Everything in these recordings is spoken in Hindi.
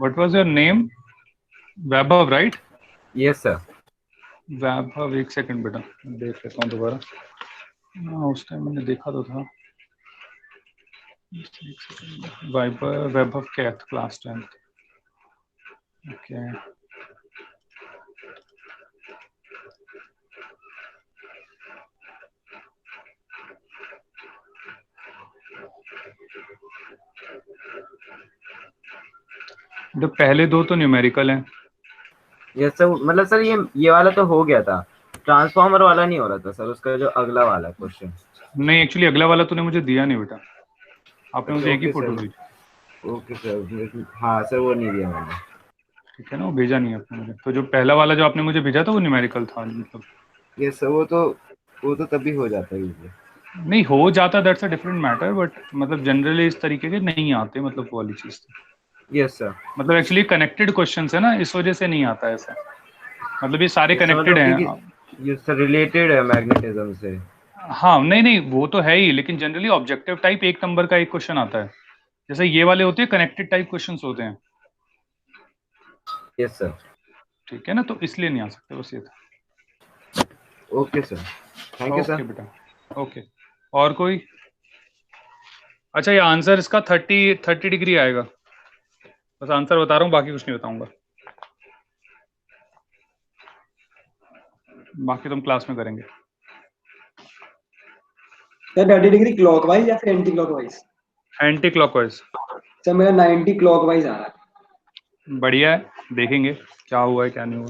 What was your name? Vaibhav, right? Yes sir. वैभव, एक सेकंड बेटा, देख लेता हूँ दोबारा। हाँ, उस टाइम मैंने देखा तो था। वैभव कैथ, क्लास 10th। ओके, तो पहले दो तो न्यूमेरिकल हैं। यस सर, मतलब सर ये वाला तो हो गया था, ट्रांसफॉर्मर वाला नहीं हो रहा था सर, उसका जो अगला वाला क्वेश्चन। नहीं, एक्चुअली अगला वाला तूने मुझे दिया नहीं बेटा, आपने अच्छा मुझे एक ही ओके फोटो सर, भेजी। ओके सर, हाँ सर वो नहीं दिया मैंने। ठीक है ना, वो भेजा नहीं आपने मुझे। तो जो पहला वाला जो आपने मुझे भेजा था वो न्यूमेरिकल था, मतलब। यस सर, वो तो तभी हो जाता है ये। नहीं हो जाता, that's a different matter, but मतलब जनरली इस तरीके के नहीं आते, मतलब वो वाली चीज। Yes sir. मतलब एक्चुअली कनेक्टेड क्वेश्चंस है ना, इस वजह से नहीं आता ऐसा। मतलब ये सारे यस सर, कनेक्टेड मतलब हैं। क्योंकि ये सर रिलेटेड है मैग्नेटिज्म से। हाँ, नहीं नहीं, वो तो है ही, लेकिन जनरली ऑब्जेक्टिव टाइप एक नंबर का एक क्वेश्चन आता है। जैसे ये वाले होते हैं कनेक्टेड टाइप क्वेश्चंस होते हैं। Yes sir. ठीक है ना, तो इसलिए नहीं आ सकते, बस ये था। Okay sir, thank you okay sir. बेटा, ओके। और कोई? अच्छा, ये आंसर इसका 30 डिग्री आएगा। बस आंसर बता रहा हूँ, बाकी कुछ नहीं बताऊंगा। बाकी तुम क्लास में करेंगे। सर 30 डिग्री क्लॉकवाइज या फिर anti clockwise? Anti clockwise. Sir मेरा 90 क्लॉकवाइज आ रहा है। बढ़िया है, देखेंगे क्या हुआ है क्या नहीं हुआ,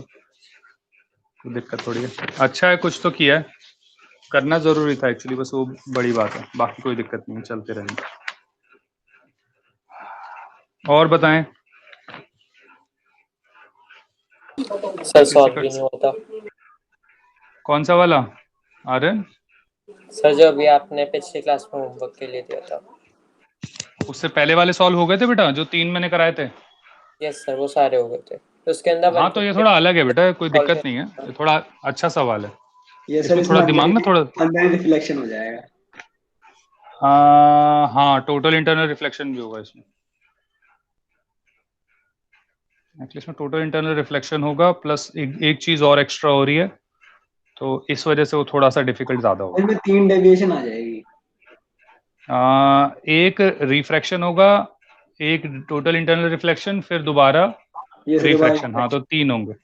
कोई दिक्कत थोड़ी है। अच्छा है, कुछ तो किया है, करना जरूरी था एक्चुअली, बस वो बड़ी बात है, बाकी कोई दिक्कत नहीं है, चलते रहेंगे। और बताएं। सर सॉल्व भी नहीं होता। कौन सा वाला? आर्यन, सर जो अभी आपने पिछली क्लास में होमवर्क के लिए दिया था। उससे पहले वाले सॉल्व हो गए थे बेटा, जो 3 मैंने कराए थे। यस सर, वो सारे हो गए थे, तो उसके अंदर हाँ, तो ये थोड़ा अलग है बेटा, कोई दिक्कत नहीं है, ये थोड़ा अच्छा सवाल है। ये सर इसमें इसमें थोड़ा दिमाग ना थोड़ा। अंदर ही रिफ्लेक्शन हो जाएगा। हाँ, टोटल इंटरनल रिफ्लेक्शन भी होगा इसमें। एक्चुअली इसमें टोटल इंटरनल रिफ्लेक्शन होगा, प्लस एक चीज और एक्स्ट्रा हो रही है, तो इस वजह से वो थोड़ा सा डिफिकल्ट ज्यादा होगा। इसमें 3 डेविएशन आ जाएगी। एक रिफ्रैक्शन होगा, एक टोटल इंटरनल रिफ्लेक्शन, फिर दोबारा ये सर दोबारा रिफ्रैक्शन। हाँ, तो 3 होंगे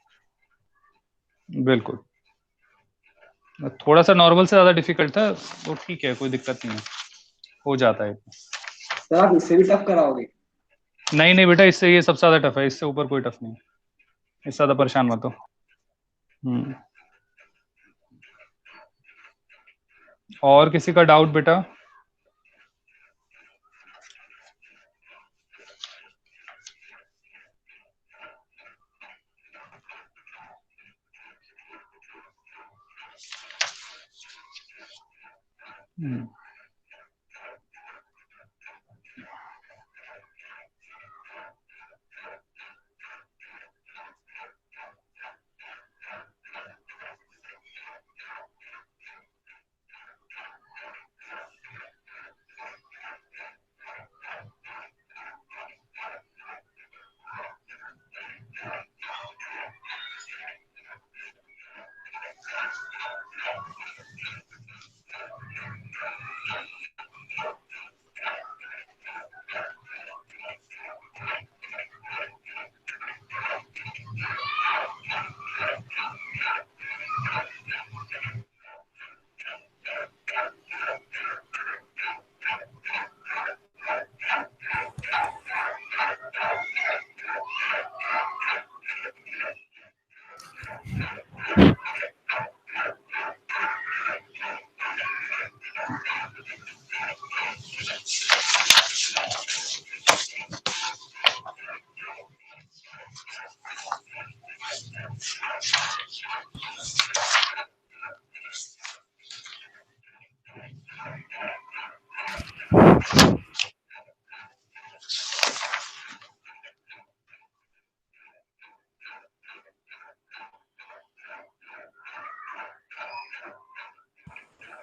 बिल्कुल। थोड़ा सा नॉर्मल से ज्यादा डिफिकल्ट था, वो ठीक है, कोई दिक्कत नहीं है, हो जाता है। सर आप इससे भी टफ कराओगे? नहीं नहीं बेटा, इससे ये सबसे ज्यादा टफ है, इससे ऊपर कोई टफ नहीं है, इससे ज्यादा परेशान मत हो। और किसी का डाउट बेटा?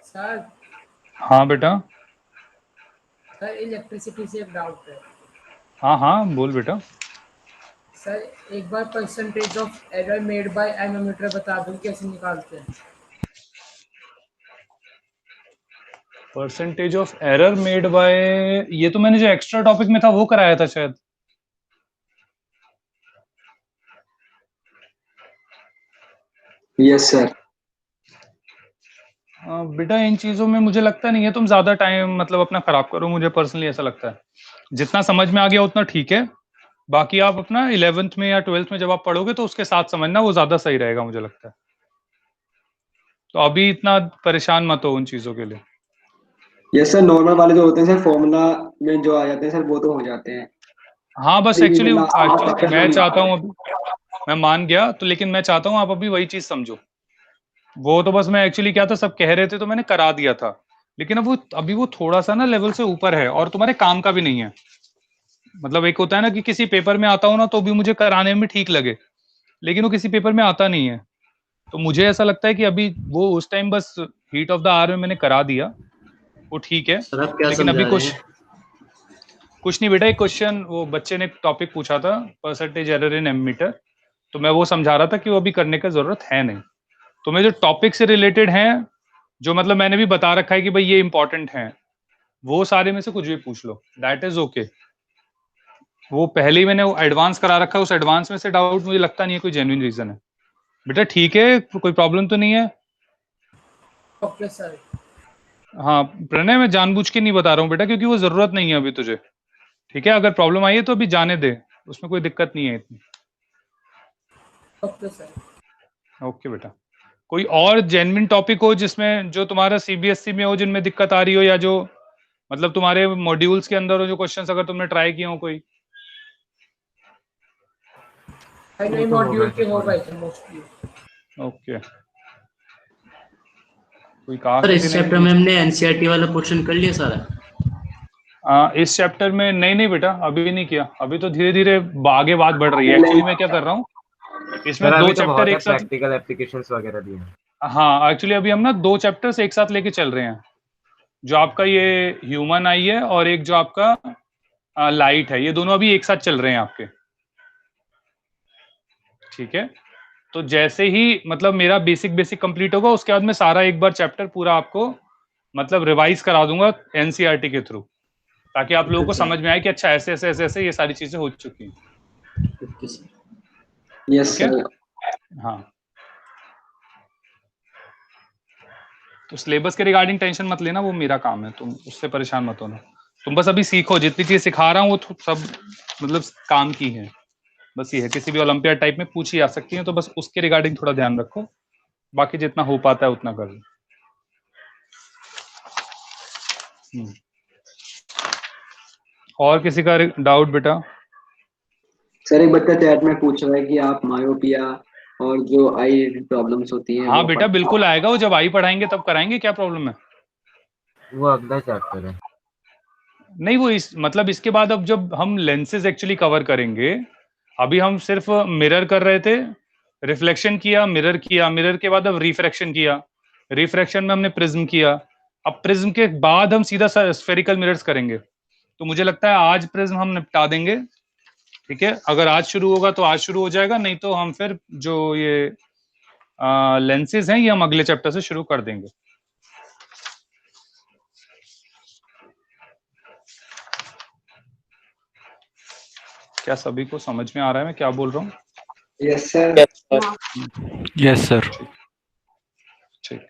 सर। हाँ बेटा। सर इलेक्ट्रिसिटी से एक डाउट है। हाँ हाँ, बोल बेटा। सर एक बार percentage of error made by anemometer बता दूं कैसे निकालते हैं? Percentage of error made by, ये तो मैंने जो एक्स्ट्रा टॉपिक में था वो कराया था शायद। Yes sir. बेटा इन चीजों में मुझे लगता नहीं है तुम ज्यादा टाइम मतलब अपना खराब करो, मुझे पर्सनली ऐसा लगता है। जितना समझ में आ गया उतना ठीक है, बाकी आप अपना 11th में या 12th में जब आप पढ़ोगे तो उसके साथ समझना, वो ज्यादा सही रहेगा मुझे लगता है। तो अभी इतना परेशान मत हो उन चीजों के लिए। यस सर, नॉर्मल वाले जो होते हैं सर, फॉर्मूला में जो आ जाते हैं सर, वो तो हो जाते हैं। हाँ बस अभी एक्चुअली लास्ट में एक्चुअली चैप्टर मैं नहीं चाहता आता हूँ है। अभी, मैं मान गया तो, लेकिन मैं चाहता हूँ आप अभी वही चीज समझो। वो तो बस मैं एक्चुअली क्या था, सब कह रहे थे तो मैंने करा दिया था, लेकिन अब वो अभी वो थोड़ा सा ना लेवल से ऊपर है और तुम्हारे काम का भी नहीं है। मतलब एक होता है ना कि किसी पेपर में आता हो ना तो भी मुझे कराने में ठीक लगे, लेकिन वो किसी पेपर में आता नहीं है। तो मुझे ऐसा लगता है कि अभी वो उस टाइम बस हीट ऑफ द आवर में मैंने करा दिया, वो ठीक है। सर आप क्या लेकिन अभी समझा रहे कुछ हैं? कुछ नहीं बेटा, एक क्वेश्चन वो बच्चे ने टॉपिक पूछा था, परसेंटेज एरर इन एमीटर, तो मैं वो समझा रहा था कि वो अभी करने का जरूरत है नहीं। तुम्हें जो टॉपिक से रिलेटेड है, जो मतलब मैंने भी बता रखा है कि भाई ये इंपॉर्टेंट है, वो सारे में से कुछ भी पूछ लो, दैट इज ओके। वो पहले ही मैंने वो एडवांस करा रखा है, उस एडवांस में से डाउट मुझे लगता नहीं है कोई जेन्युइन रीजन है। बेटा ठीक है, कोई प्रॉब्लम तो नहीं है। Okay sir. हाँ प्रणय, मैं जानबूझ के नहीं बता रहा हूँ बेटा, क्योंकि वो जरूरत नहीं है अभी तुझे। ठीक है, अगर प्रॉब्लम आई है तो अभी जाने दे, उसमें कोई दिक्कत नहीं है इतनी। Okay sir. ओके बेटा। कोई और जेन्युइन टॉपिक हो जिसमें, जो तुम्हारा सीबीएसई में हो, जिनमें दिक्कत आ रही हो, या जो मतलब तुम्हारे मॉड्यूल्स के अंदर हो, जो क्वेश्चंस अगर तुमने ट्राई किए हो कोई। भाई वो नई तो हो गए मॉड्यूल के थे हो थोड़े। गए थे मोस्टली। ओके। कोई कहा सर किसी इस ने कि चैप्टर में हमने एनसीईआरटी वाला पोर्शन कर लिया सारा? इस चैप्टर में नहीं, नहीं बेटा अभी नहीं किया, अभी तो धीरे धीरे आगे बात बढ़ रही है। एक्चुअली मैं क्या कर रहा हूँ, सर इसमें दो अभी तो चैप्टर बहुत है, एक साथ। प्रैक्टिकल एप्लीकेशंस वगैरह भी हैं। हाँ एक्चुअली अभी हम ना दो चैप्टर्स एक साथ लेके चल रहे हैं, जो आपका ये ह्यूमन आई है और एक जो आपका लाइट है, ये दोनों अभी एक साथ चल रहे हैं आपके। ठीक है, तो जैसे ही मतलब मेरा बेसिक बेसिक कंप्लीट होगा, उसके बाद मैं सारा एक बार चैप्टर पूरा आपको मतलब रिवाइज करा दूंगा एनसीईआरटी के थ्रू, ताकि आप लोगों को सर। समझ में आए कि अच्छा ऐसे ऐसे ऐसे ऐसे ये सारी चीजें हो चुकी हैं। Okay sir. यस ठीक है। सर। हाँ, तो सिलेबस के रिगार्डिंग टेंशन मत लेना, वो मेरा काम है, तुम उससे परेशान मत होना। तुम बस अभी सीखो, जितनी चीज सिखा रहा हूँ वो सब मतलब काम की है। बस ये है, किसी भी ओलंपियाड टाइप में पूछी जा सकती है, तो बस उसके रिगार्डिंग थोड़ा ध्यान रखो, बाकी जितना हो पाता है उतना कर लो। हम्म। और किसी का डाउट बेटा? सर एक बच्चा चैट में पूछ रहा है कि आप मायोपिया और जो आई प्रॉब्लम्स होती हैं हाँ वो बेटा पढ़ते बिल्कुल हैं। आएगा, वो जब आई पढ़ाएंगे तब कराएंगे, क्या प्रॉब्लम है। वो अगला चैप्टर है। नहीं वो इस मतलब इसके बाद अब जब हम लेंसेज एक्चुअली कवर करेंगे, अभी हम सिर्फ मिरर कर रहे थे, रिफ्लेक्शन किया, मिरर किया, मिरर के बाद अब रिफ्रैक्शन किया, रिफ्रैक्शन में हमने प्रिज्म किया, अब प्रिज्म के बाद हम सीधा स्फेरिकल मिरर्स करेंगे। तो मुझे लगता है आज प्रिज्म हम निपटा देंगे। ठीक है, अगर आज शुरू होगा तो आज शुरू हो जाएगा, नहीं तो हम फिर जो ये लेंसेज हैं ये हम अगले चैप्टर से शुरू कर देंगे। क्या सभी को समझ में आ रहा है मैं क्या बोल रहा हूँ? Yes sir. Yes sir. Yes sir. ठीक। ठीक।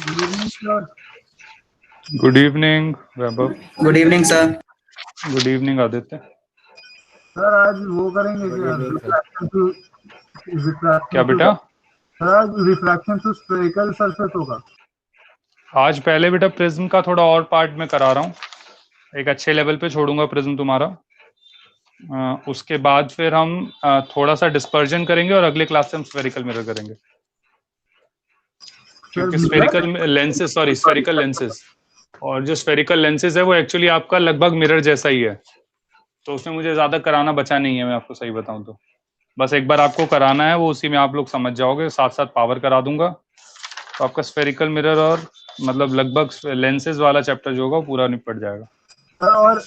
Good evening, sir. Good evening Vaibhav. Good evening sir. Good evening Aditya. Sir आज वो करेंगे Good क्या? evening, sir. क्या बेटा? सर आज रिफ्रैक्शन टू स्फेरिकल सरफेस होगा। आज पहले बेटा प्रिज्म का थोड़ा और पार्ट में करा रहा हूँ, एक अच्छे लेवल पे छोड़ूंगा प्रिज्म तुम्हारा। उसके बाद फिर हम थोड़ा सा डिस्पर्जन करेंगे और अगले क्लास से हम स्फेरिकल मिरर करेंगे, क्योंकि spherical lenses, sorry spherical lenses, और जो स्फेरिकल लेंसेज है वो एक्चुअली आपका लगभग मिरर जैसा ही है, तो उसमें मुझे ज्यादा कराना बचा नहीं है। मैं आपको सही बताऊं तो बस एक बार आपको कराना है, वो उसी में आप लोग समझ जाओगे, साथ साथ पावर करा दूंगा, तो आपका स्फेरिकल मिरर और मतलब लगभग लेंसेज वाला चैप्टर जो होगा पूरा निपट जाएगा। सर और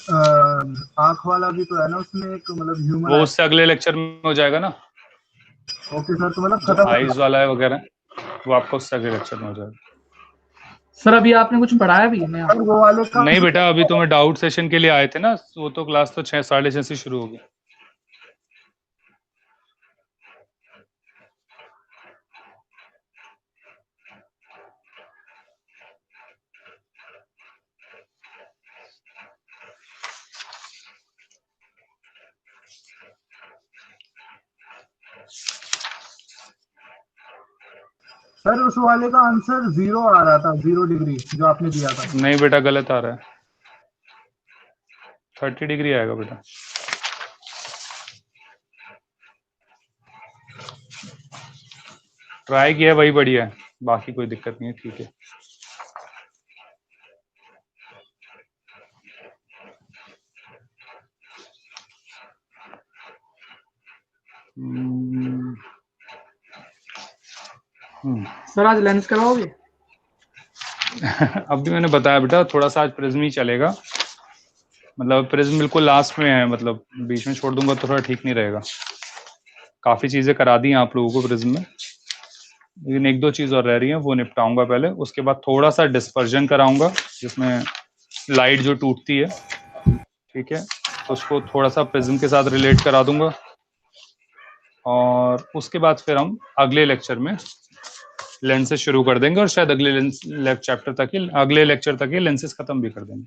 आंख वाला भी तो है ना उसमें एक, मतलब ह्यूमन, वो उससे अगले लेक्चर में हो जाएगा ना। ओके सर, तो मतलब जो खत्म। आईज वाला है वगैरह वो आपको उससे अगले लेक्चर में हो जाएगा। सर अभी आपने कुछ पढ़ाया भी है? सर वो वाले का नहीं बेटा, अभी तुम्हें डाउट सेशन के लिए आए थे ना, वो तो क्लास तो 6 साढ़े 6 से शुरू होगी। सर उस वाले का आंसर 0 आ रहा था, 0 डिग्री जो आपने दिया था। नहीं बेटा, गलत आ रहा है, 30 डिग्री आएगा बेटा। ट्राई किया, वही बढ़िया है, बाकी कोई दिक्कत नहीं है, ठीक है। सर आज लंच करवाओगे? अभी मैंने बताया बेटा, थोड़ा सा आज प्रिज्म ही चलेगा, मतलब प्रिज्म बिल्कुल लास्ट में है, मतलब बीच में छोड़ दूंगा तो थोड़ा ठीक नहीं रहेगा। काफी चीजें करा दी हैं आप लोगों को प्रिज्म में, लेकिन एक दो चीज और रह रही है, वो निपटाऊंगा पहले। उसके बाद थोड़ा सा डिस्पर्जन कराऊंगा, जिसमें लाइट जो टूटती है, ठीक है, तो उसको थोड़ा सा प्रिज्म के साथ रिलेट करा दूंगा। और उसके बाद फिर हम अगले लेक्चर में लेंसेज शुरू कर देंगे, और शायद अगले चैप्टर तक ही, अगले लेक्चर तक ही लेंसेज खत्म भी कर देंगे।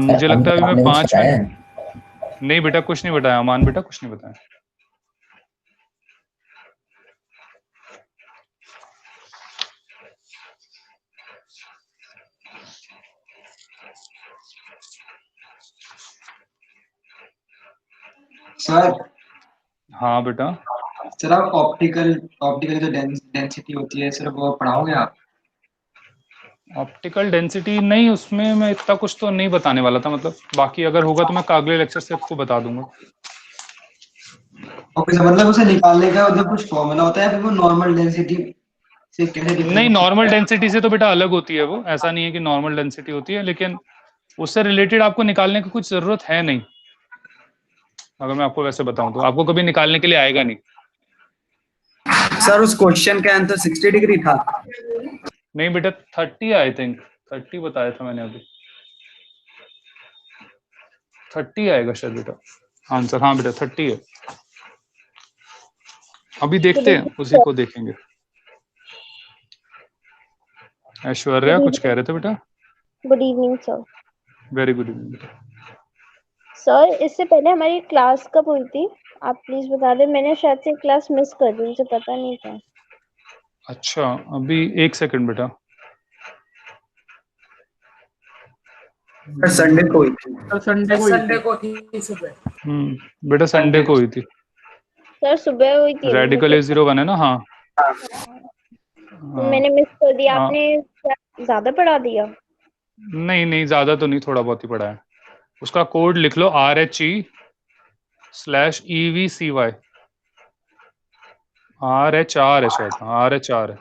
मुझे लगता है अभी मैं 5 मिनट। नहीं बेटा, कुछ नहीं बताया अमान बेटा, कुछ नहीं बताया। सर हाँ बेटा। सर आप ऑप्टिकल जो डेंसिटी होती है सर, वो पढ़ाओगे आप? ऑप्टिकल डेंसिटी नहीं, उसमें मैं इतना कुछ तो नहीं बताने वाला था, मतलब बाकी अगर होगा तो मैं अगले लेक्चर से आपको बता दूंगा। ओके सर, मतलब उसे निकालने का मतलब कुछ फॉर्मूला होता है, फिर वो नॉर्मल डेंसिटी से कैसे नहीं, नॉर्मल डेंसिटी से तो बेटा अलग होती है वो, ऐसा नहीं है कि नॉर्मल डेंसिटी होती है, लेकिन उससे रिलेटेड आपको निकालने की कुछ जरूरत है नहीं। अगर मैं आपको वैसे बताऊं तो आपको कभी निकालने के लिए आएगा नहीं। सर उस क्वेश्चन का आंसर 60 डिग्री था? नहीं बेटा, 30 आई थिंक, 30 बताया था मैंने अभी, 30 आएगा शायद बेटा आंसर। हाँ बेटा 30 है। अभी देखते हैं, उसी को देखेंगे। ऐश्वर्या कुछ कह रहे थे बेटा? Good evening sir. Very good evening बेटा। सर इससे पहले हमारी क्लास कब हुई थी, आप प्लीज बता दें, मैंने शायद से क्लास मिस कर दी, मुझे पता नहीं था। अच्छा, अभी 1 सेकंड बेटा। संडे को हुई थी। संडे को थी सुबह। बेटा संडे को हुई थी। सर सुबह हुई थी। रेडिकल A01 है ना? हाँ तो मैंने मिस कर दिया। आपने ज्यादा पढ़ा दिया? नहीं नहीं, ज्यादा तो नहीं, थोड़ा बहुत ही पढ़ा है। उसका कोड लिख लो, RHE/EVCY। RH4 है शायद, RH4 है।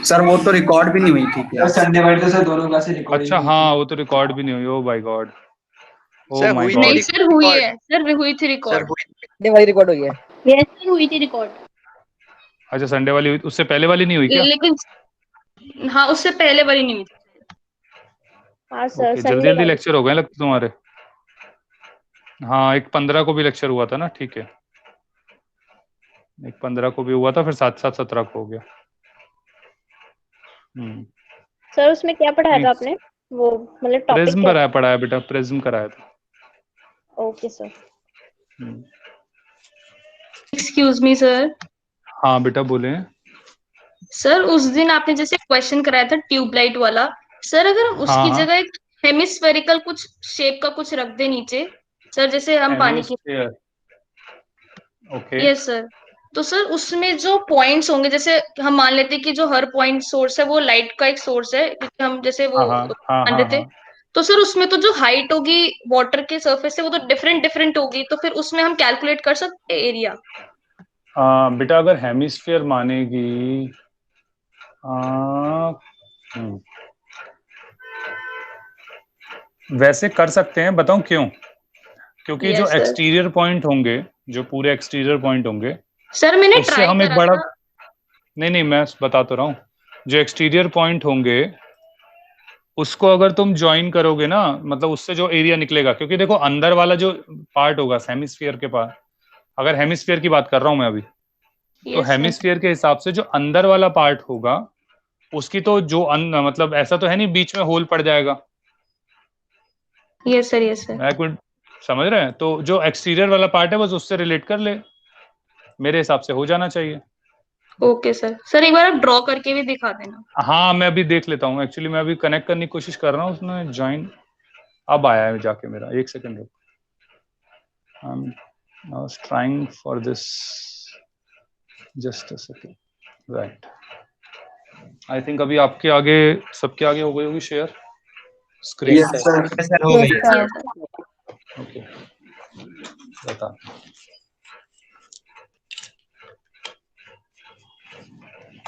सर वो तो रिकॉर्ड भी नहीं हुई थी क्या? संडे वाले तो सर दोनों क्लासेस रिकॉर्ड। अच्छा हाँ, वो तो रिकॉर्ड भी नहीं हुई। Oh my God, oh my God. नहीं सर हुई है, सर हुई थी रिकॉर्ड। संडे वाली रिकॉर्ड हुई है? यस सर हुई थी रिकॉर्ड। अच्छा संडे वाली हुई, उससे पहले वाली नहीं हुई क्या? लेकिन हाँ, उससे पहले वाली नहीं हुई थी। हाँ सर, ओके, जल्दी जल्दी लेक्चर हो गए लगता तुम्हारे। हाँ, एक 15 को भी लेक्चर हुआ था ना, ठीक है, एक 15 को भी हुआ था, फिर साथ साथ 17 को हो गया। सर उसमें क्या पढ़ाया था आपने, वो मतलब टॉपिक प्रिज्म पढ़ाया बेटा, प्रिज्म कराया था। Okay sir. Excuse me sir. हाँ बेटा बोले। सर उस दिन आपने जैसे क्वेश्चन कराया था ट्यूबलाइट वाला, सर अगर उसकी जगह एक हेमिस्फेरिकल कुछ शेप का कुछ रख दे नीचे सर, जैसे हम पानी की। Okay yes sir. तो सर उसमें जो पॉइंट्स होंगे, जैसे हम मान लेते हैं कि जो हर पॉइंट सोर्स है वो लाइट का एक सोर्स है, क्योंकि हम जैसे वो मान लेते, तो सर उसमें तो जो हाइट होगी वाटर के सरफेस से वो तो डिफरेंट डिफरेंट होगी, तो फिर उसमें हम कैलकुलेट कर सकते हैं एरिया? बेटा अगर हेमिस्फीयर मानेगी, वैसे कर सकते हैं, बताऊं क्यों? क्योंकि जो एक्सटीरियर पॉइंट होंगे, जो पूरे एक्सटीरियर पॉइंट होंगे सर, मैंने उससे हम एक बड़ा, नहीं मैं बता तो रहा हूँ, जो एक्सटीरियर पॉइंट होंगे उसको अगर तुम ज्वाइन करोगे ना, मतलब उससे जो एरिया निकलेगा, क्योंकि देखो अंदर वाला जो पार्ट होगा हेमिस्फीयर के पास, अगर हेमिस्फीयर की बात कर रहा हूं मैं अभी, तो हेमिस्फीयर के हिसाब से जो अंदर वाला पार्ट होगा उसकी तो जो मतलब ऐसा तो है नहीं बीच में होल पड़ जाएगा, यस सर। एक मिनट, समझ रहे हैं? तो जो एक्सटीरियर वाला पार्ट है बस उससे रिलेट कर ले, मेरे हिसाब से हो जाना चाहिए। ओके सर एक बार आप ड्रॉ करके भी दिखा देना। हाँ मैं अभी देख लेता हूँ, एक्चुअली मैं अभी कनेक्ट करने की कोशिश कर रहा हूँ, उसने ज्वाइन अब आया है जाके मेरा, एक सेकंड रुक। I was trying for this, just a second, right? I think अभी आपके आगे, सबके आगे हो गई होगी शेयर स्क्रीन। Yes, sir, हो गई है। ओके बता।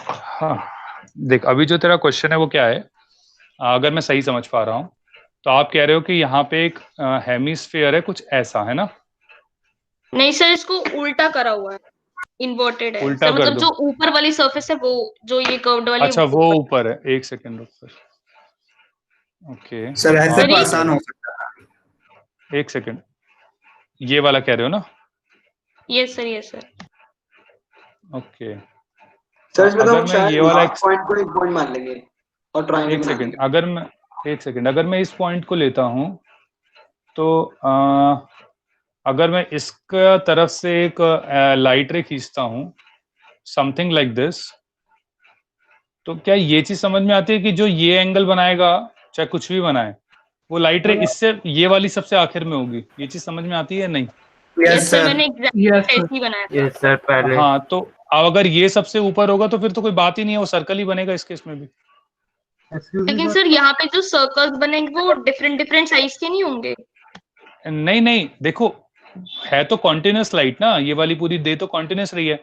हाँ देख, अभी जो तेरा क्वेश्चन है वो क्या है, अगर मैं सही समझ पा रहा हूँ तो आप कह रहे हो कि यहाँ पे एक हेमिस्फीयर है कुछ ऐसा, है ना? नहीं सर, इसको उल्टा करा हुआ है, इन्वर्टेड है उल्टा सर, कर मतलब दो। जो ऊपर वाली सरफेस है वो, जो ये कर्व्ड वाली अच्छा वो ऊपर है, एक सेकंड रुक सर। ओके सर ऐसे सर, तो ये- आसान हो सकता है। एक सेकंड, ये वाला कह रहे हो ना? Yes sir. सर ओके इसमें तो अगर हम मैं शायद ये वाला लास्ट पॉइंट को एक पॉइंट मान लेंगे और ट्रायंगल एक बना सेकंड, देंगे। अगर मैं एक सेकंड, अगर मैं इस पॉइंट को लेता हूं तो अगर मैं इसका तरफ से एक लाइट रे खींचता हूं, समथिंग लाइक दिस, तो क्या ये चीज समझ में आती है कि जो ये एंगल बनाएगा, चाहे कुछ भी बनाए, वो लाइट रे इससे ये वाली सबसे आखिर में होगी? ये चीज समझ में आती है नहीं? यस सर, मैंने एग्जैक्टली ऐसे ही बनाया था। यस सर पहले। हाँ तो अब अगर ये सबसे ऊपर होगा तो फिर तो कोई बात ही नहीं है, वो सर्कल ही बनेगा इस केस में भी। लेकिन सर यहाँ पे जो सर्कल्स बनेंगे वो डिफरेंट साइज के नहीं होंगे? नहीं देखो, है तो कॉन्टिन्यूस लाइट ना, ये वाली पूरी डे तो कॉन्टिन्यूस रही है।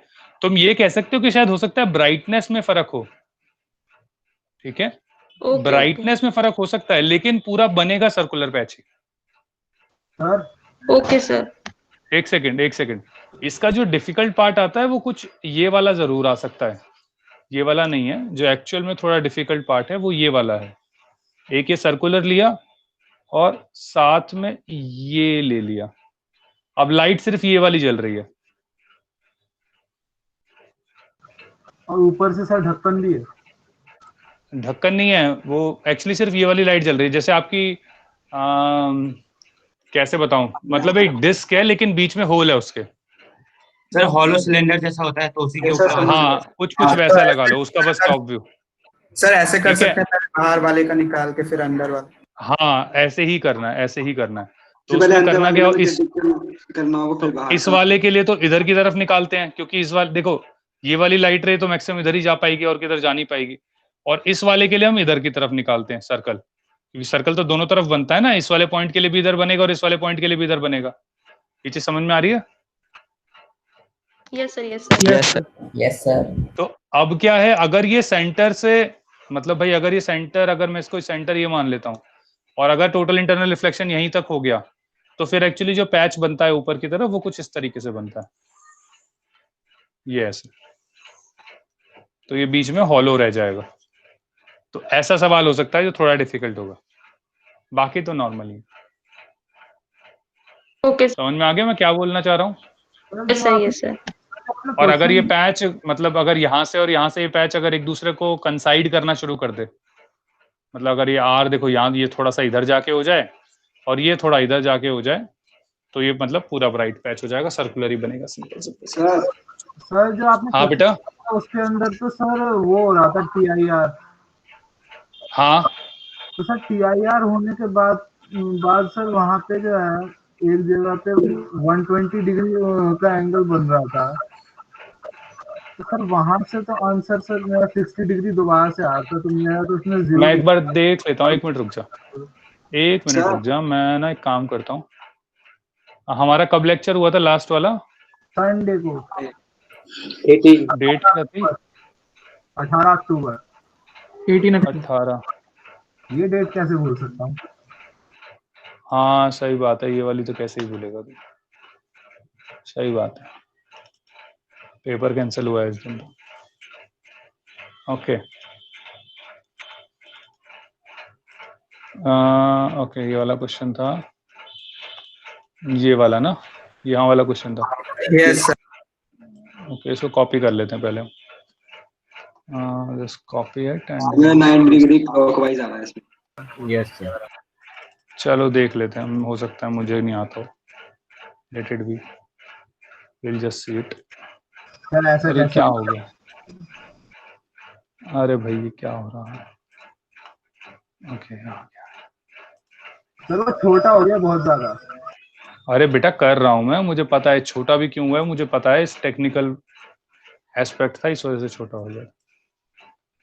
तुम ये कह सकते हो कि शायद हो सकता है ब्राइटनेस में फर्क हो, ठीक है? ब्राइटनेस में फर्क हो सकता है, लेकिन पूरा बनेगा सर्कुलर पैच ही। Okay sir. एक सेकंड, इसका जो डिफिकल्ट पार्ट आता है वो कुछ ये वाला जरूर आ सकता है, ये वाला नहीं है। जो एक्चुअल में थोड़ा डिफिकल्ट पार्ट है वो ये वाला है। एक ये सर्कुलर लिया और साथ में ये ले लिया, अब लाइट सिर्फ ये वाली जल रही है और ऊपर से सर ढक्कन भी है। ढक्कन नहीं है, वो एक्चुअली सिर्फ ये वाली लाइट जल रही है। जैसे आपकी कैसे बताऊं, मतलब एक डिस्क है लेकिन बीच में होल है उसके। सर हॉलो सिलेंडर जैसा होता है तो उसी के ऊपर हाँ कुछ वैसा लगा लो उसका, बस टॉप व्यू। सर ऐसे कर ठीक है? सकते हैं, पहले बाहर वाले का निकाल के फिर अंदर वाला। हाँ ऐसे ही करना है, ऐसे ही करना है। तो पहले उसमें अंदर करना वाले क्या, में इस करना होगा फिर बाहर इस का। वाले के लिए तो इधर की तरफ निकालते हैं, क्योंकि इस वाले देखो ये वाली लाइट रे तो मैक्सिमम इधर ही जा पाएगी और किधर जा नहीं पाएगी। और इस वाले के लिए हम इधर की तरफ निकालते हैं सर्कल, क्योंकि सर्कल तो दोनों तरफ बनता है ना, इस वाले पॉइंट के लिए भी इधर बनेगा और इस वाले पॉइंट के लिए भी इधर बनेगा। ये चीज समझ में आ रही है? Yes sir. तो अब क्या है, अगर ये सेंटर से, मतलब भाई अगर ये सेंटर, अगर मैं इसको सेंटर ये मान लेता हूं और अगर टोटल इंटरनल रिफ्लेक्शन यहीं तक हो गया, तो फिर एक्चुअली जो पैच बनता है ऊपर की तरफ वो कुछ इस तरीके से बनता है, ये ऐसे। तो ये बीच में हॉलो रह जाएगा। तो ऐसा सवाल हो सकता है जो थोड़ा डिफिकल्ट होगा, बाकी तो नॉर्मल ही। ओके समझ में आ गया मैं क्या बोलना चाह रहा हूँ? Yes sir. और अगर ये पैच, मतलब अगर यहाँ से और यहाँ से ये पैच अगर एक दूसरे को कंसाइड करना शुरू कर दे, मतलब अगर ये आर देखो यहाँ ये थोड़ा सा इधर जाके हो जाए और ये थोड़ा इधर जाके हो जाए, तो ये मतलब पूरा ब्राइट पैच हो जाएगा, सर्कुलर ही बनेगा सिंपल सिंपल। सर जो आपने हाँ बेटा। उसके अंदर तो सर वो हो रहा था TIR। हाँ तो सर TIR होने के बाद सर वहाँ पे जो है एक जगह पे 120 डिग्री का एंगल बन रहा था। तो सर वहां से तो आंसर सर मेरा 60 डिग्री दोबारा से आया था, तो मेरा तो उसमें 0। मैं एक बार देख लेता हूँ, एक मिनट रुक जा, मैं ना एक काम करता हूँ। हमारा कब लेक्चर हुआ था लास्ट वाला? संडे को। डेट क्या थी? 18 अक्टूबर। 18। ये डेट कैसे भूल सकता हूँ? हाँ सही बात है, ये वाली तो कैसे ही भूलेगा तू, सही बात है। पेपर कैंसिल हुआ है इस दिन। ओके ओके, ये वाला क्वेश्चन था, ये वाला ना, यहाँ वाला क्वेश्चन था। Yes sir. ओके इसको कॉपी कर लेते हैं पहले। Just copy it and 9 degree clockwise आ रहा है इसमें। Yes sir. चलो देख लेते हैं, हो सकता है मुझे नहीं आता हो। Let it be, will just see it. Sir ऐसा अरे कैसे? क्या हो गया? अरे भाई ये क्या हो रहा है? ओके सर वो छोटा हो गया बहुत ज्यादा। अरे बेटा कर रहा हूं मैं, मुझे पता है छोटा भी क्यों हुआ है, मुझे पता है इस टेक्निकल एस्पेक्ट था, इस वजह से छोटा हो गया।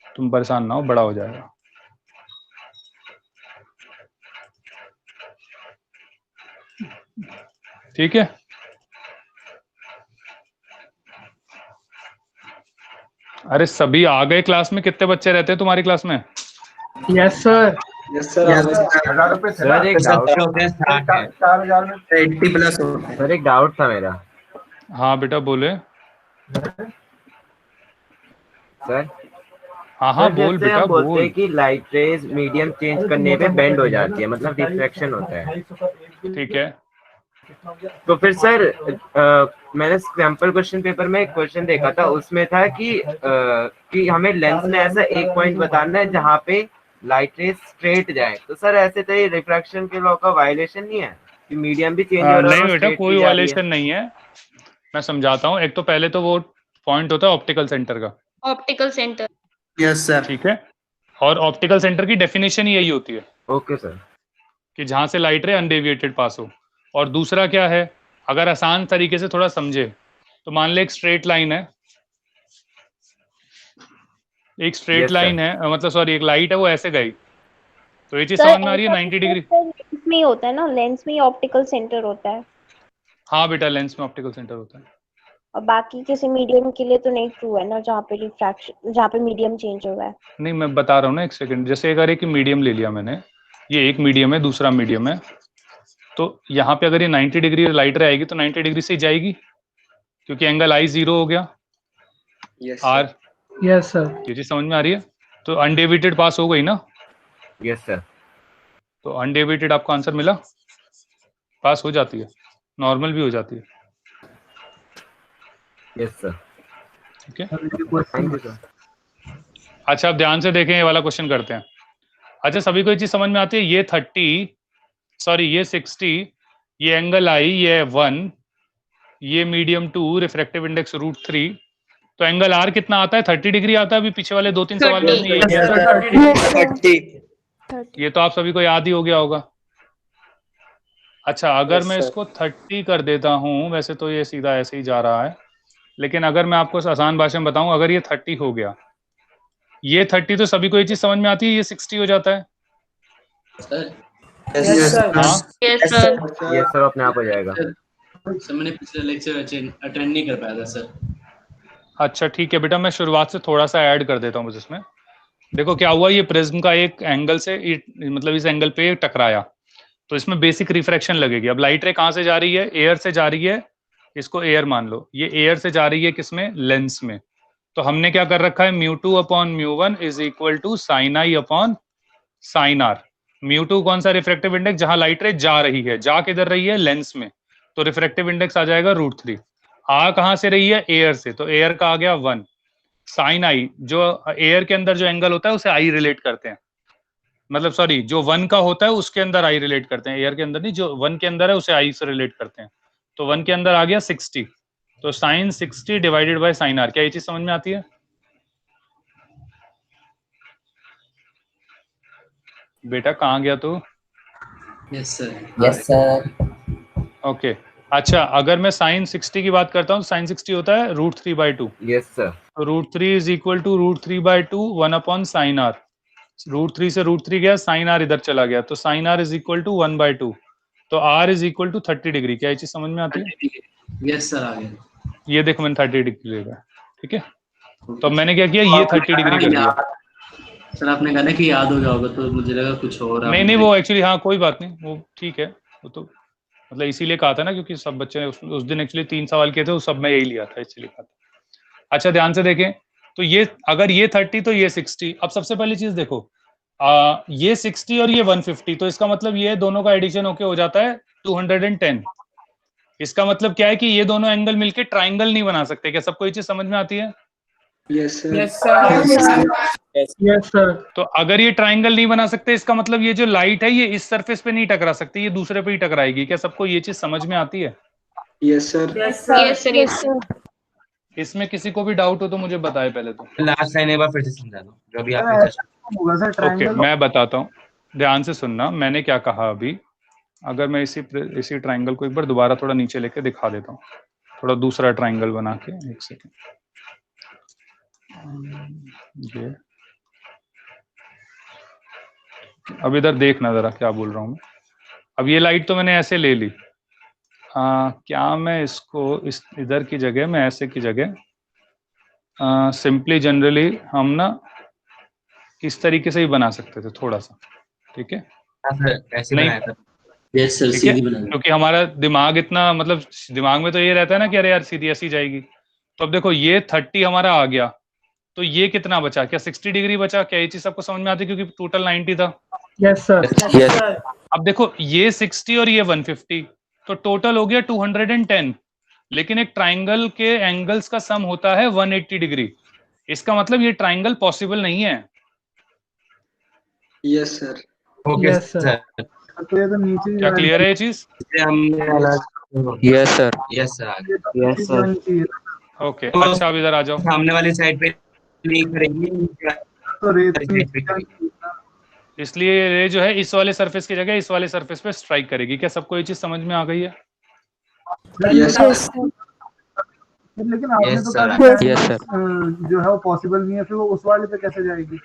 तुम परेशान ना हो, बड़ा हो जाएगा। ठीक है, अरे सभी आ गए क्लास में? कितने बच्चे रहते हैं तुम्हारी क्लास में? Yes sir. Yes sir. 1000 रुपए थे ना? सर एक डाउट, 4000 में 80 प्लस होता है। सर एक डाउट था मेरा। हाँ बेटा बोले। सर हाँ सर, बोल जैसे बेटा हम बोलते बोल। हैं कि लाइट रेज मीडियम चेंज करने पे बेंड हो जाती है, मतलब डिफ्रैक्शन होता है। ठीक है, तो फिर सर मैंने सैंपल क्वेश्चन पेपर में एक क्वेश्चन देखा था, उसमें था कि हमें लेंस में ऐसा एक पॉइंट बताना है जहाँ पे लाइट रेज स्ट्रेट जाए। तो सर ऐसे तो ये रिफ्रैक्शन के लॉ का वायलेशन नहीं है कि मीडियम भी चेंज हो रहा है नहीं और बेटा स्ट्रेट कोई भी जा रही है? वायलेशन नहीं है, मैं समझाता हूँ। एक तो पहले तो वो पॉइंट होता है ऑप्टिकल सेंटर का। Optical centre. Yes sir. ठीक है, और ऑप्टिकल सेंटर की डेफिनेशन ही यही होती है ओके सर। कि जहां से लाइट रे अनडेविएटेड पास हो। और दूसरा क्या है, अगर आसान तरीके से थोड़ा समझे तो मान ले एक स्ट्रेट लाइन है, एक स्ट्रेट Yes, लाइन है, मतलब सॉरी एक लाइट है, वो ऐसे गई, तो ये चीज सर समझ में आ रही है 90 डिग्री? लेंस में ही होता है ना, लेंस में ही ऑप्टिकल सेंटर होता है, हाँ बेटा लेंस में ऑप्टिकल सेंटर होता है। और बाकी किसी मीडियम के लिए तो नहीं ट्रू है ना, जहाँ पे रिफ्रैक्शन, जहाँ पे मीडियम चेंज हो रहा है। नहीं मैं बता रहा हूँ ना, एक सेकंड। जैसे अगर एक मीडियम ले लिया मैंने, ये एक मीडियम है, दूसरा मीडियम है, तो यहाँ पे अगर ये 90 डिग्री लाइट रे आएगी तो 90 डिग्री से ही जाएगी, क्योंकि एंगल आई 0 हो गया। R yes sir. ये चीज समझ में आ रही है? तो अनडेविएटेड पास हो गई ना? Yes sir. तो अनडेविएटेड आपको आंसर मिला, पास हो जाती है, नॉर्मल भी हो जाती है। Yes sir. ठीक है, थैंक यू सर। अच्छा अब ध्यान से देखें, ये वाला क्वेश्चन करते हैं। अच्छा सभी को ये चीज समझ में आती है? ये 30 सॉरी ये 60, ये एंगल आई, ये 1, ये मीडियम 2, रिफ्रैक्टिव इंडेक्स √3, तो एंगल आर कितना आता है? 30 डिग्री आता है। अभी पीछे वाले 2-3 सवाल में हमने ये किया था। ये तो आप सभी को याद ही हो गया होगा। अच्छा अगर मैं इसको 30 कर देता हूं, वैसे तो ये सीधा ऐसे ही जा रहा है, लेकिन अगर मैं आपको आसान भाषा में बताऊं, अगर ये 30 हो गया, ये 30, तो सभी को ये चीज समझ में आती है, ये 60 हो जाता है। Yes sir. हाँ यस सर। यस सर, अपने आप हो जाएगा। सर मैंने पिछले लेक्चर अटेंड नहीं कर पाया था सर। अच्छा ठीक है बेटा, मैं शुरुआत से थोड़ा सा ऐड कर देता हूँ बस इसमें। देखो क्या हुआ, ये प्रिज्म का एक एंगल से मतलब इस एंगल पे टकराया, तो इसमें बेसिक रिफ्रैक्शन लगेगी। अब लाइट रे कहाँ से जा रही है? एयर से जा रही है, इसको एयर मान लो। ये एयर से जा रही है किसमें? लेंस में। तो हमने क्या कर रखा है, μ2/μ1 is equal to sine i upon sine r. μ2 कौन सा रिफ्रैक्टिव इंडेक्स? जहां लाइट रे जा रही है, जा किधर रही है? लेंस में, तो रिफ्रैक्टिव इंडेक्स आ जाएगा √3। आ कहां से रही है? एयर से, तो एयर का आ गया 1। साइन आई, जो एयर के अंदर जो एंगल होता है उसे आई रिलेट करते हैं, मतलब सॉरी जो 1 का होता है उसके अंदर आई रिलेट करते हैं, एयर के अंदर नहीं, जो 1 के अंदर है उसे आई से रिलेट करते हैं। तो 1 के अंदर आ गया 60, तो sine 60 divided by sine r. क्या ये चीज समझ में आती है बेटा? कहाँ गया तू? Yes sir. Yes sir. Okay अच्छा, अगर मैं साइन 60 की बात करता हूँ, साइन 60 होता है √3/2। Yes sir. तो √3 is equal to √3/2 1 sine r. √3 से √3 गया, साइन आर इधर चला गया, तो sine r is equal to 1/2, तो r is equal to 30 degree. क्या ये चीज समझ में आती है? यस सर आ गया। ये देखो मैंने 30 डिग्री लेगा, ठीक है। तो मैंने क्या किया, ये 30 डिग्री कर दिया। सर आपने कहा ना कि याद हो गया होगा, तो मुझे लगा कुछ और। नहीं वो एक्चुअली हाँ कोई बात नहीं, वो ठीक है। वो तो मतलब इसीलिए कहा था ना, क्योंकि सब बच्चे ने उस दिन एक्चुअली 3 सवाल किए थे, उस सब में यही लिया था, इसलिए कहा था। अच्छा ध्यान से देखें, तो ये अगर ये 30 तो ये 60। अब सबसे पहली चीज देखो, ये 60 और ये 150, तो इसका मतलब ये दोनों का एडिशन होके हो जाता है 210। इसका मतलब क्या है कि ये दोनों एंगल मिलके ट्राइंगल नहीं बना सकते। क्या सबको ये चीज समझ में आती है? Yes sir. Yes sir. Yes sir. तो अगर ये ट्राइंगल नहीं बना सकते, इसका मतलब ये जो लाइट है ये इस सरफेस पे नहीं टकरा सकती, ये दूसरे पे ही टकराएगी। क्या सबको ये चीज समझ में आती है? Yes sir. Yes sir. Yes sir, yes sir. इसमें किसी को भी डाउट हो तो मुझे बताए पहले तो। लास्ट लाइन एक बार फिर से समझा दो जो भी आपने जस्ट होगा सर ओके, ट्रायंगल। मैं बताता हूँ, ध्यान से सुनना मैंने क्या कहा अभी। अगर मैं इसी ट्राइंगल को एक बार दोबारा थोड़ा नीचे लेके दिखा देता हूँ, थोड़ा दूसरा ट्राइंगल बना के, एक सेकेंड। ये अब इधर देखना जरा क्या बोल रहा हूँ मैं। अब ये लाइट तो मैंने ऐसे ले ली, क्या मैं इसको इधर की जगह, मैं ऐसे की जगह सिंपली जनरली हम ना इस तरीके से ही बना सकते थे थोड़ा सा, ठीक है? ऐसे नहीं, बनाया था। यस सर, ठीक है, सीधी बना दो। क्योंकि हमारा दिमाग इतना, मतलब दिमाग में तो ये रहता है ना कि अरे यार सीधी ऐसी जाएगी। तो अब देखो ये 30 हमारा आ गया, तो ये कितना बचा? क्या 60 डिग्री बचा? क्या ये चीज सबको समझ में आती है? क्योंकि टोटल 90 था। Yes sir. Yes sir. अब देखो ये 60 और ये 150, तो टोटल हो गया 210। लेकिन एक ट्राइंगल के एंगल्स का सम होता है 180 डिग्री। इसका मतलब ये ट्राइंगल पॉसिबल नहीं है। Yes sir. Okay yes sir. Sir, तो ये तो नीचे ही क्या क्लियर है ये चीज? Yes sir, yes sir. Yes sir. Okay, अच्छा अब इधर आ जाओ। सामने वाली साइड पे नहीं करेंगे, तो रेत साइड पे करेंगे। इसलिए ये जो है इस वाले सरफेस की जगह इस वाले सरफेस पे स्ट्राइक करेगी। क्या सबको ये चीज समझ में आ गई है? Yes sir. लेकिन आपने Yes, तो sir. कहा Yes, sir. जो है वो पॉसिबल नहीं है, फिर वो उस वाले पे कैसे जाएगी?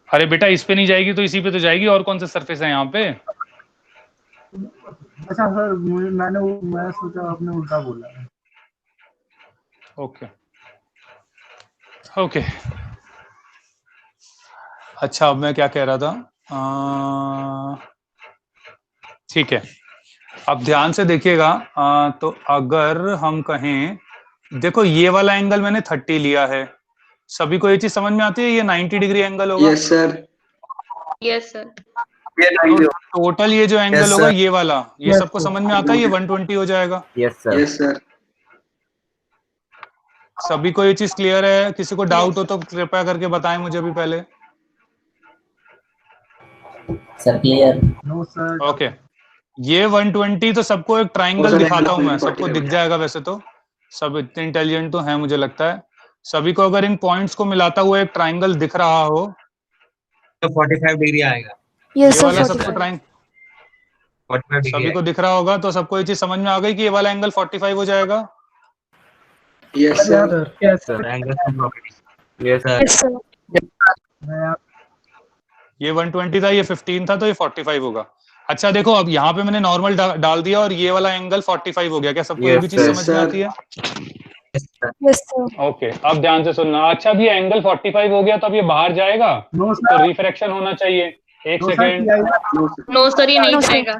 अरे बेटा इस पे नहीं जाएगी तो इसी पे तो जाएगी, और कौन से सरफेस है यहाँ पे? अच्छा सर, मैं सोचा आपने उल्टा बोला है। ओके ओके, अच्छा अब मैं क्या कह रहा था, ठीक है, अब ध्यान से देखिएगा। तो अगर हम कहें, देखो ये वाला एंगल मैंने 30 लिया है, सभी को ये चीज समझ में आती है? ये 90 डिग्री एंगल होगा। Yes sir. Yes sir. तो टोटल ये जो एंगल Yes, होगा sir. ये वाला, ये Yes, सबको sir. समझ में आता है? ये 120 हो जाएगा। Yes sir. Yes sir. सभी को ये चीज क्लियर है? किसी को डाउट हो तो कृपया करके बताएं मुझे अभी पहले। Sir clear. No sir. Okay, ये 120 तो सबको एक ट्राइंगल सर, दिखाता हूं मैं, 140 सबको दिख जाएगा। वैसे तो सब इतने इंटेलिजेंट तो हैं मुझे लगता है। सभी को अगर इन पॉइंट्स को मिलाता हुआ एक ट्राइंगल दिख रहा हो, तो 45 डिग्री आएगा। ये वाला सबको ट्राइंगल 45 डिग्री सभी को दिख रहा होगा, तो सबको ये चीज समझ में आ गई कि ये वाला एंगल 45 हो जाएगा। Yes sir. Yes sir, angle yes sir. ये 120 था, ये 15 था, तो ये 45 होगा। अच्छा देखो, अब यहाँ पे मैंने नॉर्मल डाल दिया और ये वाला एंगल 45 हो गया। क्या सबको ये भी चीज Yes, समझ में sir. आती है? ओके, अब ध्यान से सुनना। अच्छा, अब ये एंगल 45 हो गया, तो अब ये बाहर जाएगा, नो तो सर। रिफ्रैक्शन होना चाहिए। एक no second, sir. No sir, ये नहीं जाएगा।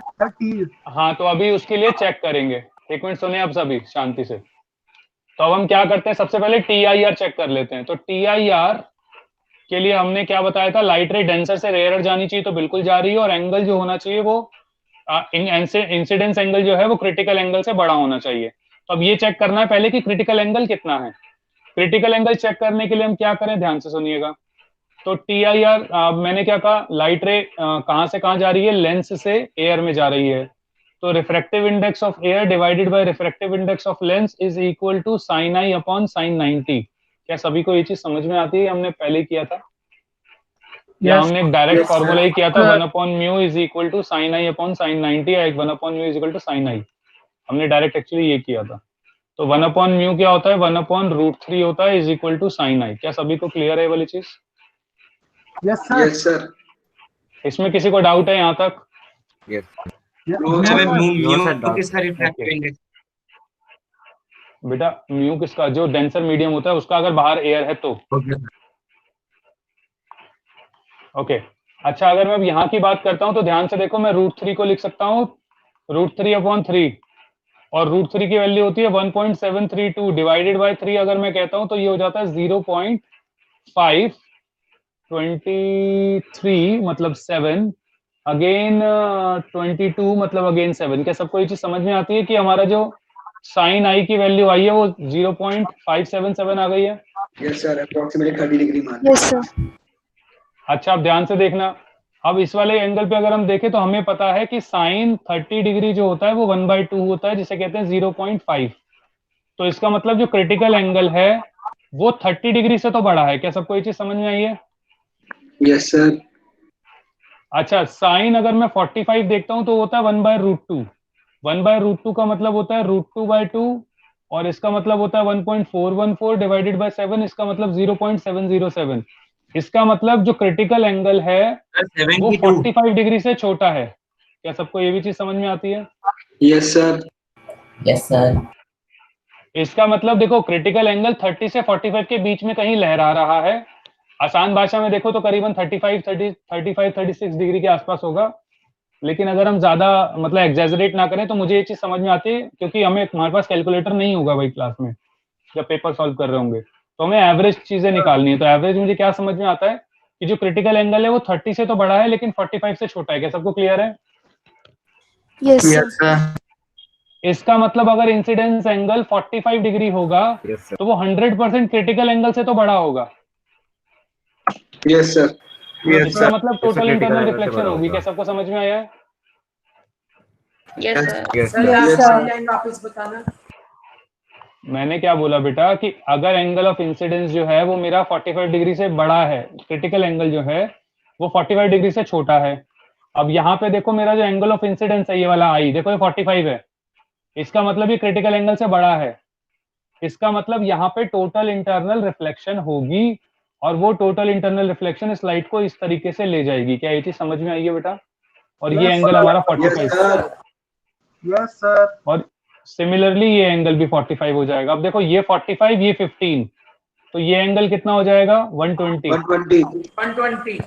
हाँ तो अभी उसके लिए चेक करेंगे। एक मिनट सुने आप सभी शांति से। तो अब हम क्या करते हैं, सबसे पहले TIR चेक कर लेते हैं। तो TIR के लिए हमने क्या बताया था? लाइट रे डेंसर से रेयर जानी चाहिए, तो बिल्कुल जा रही है, और एंगल जो होना चाहिए वो इंसिडेंस एंगल जो है वो क्रिटिकल एंगल से बड़ा होना चाहिए। तो अब ये चेक करना है पहले कि क्रिटिकल एंगल कितना है। क्रिटिकल एंगल चेक करने के लिए हम क्या करें, ध्यान से सुनिएगा। तो TIR मैंने क्या कहा, लाइट रे कहां से कहां जा रही है? लेंस से एयर में जा रही है। तो refractive index of air divided by refractive index of lens is equal to sin i upon sin 90। क्या सभी को ये चीज समझ में आती है? हमने पहले किया था, या हमने एक डायरेक्ट फॉर्मूला ही किया था, 1 upon mu is equal to sin i upon sin 90, या 1 upon mu is equal to sin i। हमने डायरेक्ट एक्चुअली ये किया था। तो 1 अपॉन म्यू क्या होता है? 1 अपॉन √3 होता है, is equal to sin i। क्या सभी को क्लियर है ये वाली चीज? Yes sir. Yes sir. इसमें किसी को डाउट है यहाँ तक? किसका रिफ्रैक्टिव इंडेक्स? बेटा म्यू किसका? जो डेंसर मीडियम होता है उसका, अगर बाहर एयर है तो। ओके, अच्छा अगर मैं यहाँ की बात करता हूँ तो ध्यान से देखो, मैं √3 को लिख सकता हूँ √3 अपॉन 3, और √3 की वैल्यू होती है 1.732 डिवाइडेड बाय 3। अगर मैं कहता हूँ तो ये हो जाता है 0.523 मतलब 7, अगेन 22 मतलब अगेन 7। क्या सबको ये चीज समझ में आती है कि हमारा जो साइन आई की वैल्यू आई है वो 0.577 आ गई है। यस सर, अप्रोक्सीमेटली 30 डिग्री मान। Yes sir. अच्छा, आप ध्यान से देखना, अब इस वाले एंगल पे अगर हम देखें तो हमें पता है कि साइन 30 डिग्री जो होता है वो 1/2 होता है, जिसे कहते हैं 0.5। तो इसका मतलब जो क्रिटिकल एंगल है वो 30 डिग्री से तो बड़ा है। क्या सबको ये चीज समझ में आई है? Yes sir. अच्छा, साइन अगर मैं 45 देखता हूं तो होता है 1/√2। 1/√2 का मतलब होता है √2/2, और इसका मतलब होता है 1.414 डिवाइडेड बाय 7, इसका मतलब 0.707। इसका मतलब जो क्रिटिकल एंगल है वो 45 डिग्री से छोटा है। क्या सबको ये भी चीज समझ में आती है? Yes sir. Yes sir. इसका मतलब देखो, क्रिटिकल एंगल 30 से 45 के बीच में कहीं लहरा रहा है। आसान भाषा में देखो तो करीबन 35-36 डिग्री के आसपास होगा। लेकिन अगर हम ज्यादा मतलब एग्जैजरेट ना करें तो मुझे ये चीज समझ में आती है, क्योंकि हमारे पास कैलकुलेटर नहीं होगा भाई क्लास में जब पेपर सॉल्व कर रहे होंगे, तो हमें एवरेज चीजें निकालनी है। तो एवरेज मुझे क्या समझ में आता है कि जो क्रिटिकल एंगल है वो 30 से तो बड़ा है लेकिन 45 से छोटा है। क्या सबको क्लियर है? Yes sir. इसका मतलब अगर इंसिडेंस एंगल 45 डिग्री होगा तो वो 100% क्रिटिकल एंगल से तो बड़ा होगा। Yes sir. इसका मतलब टोटल इंटरनल रिफ्लेक्शन होगी। क्या सबको समझ में आया है? Yes sir. सर लास्ट वाली लाइन वापस बताना। मैंने क्या बोला बेटा कि अगर एंगल ऑफ इंसिडेंस जो है वो मेरा 45 डिग्री से बड़ा है, क्रिटिकल एंगल जो है वो 45 डिग्री से छोटा है। अब यहाँ पे देखो, मेरा जो एंगल ऑफ इंसिडेंस है ये वाला आई, देखो ये 45 है, इसका मतलब ये क्रिटिकल एंगल से बड़ा है। इसका मतलब यहाँ पे टोटल इंटरनल रिफ्लेक्शन होगी, और वो टोटल इंटरनल रिफ्लेक्शन इस लाइट को इस तरीके से ले जाएगी। क्या ये चीज समझ में आई है बेटा? और ये एंगल हमारा 45। Yes sir. और सिमिलरली ये एंगल भी 45 हो जाएगा। अब देखो ये 45, ये 15, तो ये एंगल कितना हो जाएगा? 120।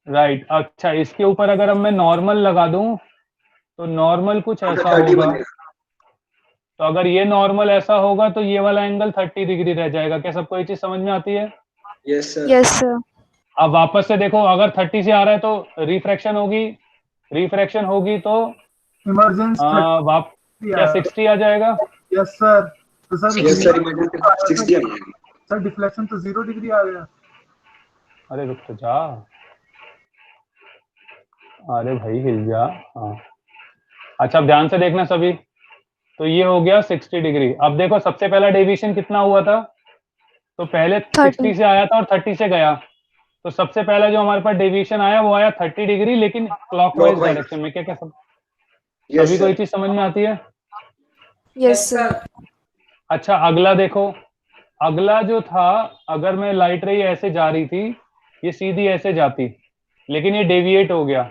राइट। अच्छा, इसके ऊपर अगर अब मैं नॉर्मल लगा दूं तो नॉर्मल कुछ ऐसा होगा। तो अगर ये नॉर्मल ऐसा होगा तो ये वाला एंगल 30 डिग्री रह जाएगा। क्या सबको ये चीज समझ में आती है? Yes sir. Yes sir. अब वापस से देखो, अगर 30 से आ रहा है तो रिफ्रैक्शन होगी, रिफ्रैक्शन होगी तो इमर्जेंस क्या 60 आ जाएगा? Yes sir. तो सर यस सर, इमर्जेंस 60 आ जाएगी। सर डिफ्लेक्शन तो 0 डिग्री आ गया। अरे रुक तो जा, अरे भाई हिल जा। हाँ, अच्छा अब ध्यान से देखना सभी, तो ये हो गया 60 डिग्री। अब देखो सबसे पहला डेविएशन कितना हुआ था, तो पहले 60 से आया था और 30 से गया, तो सबसे पहला जो हमारे पास डेविएशन आया वो आया 30 डिग्री, लेकिन क्लॉकवाइज डायरेक्शन में। क्या क्या सभी को ये चीज समझ में आती है? Yes sir. अच्छा, अगला देखो, अगला जो था, अगर मैं लाइट रे ऐसे जा रही थी, ये सीधी ऐसे जाती, लेकिन ये डेविएट हो गया।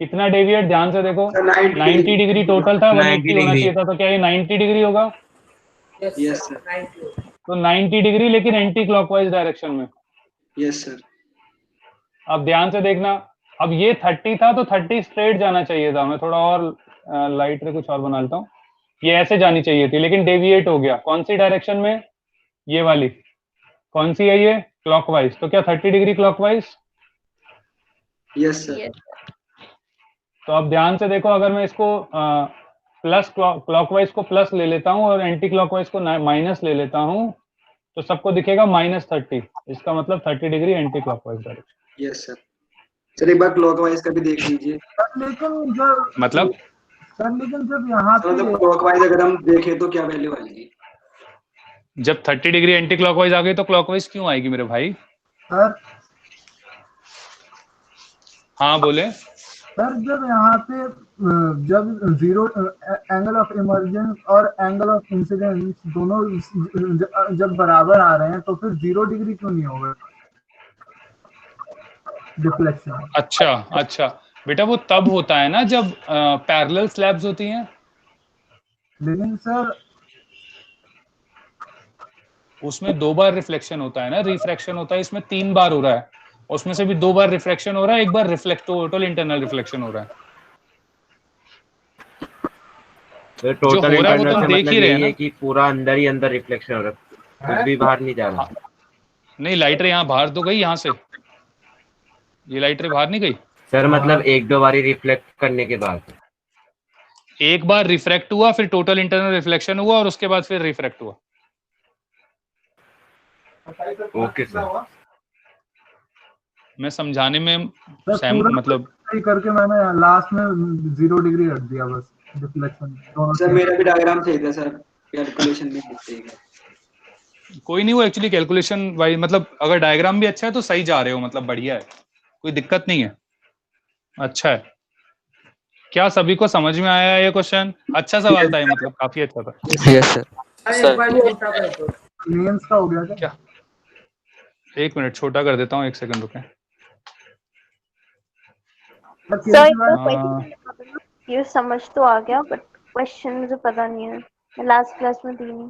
कितना डेविएट? ध्यान से देखो, 90 डिग्री टोटल था, 180 होना चाहिए था, तो क्या ये 90 डिग्री होगा? Yes sir. तो 90 डिग्री लेकिन एंटी क्लॉकवाइज डायरेक्शन में। Yes sir. अब ध्यान से देखना, अब ये 30 था तो 30 स्ट्रेट जाना चाहिए था। मैं थोड़ा और लाइट रे कुछ और बना लेता हूँ। ये ऐसे जानी चाहिए थी लेकिन डेविएट हो गया। कौन सी डायरेक्शन में? ये वाली। कौन सी है ये? क्लॉकवाइज। तो क्या 30 डिग्री क्लॉकवाइज? Yes sir. तो अब ध्यान से देखो, अगर मैं इसको प्लस क्लॉकवाइज को प्लस ले लेता हूँ और एंटी क्लॉकवाइज को माइनस ले लेता हूँ, तो सबको दिखेगा -30। इसका मतलब 30 degree anti clockwise direction. Yes sir. Sir एक बार क्लॉकवाइज का भी देख लीजिए। लेकिन जब मतलब सर, लेकिन जब यहाँ पे मतलब क्लॉकवाइज अगर हम देखें तो क्या वैल्यू आएगी? जब 30 डिग्री एंटी क्लॉकवाइज आ गई तो क्लॉकवाइज क्यों आएगी मेरे भाई? सर, हाँ बोले। सर जब यहाँ पे जब जीरो एंगल ऑफ इमर्जेंस और एंगल ऑफ इंसिडेंस दोनों जब बराबर आ रहे हैं तो फिर 0 डिग्री क्यों नहीं होगा डिफ्लेक्शन? अच्छा अच्छा बेटा, वो तब होता है ना जब पैरेलल स्लैब्स होती हैं। लेकिन सर उसमें 2 बार रिफ्लेक्शन होता है ना, रिफ्रैक्शन होता है, इसमें 3 बार हो रहा है, उसमें से भी 2 बार रिफ्लेक्शन हो रहा है, 1 बार टोटल इंटरनल रिफ्लेक्शन हो रहा है। तो टोटल इंटरनल से देख मतलब ही रहे यही हैं है कि पूरा अंदर ही अंदर रिफ्लेक्शन हो रहा है, कुछ भी बाहर नहीं जा रहा। नहीं, लाइट रे यहाँ बाहर तो गई, यहाँ से ये लाइट रे बाहर नहीं गई सर मतलब 1-2 बारी रिफ्लेक्ट करने के बाद एक बार रिफ्रैक्ट हुआ, फिर टोटल इंटरनल रिफ्लेक्शन हुआ और उसके बाद फिर रिफ्रैक्ट हुआ। Okay sir. मैं समझाने में सर पूरा मतलब करके मैंने लास्ट में 0 डिग्री रख दिया बस रिफ्लेक्शन दोनों। सर मेरा भी डायग्राम सही था सर, कैलकुलेशन में मिस्टेक है। कोई नहीं, वो एक्चुअली कैलकुलेशन वाइज मतलब अगर डायग्राम भी अच्छा है तो सही जा रहे हो, मतलब बढ़िया है, कोई दिक्कत नहीं है, अच्छा है। क्या सभी को समझ में आया ये क्वेश्चन? अच्छा सवाल था ये, मतलब काफी अच्छा था। Yes sir. मेंस का हो गया क्या? एक मिनट छोटा कर देता हूँ, एक सेकंड रुके। ये समझ तो आ गया बट क्वेश्चन मुझे पता नहीं है, मैं लास्ट क्लास में थी नहीं।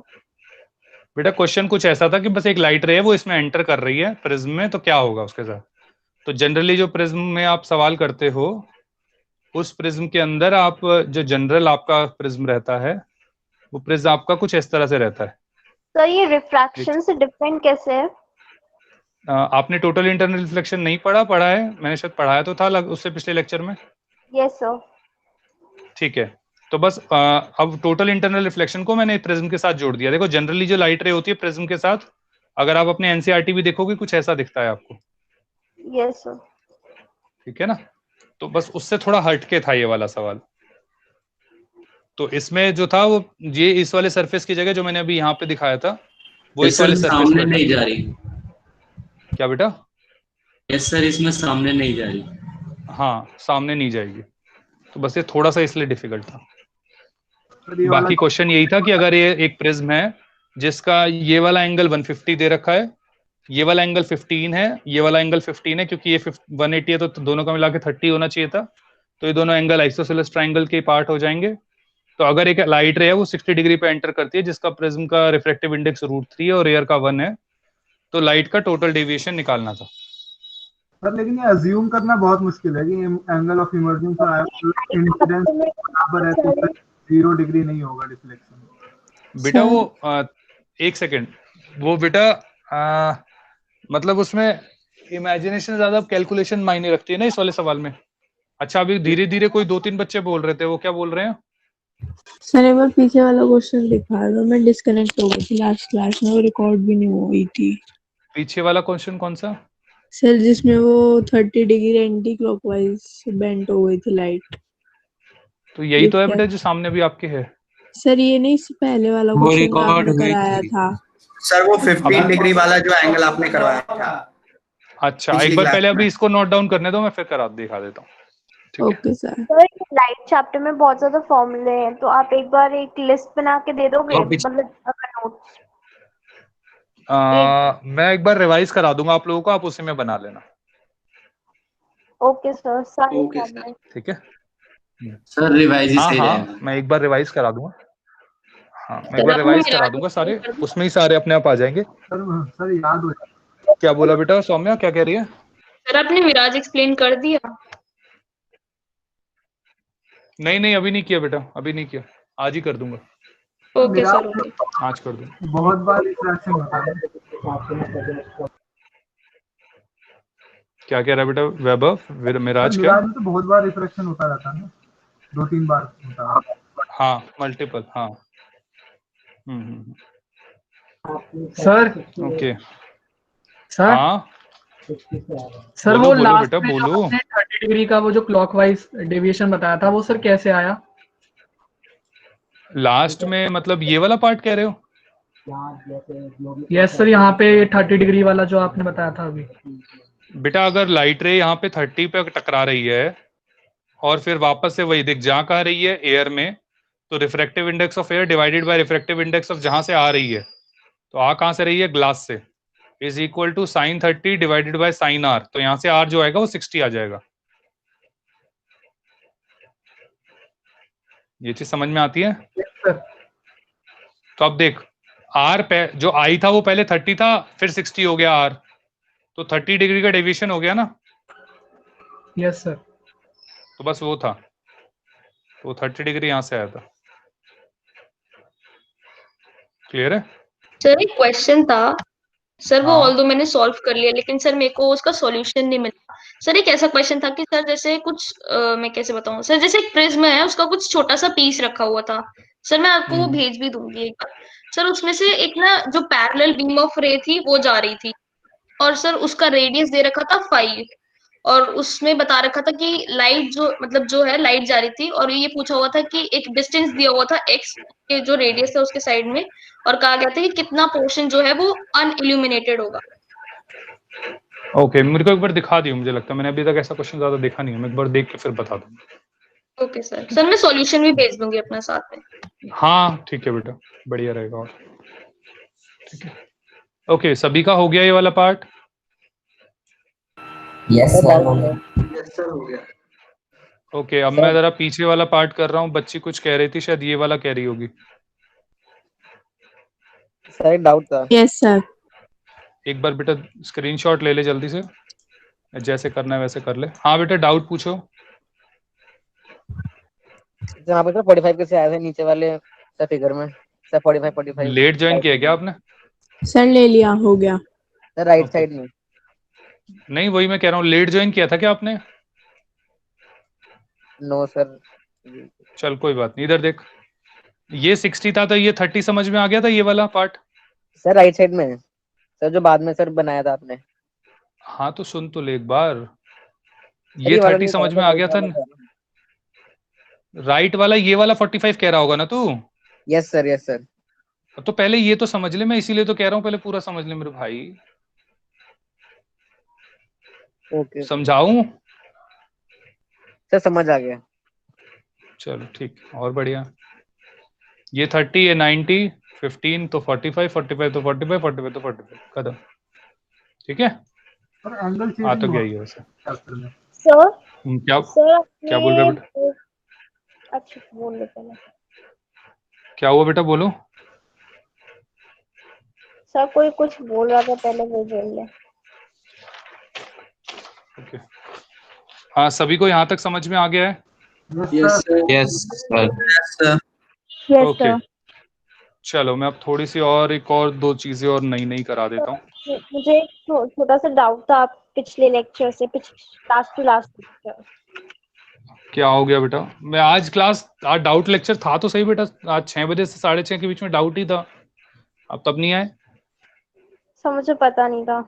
बेटा क्वेश्चन कुछ ऐसा था कि बस एक लाइट रे है वो इसमें एंटर कर रही है प्रिज्म में, तो क्या होगा उसके साथ। तो जनरली जो प्रिज्म में आप सवाल करते हो, उस प्रिज्म के अंदर आप जो जनरल आपका प्रिज्म रहता है, वो प्रिज्म आपका कुछ इस तरह से रहता है। तो ये रिफ्रैक्शन से डिफरेंट कैसे है? आपने टोटल इंटरनल रिफ्लेक्शन नहीं पढ़ा है? मैंने शायद पढ़ाया तो था उससे पिछले लेक्चर में। Yes sir. ठीक है, तो बस अब टोटल इंटरनल रिफ्लेक्शन को मैंने प्रिज्म के साथ जोड़ दिया। देखो जनरली जो लाइट रे होती है प्रिज्म के साथ, अगर आप अपने एनसीईआरटी भी देखोगे कुछ ऐसा दिखता है आपको। Yes sir. ठीक है ना, तो बस उससे थोड़ा हटके था ये वाला सवाल। तो इसमें जो था वो ये इस वाले सरफेस की जगह जो मैंने अभी यहाँ पे दिखाया था वो इस वाले सरफेस सामने पे नहीं जा रही। क्या बेटा? यस सर, इसमें सामने नहीं जा रही। हाँ सामने नहीं जाएगी, तो बस ये थोड़ा सा इसलिए डिफिकल्ट था। बाकी क्वेश्चन यही था कि अगर ये एक प्रिज्म है जिसका ये वाला एंगल 150 दे रखा है, ये वाला एंगल 15 है, ये वाला एंगल 15 है, क्योंकि ये 180 है तो दोनों का मिला के 30 होना चाहिए था, तो ये दोनों एंगल आइसोसेलेस ट्रायंगल के पार्ट हो जाएंगे। तो अगर एक लाइट रे है वो 60 डिग्री पे एंटर करती है जिसका प्रिज्म का रिफ्रैक्टिव इंडेक्स √3 है और एयर का 1 है, तो लाइट का टोटल डेविएशन निकालना था। सर लेकिन ये अज्यूम करना बहुत मुश्किल है कि एंगल ऑफ इमर्जेंस और इंसिडेंस बराबर है तो 0 डिग्री नहीं होगा डिफ्लेक्शन। बेटा वो एक सेकेंड, वो बेटा मतलब उसमें इमेजिनेशन ज्यादा कैलकुलेशन मायने रखती है ना इस वाले सवाल में। अच्छा अभी धीरे धीरे कोई 2-3 बच्चे बोल रहे थे, वो क्या बोल रहे हैं? सर एक बार पीछे वाला क्वेश्चन दिखा दो, मैं डिस्कनेक्ट हो गई थी लास्ट क्लास में, वो रिकॉर्ड भी नहीं हुई थी। पीछे वाला क्वेश्चन कौन सा? सर जिसमें वो 30 डिग्री एंटी क्लॉकवाइज बेंट हो गई थी लाइट। तो यही तो है बेटा जो सामने भी आपके है। सर ये नहीं, इससे पहले वाला क्वेश्चन आपने कराया था सर, वो 15 डिग्री वाला जो एंगल आपने करवाया था। अच्छा एक बार पहले अभी इसको नोट डाउन करने दो, मैं फिर दिखा देता हूँ। Okay sir. लाइट चैप्टर में बहुत ज्यादा फॉर्मूले हैं, तो आप एक बार एक लिस्ट बना के दे दोगे, मतलब नोट्स। मैं एक बार रिवाइज करा दूंगा आप लोगों को, आप उसी में बना लेना। Okay sir. Okay sir. ठीक है सर रिवाइज हाँ हाँ मैं एक बार रिवाइज करा दूंगा। हाँ मैं एक बार रिवाइज करा दूंगा, सारे उसमें ही सारे अपने आप आ जाएंगे। सर याद हो। क्या बोला बेटा सौम्या, क्या कह रही है? सर आपने विराज एक्सप्लेन कर दिया? नहीं अभी नहीं किया बेटा, अभी नहीं किया, आज ही कर दूंगा। ओके सर आज कर दूंगा। बहुत बार रिफ्रैक्शन होता है। क्या कह रहा है बेटा वैभव? मिराज क्या? तो बहुत बार रिफ्रैक्शन होता रहता है, 2-3 बार होता है। हाँ मल्टीपल हाँ। सर ओके सर हाँ सर बोलो, वो बोलो लास्ट बेटा में जो बोलो। आपने 30 डिग्री का वो जो क्लॉकवाइज डेविएशन बताया था वो सर कैसे आया? लास्ट में मतलब ये वाला पार्ट कह रहे हो? यस सर, यहाँ पे 30 डिग्री वाला जो आपने बताया था अभी। बेटा अगर लाइट रे यहाँ पे 30 पे टकरा रही है और फिर वापस से वही दिख जहाँ कहाँ रही है एयर में, तो refractive index of air divided by refractive index of जहां से आ रही है, तो आ कहां से रही है? ग्लास से, is equal to sin 30 divided by sin r। तो यहां से r जो आएगा वो 60 आ जाएगा। ये चीज समझ में आती है? तो अब देख r पे जो आई था वो पहले 30 था, फिर 60 हो गया r, तो 30 डिग्री का डेविएशन हो गया ना। Yes sir. तो बस वो था, तो 30 डिग्री यहां से आया था। क्लियर है? सर एक क्वेश्चन था सर, वो हाँ। ऑल्दो मैंने सॉल्व कर लिया लेकिन सर मेरे को उसका सॉल्यूशन नहीं मिला। सर एक ऐसा क्वेश्चन था कि सर जैसे कुछ मैं कैसे बताऊं सर, जैसे एक प्रिज्म है, उसका कुछ छोटा सा पीस रखा हुआ था सर, मैं आपको वो भेज भी दूंगी एक बार सर। उसमें से एक ना जो पैरेलल बीम ऑफ रे थी वो जा रही थी, और सर उसका रेडियस दे रखा था 5, और उसमें बता रखा था कि लाइट जो मतलब जो है लाइट जा रही थी, और ये पूछा हुआ था कि एक डिस्टेंस दिया हुआ था x के जो रेडियस है उसके साइड में, और कहा गया था कि कितना पोर्शन जो है वो अनइल्यूमिनेटेड होगा। ओके, मेरे को एक बार दिखा दियो, मुझे लगता है मैंने अभी तक ऐसा क्वेश्चन ज्यादा देखा नहीं है, मैं एक बार देख के फिर बता दूंगा। ओके सर, सर मैं सॉल्यूशन भी भेज दूंगी अपना साथ में। हाँ ठीक है बेटा, बढ़िया रहेगा। और ठीक है, ओके, सभी का हो गया ये वाला पार्ट? यस सर हो गया। ओके, अब मैं जरा पीछे वाला पार्ट कर रहा हूँ। बच्ची कुछ कह रही थी, शायद ये वाला कह रही होगी। सर एक डाउट था। Yes sir. एक बार बेटा स्क्रीनशॉट ले ले जल्दी से, जैसे करना है वैसे कर ले। हाँ बेटा, डाउट पूछो। यहाँ पे सर 45 कैसे आए थे नीचे वाले सर फिगर में? सर 45 लेट ज्वाइन किया क्या आपने? सर ले लिया, हो गया सर राइट साइड में। नहीं, वही मैं कह रहा हूँ, लेट ज्वाइन किया था क्या आपने? No sir. चल कोई बात नहीं, इधर देख, ये 60 था तो ये 30 समझ में आ गया था ये वाला पार्ट? सर राइट साइड में सर, जो बाद में सर बनाया था आपने। हाँ तो सुन तो ले एक बार, ये 30 समझ में आ गया था। राइट वाला, ये वाला 45 कह रहा होगा ना तू? Yes sir, yes sir. तो पहले ये तो समझ ले, मैं इसीलिए तो कह रहा हूँ पहले पूरा समझ ले मेरे भाई। ओके समझाऊं? सर समझ आ गया। चलो ठीक, और बढ़िया। ये 30, ये 90, 15 तो 45, 45 तो 45, 45 तो 45, खत्म। ठीक है, आ तो गया ही है वैसे। सर क्या सर क्या बोल रहे बेटा? अच्छा बोल लो पहले। क्या हुआ बेटा, बोलो। सर कोई कुछ बोल रहा था, पहले वो बोल ले। ओके, हाँ सभी को यहाँ तक समझ में आ गया है? Yes sir. ओके, चलो मैं अब थोड़ी सी और एक और दो चीजें और नई नई करा देता हूँ। मुझे एक छोटा सा डाउट था पिछले लेक्चर से, लास्ट टू लास्ट लेक्चर। क्या हो गया बेटा? मैं आज डाउट लेक्चर था तो सही बेटा, आज 6 बजे से 6:30 के बीच में डाउट ही था, अब तब नहीं आए। सर मुझे पता नहीं था।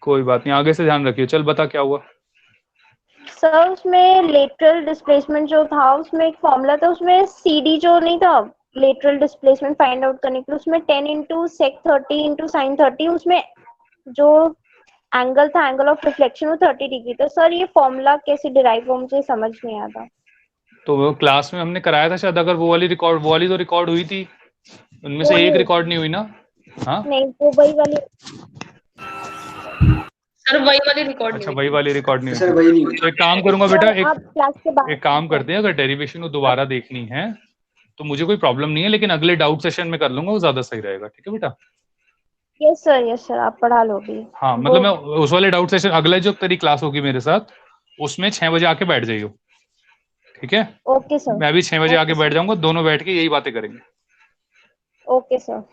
कोई बात नहीं, आगे से ध्यान रखिए। चल बता क्या हुआ। सर उसमें लेटरल डिस्प्लेसमेंट जो था, उसमें एक फॉर्मूला था, उसमें CD जो नहीं था लेटरल डिस्प्लेसमेंट फाइंड आउट करने के लिए, उसमें 10 × sec 30 × sin 30, उसमें जो एंगल था, एंगल ऑफ रिफ्लेक्शन, वो 30 डिग्री था। सर ये फॉर्मूला कैसे डिराइव हुआ, मुझे समझ नहीं आया था। तो वो क्लास में हमने कराया था शायद, अगर वो वाली तो रिकॉर्ड हुई थी, उनमें से एक रिकॉर्ड नहीं हुई ना? हाँ नहीं, वो वही वाली सर वही वाली रिकॉर्ड अच्छा, नहीं वही वाली रिकॉर्ड नहीं सर वही नहीं हुई। तो एक काम करूंगा बेटा, आप क्लास के बाद एक काम करते हैं, अगर डेरिवेशन को दोबारा देखनी है तो मुझे कोई प्रॉब्लम नहीं है, लेकिन अगले डाउट सेशन में कर लूंगा, वो ज्यादा सही रहेगा। ठीक है बेटा? यस सर आप पढ़ा लो भी। हाँ मतलब मैं उस वाले डाउट सेशन, अगले जो तेरी क्लास होगी मेरे साथ, उसमें 6 बजे आके बैठ जाइयो। ठीक है? Okay sir. मैं भी 6 बजे आके बैठ जाऊंगा, दोनों बैठ के यही बातें करेंगे। Okay sir.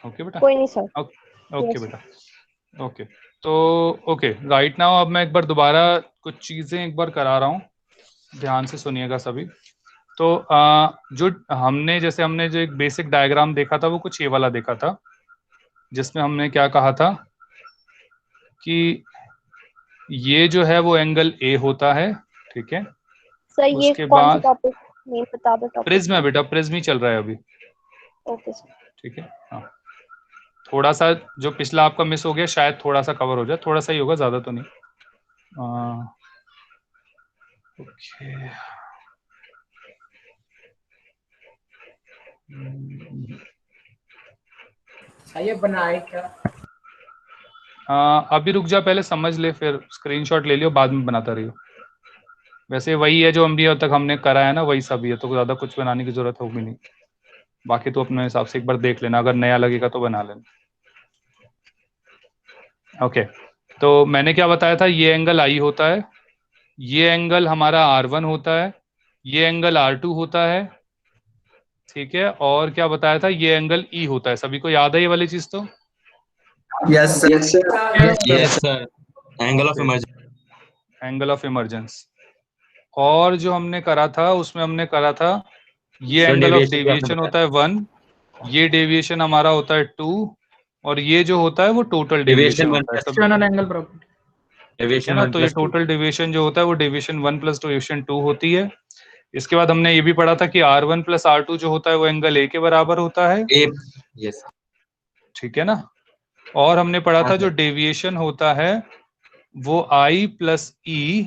ओके बेटा? कोई नहीं सर। ओके बेटा, ओके। तो ओके, राइट नाउ अब मैं एक बार दोबारा कुछ चीजें एक बार करा रहा हूँ, ध्यान से सुनिएगा सभी। तो जो हमने जो एक बेसिक डायग्राम देखा था, वो कुछ ये वाला देखा था, जिसमें हमने क्या कहा था कि ये जो है वो एंगल A होता है। ठीक है? सर ये उसके कौन सा बाद टॉपिक नेम बता दो। टॉपिक प्रिज्म है बेटा, प्रिज्म ही चल रहा है अभी। Okay sir. ठीक है? हाँ, थोड़ा सा जो पिछला आपका मिस हो गया, शायद थोड़ा सा कवर हो जाए, थोड़ा सा ही होगा, ज्यादा तो नहीं। ओके, ये बनाए क्या? अभी रुक जा, पहले समझ ले, फिर स्क्रीनशॉट ले लियो, बाद में बनाता रहियो। वैसे वही है जो अभी अब तक हमने करा है ना, वही सब ही है, तो ज्यादा कुछ बनाने की जरूरत होगी नहीं। बाकी तो अपने हिसाब से एक बार देख लेना, अगर नया लगेगा तो बना लेना। ओके, तो मैंने क्या बताया था, ये एंगल I होता है, ये एंगल हमारा R1 होता है, ये एंगल R2 होता है। ठीक है? और क्या बताया था, ये एंगल E होता है। सभी को याद है ये वाली चीज? तो yes sir. Yes sir, angle of image. Angle of emergence. और जो हमने करा था उसमें हमने करा था ये एंगल ऑफ डेविएशन होता है 1, ये डेविएशन हमारा होता है 2, और ये जो होता है वो टोटल डेविएशन होता है। एक्सटर्नल एंगल प्रॉपर्टी है ना, तो ये टोटल डेविएशन जो होता है वो डेविएशन 1 प्लस डेविएशन 2 होती है। इसके बाद हमने ये भी पढ़ा था कि R1 प्लस R2 जो होता है वो एंगल A के बराबर होता है। यस, ठीक है ना। और हमने पढ़ा था जो डेविएशन होता है वो I plus E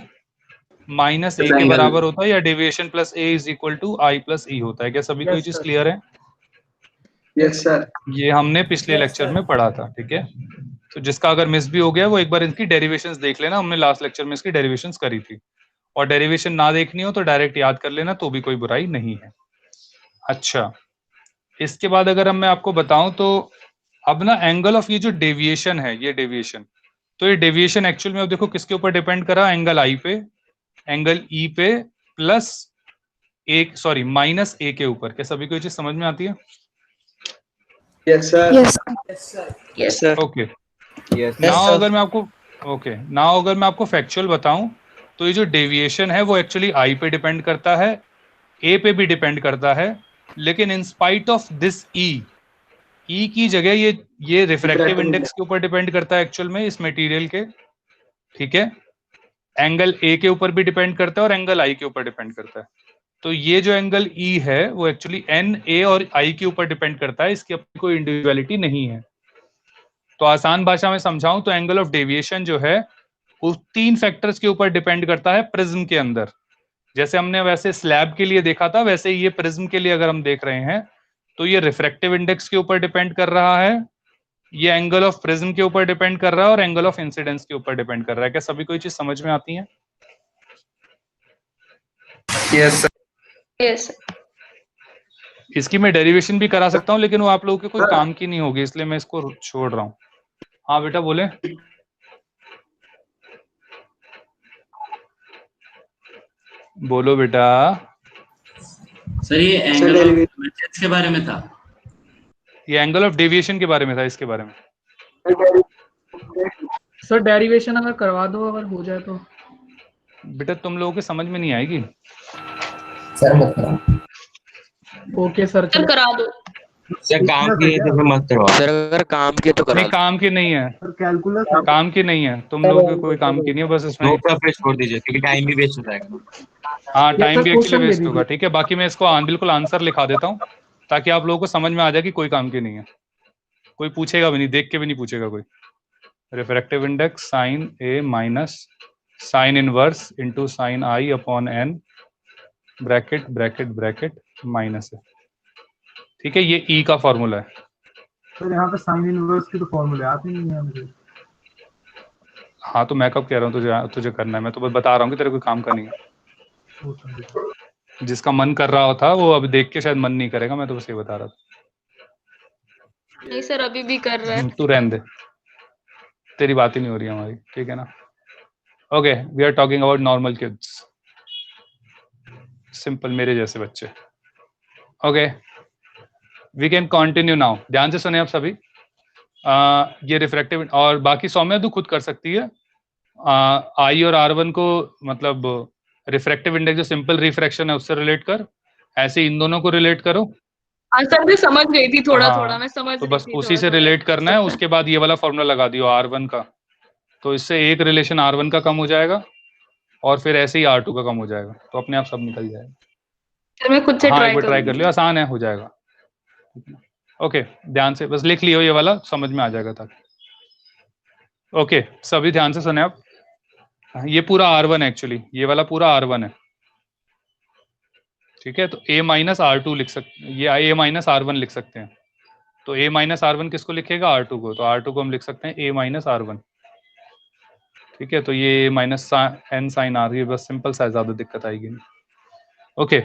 minus A के बराबर होता है, या deviation plus A is equal to I plus E होता है। क्या सभी कोई चीज क्लियर है? Yes sir. ये हमने पिछले लेक्चर में पढ़ा था। ठीक है, तो जिसका अगर मिस भी हो गया वो एक बार इसकी डेरिवेशंस देख लेना, हमने लास्ट लेक्चर में इसकी डेरिवेशंस करी थी। और डेरिवेशन ना देखनी हो तो डायरेक्ट याद कर लेना, तो भी कोई बुराई नहीं है। अच्छा, इसके बाद अगर मैं आपको बताऊं तो अब ना एंगल ऑफ ये जो डेविएशन है, ये डेविएशन, तो ये डेविएशन एक्चुअल में अब देखो किसके ऊपर डिपेंड करा, एंगल आई पे, एंगल ई पे, प्लस एक सॉरी माइनस ए के ऊपर। क्या सभी को ये चीज समझ में आती है? Yes sir. Yes sir. Okay, now अगर मैं आपको फैक्चुअल बताऊं तो ये जो डेविएशन है वो एक्चुअली आई पे डिपेंड करता है, ए पे भी डिपेंड करता है, लेकिन इन स्पाइट ऑफ दिस ई की जगह ये रिफ्रैक्टिव इंडेक्स के ऊपर डिपेंड करता है एक्चुअल में इस मटेरियल के। ठीक है, एंगल ए के ऊपर भी डिपेंड करता है और एंगल आई के ऊपर डिपेंड करता है। तो ये जो एंगल ई है वो एक्चुअली एन, ए और आई के ऊपर डिपेंड करता है, इसकी अपनी कोई इंडिविजुअलिटी नहीं है। तो आसान भाषा में समझाऊं तो एंगल ऑफ डेविएशन जो है वो 3 फैक्टर्स के ऊपर डिपेंड करता है प्रिज्म के अंदर। जैसे हमने वैसे स्लैब के लिए देखा था, वैसे ही ये प्रिज्म के लिए अगर हम देख रहे हैं तो ये रिफ्रैक्टिव इंडेक्स के ऊपर डिपेंड कर रहा है, ये एंगल ऑफ प्रिज्म के ऊपर डिपेंड कर रहा है, और एंगल ऑफ इंसिडेंस के ऊपर डिपेंड कर रहा है। क्या सभी को ये चीज समझ में आती है? Yes yes. इसकी मैं डेरिवेशन भी करा सकता हूं, लेकिन वो आप लोगों के कोई काम की नहीं होगी, इसलिए मैं इसको छोड़ रहा हूं। हाँ बेटा बोले। बोलो बेटा। सर ये एंगल ऑफ इमर्जेंस के बारे में था। ये एंगल ऑफ डेविएशन के बारे में था, इसके बारे में। सर डेरिवेशन अगर करवा दो, अगर हो जाए तो। बेटा तुम लोगों के समझ में नहीं आएगी। सर मत करो। ओके सर, सर करा दो। सर काम की है तो फिर मत करवाओ। सर अगर काम के तो करा नहीं, काम की नहीं है, कैलकुलस काम की नहीं है, तुम लोगों के कोई काम की नहीं है, बस इसमें नो का फिर छोड़ दीजिए क्योंकि टाइम भी वेस्ट हो जाएगा। हाँ टाइम भी एक्चुअली वेस्ट होगा। ठीक है, बाकी मैं इसको बिल्कुल आंसर लिखा देता हूँ ताकि आप लोगों को समझ में आ जाए कि कोई काम की नहीं है, कोई पूछेगा भी नहीं, देख के भी नहीं पूछेगा कोई। Refractive index sine a minus sine inverse into sine i upon n bracket bracket bracket minus है। ठीक है, ये ई का फॉर्मूला है। सर यहाँ पे साइन इनवर्स की तो फॉर्मूले आते नहीं है मुझे। हाँ तो मैं कब कह रहा हूँ तुझे करना है, मैं तो बस बता रहा हूँ कि तेरे कोई काम का नहीं है। जिसका मन कर रहा था वो अब देख के शायद मन नहीं करेगा, मैं तो बस ये बता रहा था। नहीं सर अभी भी कर रहा है। तू रहने दे, तेरी बात ही नहीं हो रही हमारी। ठीक है ना। Okay, we are talking about normal kids, simple मेरे जैसे बच्चे। Okay, we can continue now. ध्यान से सुने आप सभी। ये रिफ्रैक्टिव और बाकी सौम्या तू खुद कर सकती है। आई और R1 को मतलब रिफ्रैक्टिव इंडेक्स जो सिंपल रिफ्रैक्शन है उससे रिलेट कर, ऐसे इन दोनों को रिलेट करो। सर मैं समझ गई थी थोड़ा हाँ, थोड़ा, मैं समझ तो रही बस थी उसी थोड़ा से थोड़ा। रिलेट करना है। उसके बाद ये वाला फॉर्मूला लगा दियो R1 का, तो इससे एक रिलेशन R1 का कम हो जाएगा और फिर ऐसे ही R2 का कम हो जाएगा, तो अपने आप सब निकल जाएगा। सर मैं खुद से हाँ ट्राई एक बार ट्राई कर करूंगी। लियो, आसान है, हो जाएगा। ओके, ध्यान से बस लिख लियो, ये वाला समझ में आ जाएगा ताकि। ओके, सभी ध्यान से सुने आप। ये पूरा R1 है एक्चुअली, ये वाला पूरा R1 है। ठीक है, तो A माइनस R2 लिख सकते, ये A माइनस R1 लिख सकते हैं। तो A माइनस R1 किसको लिखेगा? R2 को। तो R2 को हम लिख सकते हैं A माइनस R1। ठीक है, तो ये माइनस n साइन R, ये बस सिंपल सा, ज्यादा दिक्कत आएगी नहीं। ओके,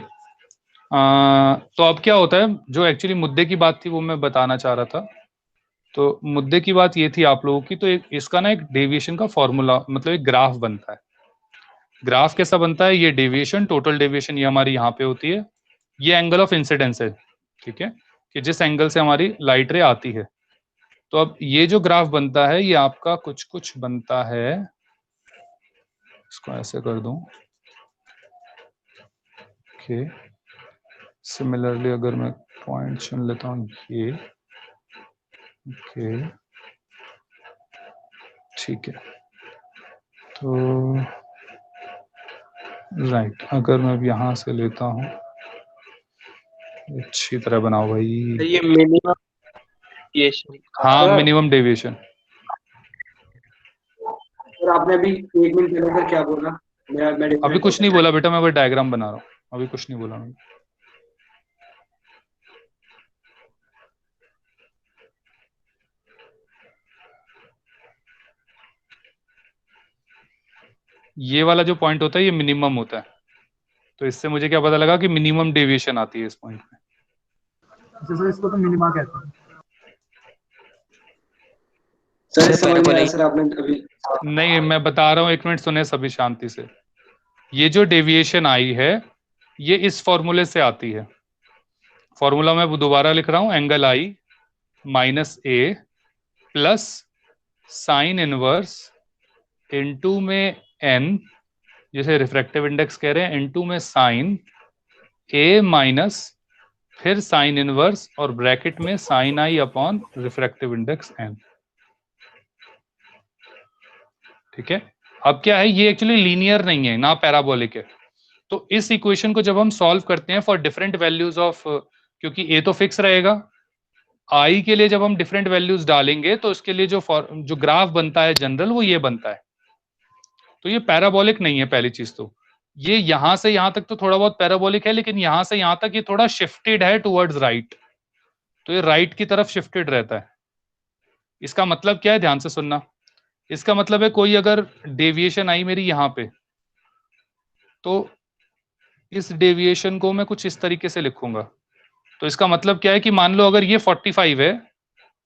तो अब क्या होता है, जो एक्चुअली मुद्दे की बात थी वो मैं बताना चाह रहा था। तो मुद्दे की बात ये थी आप लोगों की, तो इसका ना एक डेविएशन का फॉर्मूला, मतलब एक ग्राफ बनता है। ग्राफ कैसा बनता है? ये डेविएशन, टोटल डेविएशन ये हमारी यहाँ पे होती है, ये एंगल ऑफ इंसिडेंस है। ठीक है, कि जिस एंगल से हमारी लाइट रे आती है। तो अब ये जो ग्राफ बनता है ये आपका कुछ कुछ बनता है इसको ऐसे कर दूं। ओके, सिमिलरली अगर मैं पॉइंट चुन लेता हूँ ये, ओके ठीक है। तो राइट, अगर मैं यहाँ से लेता हूँ, अच्छी तरह बनाओ भाई। ये मिनिमम डेविएशन। हाँ, मिनिमम डेविएशन। और आपने अभी 1 मिनट पहले सर क्या बोला? मैं अभी कुछ नहीं बोला बेटा, मैं वो डायग्राम बना रहा हूँ, अभी कुछ नहीं बोला मैं। ये वाला जो पॉइंट होता है ये मिनिमम होता है, तो इससे मुझे क्या पता लगा कि मिनिमम डेविएशन आती है इस पॉइंट में। सर इसको तो मिनिमा कहते हैं। सर समझ में आया सर आपने अभी? नहीं, मैं बता रहा हूँ, 1 मिनट सुने सभी शांति से। ये जो डेविएशन आई है ये इस फॉर्मूले से आती है। फॉर्मूला मैं दोबारा लिख रहा हूं, एंगल आई माइनस ए प्लस साइन इनवर्स इनटू में एन, जैसे रिफ्रैक्टिव इंडेक्स कह रहे हैं, इनटू में साइन ए माइनस फिर साइन इनवर्स और ब्रैकेट में sign i upon refractive index N. ठीक है। अब क्या है, ये एक्चुअली लीनियर नहीं है ना पैराबोलिक है, तो इस इक्वेशन को जब हम सॉल्व करते हैं फॉर डिफरेंट वैल्यूज ऑफ, क्योंकि ए तो फिक्स रहेगा, आई के लिए जब हम डिफरेंट वैल्यूज डालेंगे तो उसके लिए जो ग्राफ बनता है जनरल वो ये बनता है। तो ये पैराबोलिक नहीं है पहली चीज तो। ये यहां से यहां तक तो थोड़ा बहुत पैराबोलिक है, लेकिन यहां से यहां तक ये थोड़ा शिफ्टेड है टुवर्ड्स राइट, तो ये राइट की तरफ शिफ्टेड रहता है। इसका मतलब क्या है, ध्यान से सुनना। इसका मतलब है कोई अगर डेविएशन आई मेरी यहां पे, तो इस डेविएशन को मैं कुछ इस तरीके से लिखूंगा। तो इसका मतलब क्या है कि मान लो अगर ये 45 है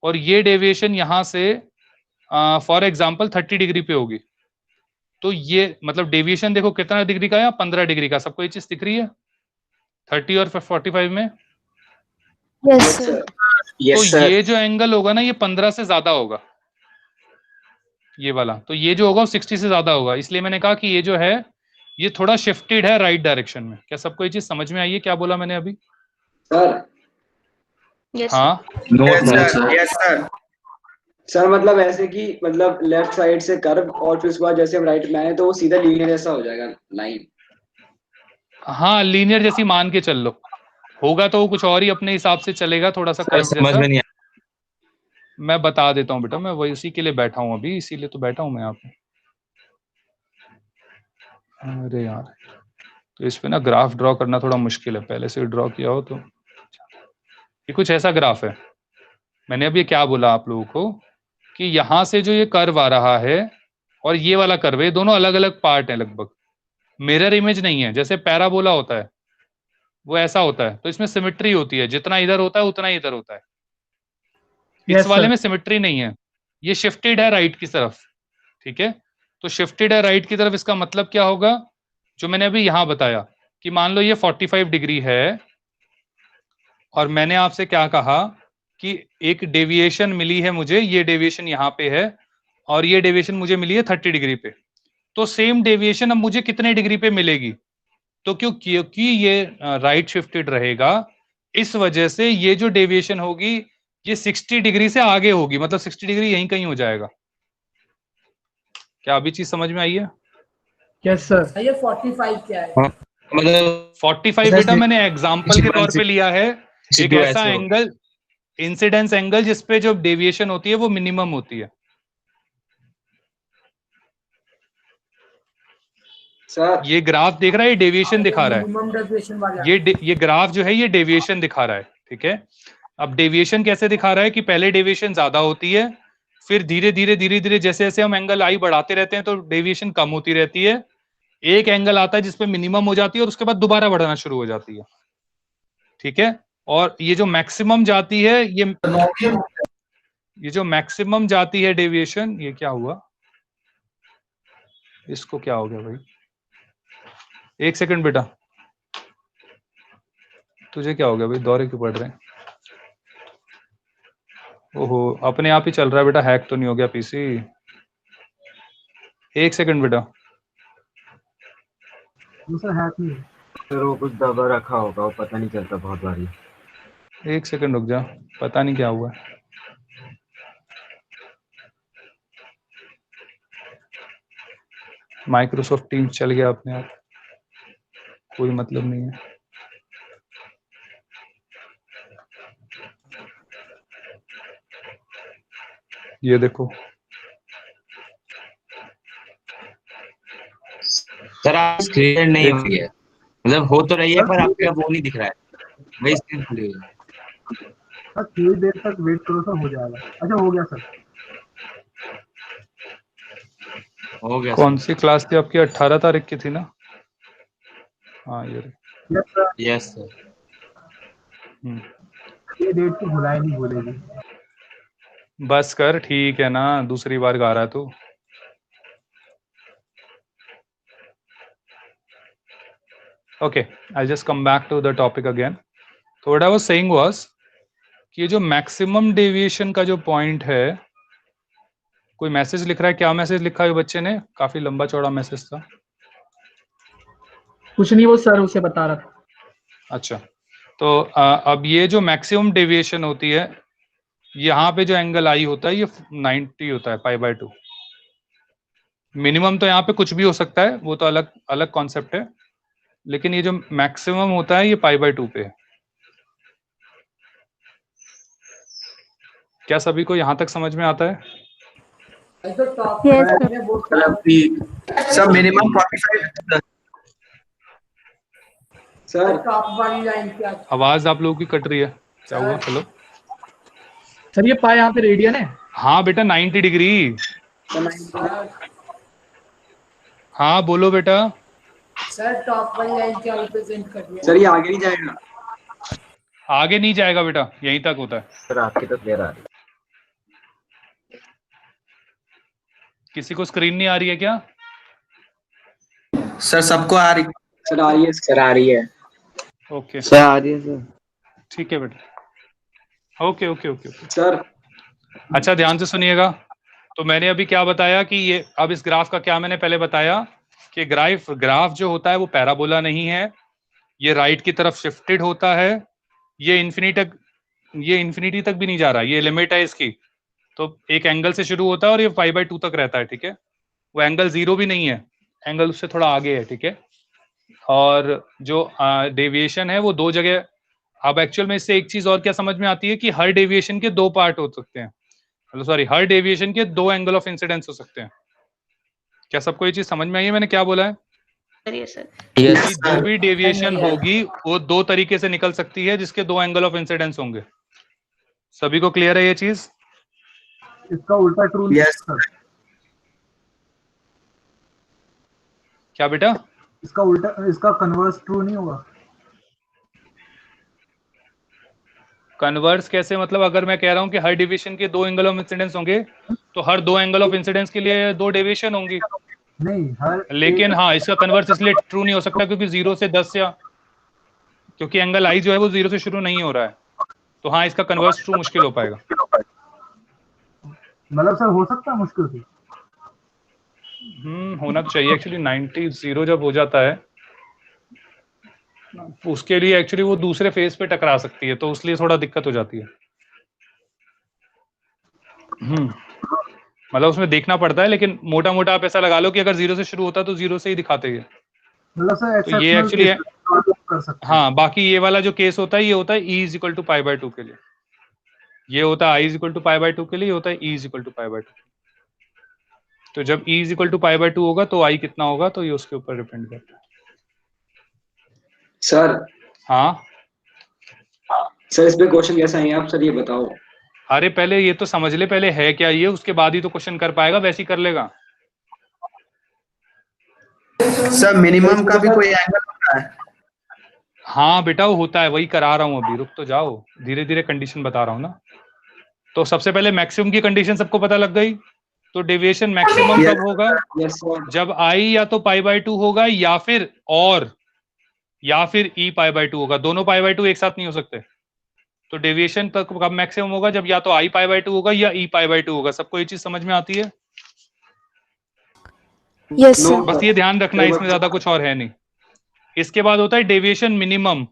और ये डेविएशन यहां से फॉर एग्जांपल 30 डिग्री पे होगी, तो ये मतलब डेविएशन देखो कितना डिग्री का है, 15 डिग्री का। सबको ये चीज दिख रही है 30 और 45 में? Yes sir. तो ये जो एंगल होगा ना ये 15 से ज्यादा होगा, ये वाला। तो ये जो होगा वो 60 से ज्यादा होगा, इसलिए मैंने कहा कि ये जो है ये थोड़ा शिफ्टेड है राइट डायरेक्शन में। क्या सबको ये चीज समझ में आई है क्या बोला मैंने अभी? सर हाँ यस सर। सर मतलब ऐसे कि मतलब लेफ्ट साइड से कर्व और फिर उसके बाद जैसे हम राइट में आए तो वो सीधा लीनियर जैसा हो जाएगा लाइन। हाँ, लीनियर जैसी मान के चल लो, होगा तो वो कुछ और ही अपने हिसाब से चलेगा, थोड़ा सा कर्व समझ जैसा। में नहीं आया। मैं बता देता हूँ बेटा, मैं वही उसी के लिए बैठा हूँ अभी, इसीलिए तो बैठा हूँ मैं यहाँ पे। अरे यार, तो इस पे ना ग्राफ ड्रॉ करना थोड़ा मुश्किल है, पहले से ड्रॉ किया हो तो। ये कुछ ऐसा ग्राफ है। मैंने अभी क्या बोला आप लोगों को कि यहां से जो ये कर्व आ रहा है और ये वाला कर्व है, ये दोनों अलग अलग पार्ट है लगभग, मिरर इमेज नहीं है। जैसे पैराबोला होता है वो ऐसा होता है, तो इसमें सिमेट्री होती है, जितना इधर होता है उतना इधर होता है। इस वाले में सिमेट्री नहीं है, ये शिफ्टेड है राइट की तरफ। ठीक है, तो शिफ्टेड है राइट की तरफ, इसका मतलब क्या होगा, जो मैंने अभी यहां बताया कि मान लो ये 45 डिग्री है और मैंने आपसे क्या कहा कि एक डेविएशन मिली है मुझे, ये डेविएशन यहाँ पे है और ये डेविएशन मुझे मिली है 30 डिग्री पे। तो सेम डेविएशन अब मुझे कितने डिग्री पे मिलेगी, तो क्योंकि ये राइट शिफ्टेड रहेगा, इस वजह से ये जो डेविएशन होगी ये 60 डिग्री से आगे होगी, मतलब 60 डिग्री यहीं कहीं हो जाएगा। क्या अभी चीज समझ में आई है? Yes sir. ये 45 क्या है? मतलब 45 बेटा मैंने एग्जांपल के तौर पे लिया है, एक ऐसा एंगल, इंसिडेंस एंगल जिसपे जो डेविएशन होती है वो मिनिमम होती है। सर ये ग्राफ देख रहा है, ये डेविएशन दिखा रहा है, मिनिमम डेविएशन वाला। ये ग्राफ जो है ये डेविएशन दिखा रहा है। ठीक है, अब डेविएशन कैसे दिखा रहा है कि पहले डेविएशन ज्यादा होती है, फिर धीरे धीरे जैसे जैसे हम एंगल आई बढ़ाते रहते हैं तो डेविएशन कम होती रहती है। एक एंगल आता है जिसपे मिनिमम हो जाती है और उसके बाद दोबारा बढ़ना शुरू हो जाती है। ठीक है, और ये जो मैक्सिमम जाती है, ये जो मैक्सिमम जाती है डेविएशन, ये क्या हुआ, इसको क्या हो गया भाई, एक सेकंड बेटा, तुझे क्या हो गया भाई, दौरे क्यों पड़ रहे हैं? ओहो, अपने आप ही चल रहा है बेटा, हैक तो नहीं हो गया पीसी? एक सेकंड बेटा, दूसरा हैक नहीं है। सर वो कुछ दबा रखा होगा, वो पता नहीं चलता बहुत बारी। एक सेकंड रुक जा, पता नहीं क्या हुआ है। माइक्रोसॉफ्ट टीम्स चल गया अपने आप, कोई मतलब नहीं है। ये देखो सर आप स्क्रीन नहीं हुई है, मतलब हो तो रही है पर आपका वो नहीं दिख रहा है, वही स्क्रीन खुली हुई है। सर थोड़ी देर तक वेट करो सर, हो जाएगा। अच्छा हो गया सर। हो गया कौन सी क्लास थी आपकी? 18 तारीख की थी ना? हाँ ये यस सर। Yes sir. ये डेट तो भुलाई नहीं भूलेगी। बस कर, ठीक है ना, दूसरी बार गा रहा है तू। Okay, I'll just come back to the topic again. So what I was saying was कि ये जो मैक्सिमम डेविएशन का जो पॉइंट है, कोई मैसेज लिख रहा है? क्या मैसेज लिखा है बच्चे ने? काफी लंबा चौड़ा मैसेज था। कुछ नहीं, वो सर उसे बता रहा था। अच्छा, तो अब ये जो मैक्सिमम डेविएशन होती है, यहाँ पे जो एंगल आई होता है ये 90 होता है, π/2। मिनिमम तो यहाँ पे कुछ भी हो सकता है, वो तो अलग अलग कॉन्सेप्ट है, लेकिन ये जो मैक्सिमम होता है ये π/2 पे है। क्या सभी को यहाँ तक समझ में आता है? सर मिनिमम 45 सर टॉप वाली लाइन क्या? आवाज आप लोगों की कट रही है, क्या हुआ? हेलो सर ये पाए यहाँ पे रेडियन है। हाँ बेटा 90 डिग्री। हाँ बोलो बेटा। सर टॉप वाली लाइन क्या रिप्रेजेंट कर रही है? सर ये आगे नहीं जाएगा। आगे नहीं जाएगा बेटा, यहीं तक होता है। सर आपकी तो क्लियर आ रही है। किसी को स्क्रीन नहीं आ रही है क्या? सर सबको आ रही। सर आ रही है। सर आ रही है। ओके सर आ रही है सर। ठीक है बेटा, ओके ओके ओके सर। अच्छा ध्यान से सुनिएगा। तो मैंने अभी क्या बताया कि ये, अब इस ग्राफ का क्या मैंने पहले बताया कि ग्राफ जो होता है वो पैराबोला नहीं है, ये राइट की तरफ शिफ्टेड होता है, ये इन्फिनिटी तक भी नहीं जा रहा, ये लिमिट है इसकी। तो एक एंगल से शुरू होता है और ये π/2 तक रहता है, ठीक है। वो एंगल 0 भी नहीं है, एंगल उससे थोड़ा आगे है, ठीक है। और जो डेविएशन है वो दो जगह। अब एक्चुअल में इससे एक चीज और क्या समझ में आती है कि हर डेविएशन के दो पार्ट हो सकते हैं, सॉरी हर डेविएशन के दो एंगल ऑफ इंसिडेंस हो सकते हैं। क्या सबको ये चीज समझ में आई है मैंने क्या बोला है? Yes, जो भी डेविएशन होगी वो दो तरीके से निकल सकती है जिसके दो एंगल ऑफ इंसिडेंस होंगे। सभी को क्लियर है ये चीज? इसका उल्टा ट्रू नहीं। यस सर क्या बेटा? इसका उल्टा, इसका कन्वर्स ट्रू नहीं होगा। कन्वर्स कैसे? मतलब अगर मैं कह रहा हूं कि हर डेविएशन के दो एंगल ऑफ इंसिडेंस होंगे तो हर दो एंगल ऑफ इंसिडेंस के लिए दो डेविएशन होंगी। नहीं हर, लेकिन हाँ इसका कन्वर्स इसलिए ट्रू नहीं हो सकता क्योंकि 0 से 10 या क्योंकि एंगल आई जो है वो 0 से शुरू नहीं हो रहा है, तो हाँ इसका कन्वर्स ट्रू मुश्किल हो पाएगा। मतलब सर हो सकता है मुश्किल से। होना तो चाहिए एक्चुअली। 90 0 जब हो जाता है उसके लिए एक्चुअली वो दूसरे फेज पे टकरा सकती है, तो उसलिए थोड़ा दिक्कत हो जाती है। मतलब उसमें देखना पड़ता है, लेकिन मोटा मोटा आप ऐसा लगा लो कि अगर 0 से शुरू होता तो 0 से ही दिखाते हैं। मतलब सर तो ये एक्चुअली है। कर सकते हैं। हाँ बाकी ये वाला जो केस होता है ये होता है E = π/2 के लिए, ये होता है I = π/2 के लिए, ये होता है E = π/2। तो जब E = π/2 होगा तो I कितना होगा, तो ये उसके ऊपर डिपेंड करता है। सर हाँ सर इस पे क्वेश्चन कैसा है आप सर ये बताओ। अरे पहले ये तो समझ ले पहले है क्या ये, उसके बाद ही तो क्वेश्चन कर पाएगा, वैसे ही कर लेगा। सर मिनिमम का भी कोई एंगल होता है? हाँ बेटा वो होता है, वही करा रहा हूँ अभी, रुक तो जाओ, धीरे धीरे कंडीशन बता रहा हूँ ना। तो सबसे पहले मैक्सिमम की कंडीशन सबको पता लग गई। तो डेविएशन मैक्सिमम कब होगा? जब I या तो π/2 होगा या फिर E π/2 होगा। दोनों π/2 एक साथ नहीं हो सकते। तो डेविएशन तक कब मैक्सिमम होगा? जब या तो I π/2 होगा या E π/2 होगा। सबको ये चीज समझ में आती है? Yes sir. बस ये ध्यान रखना, इसमें ज्यादा कुछ और है नहीं। इसके बाद होता है डेविएशन मिनिमम।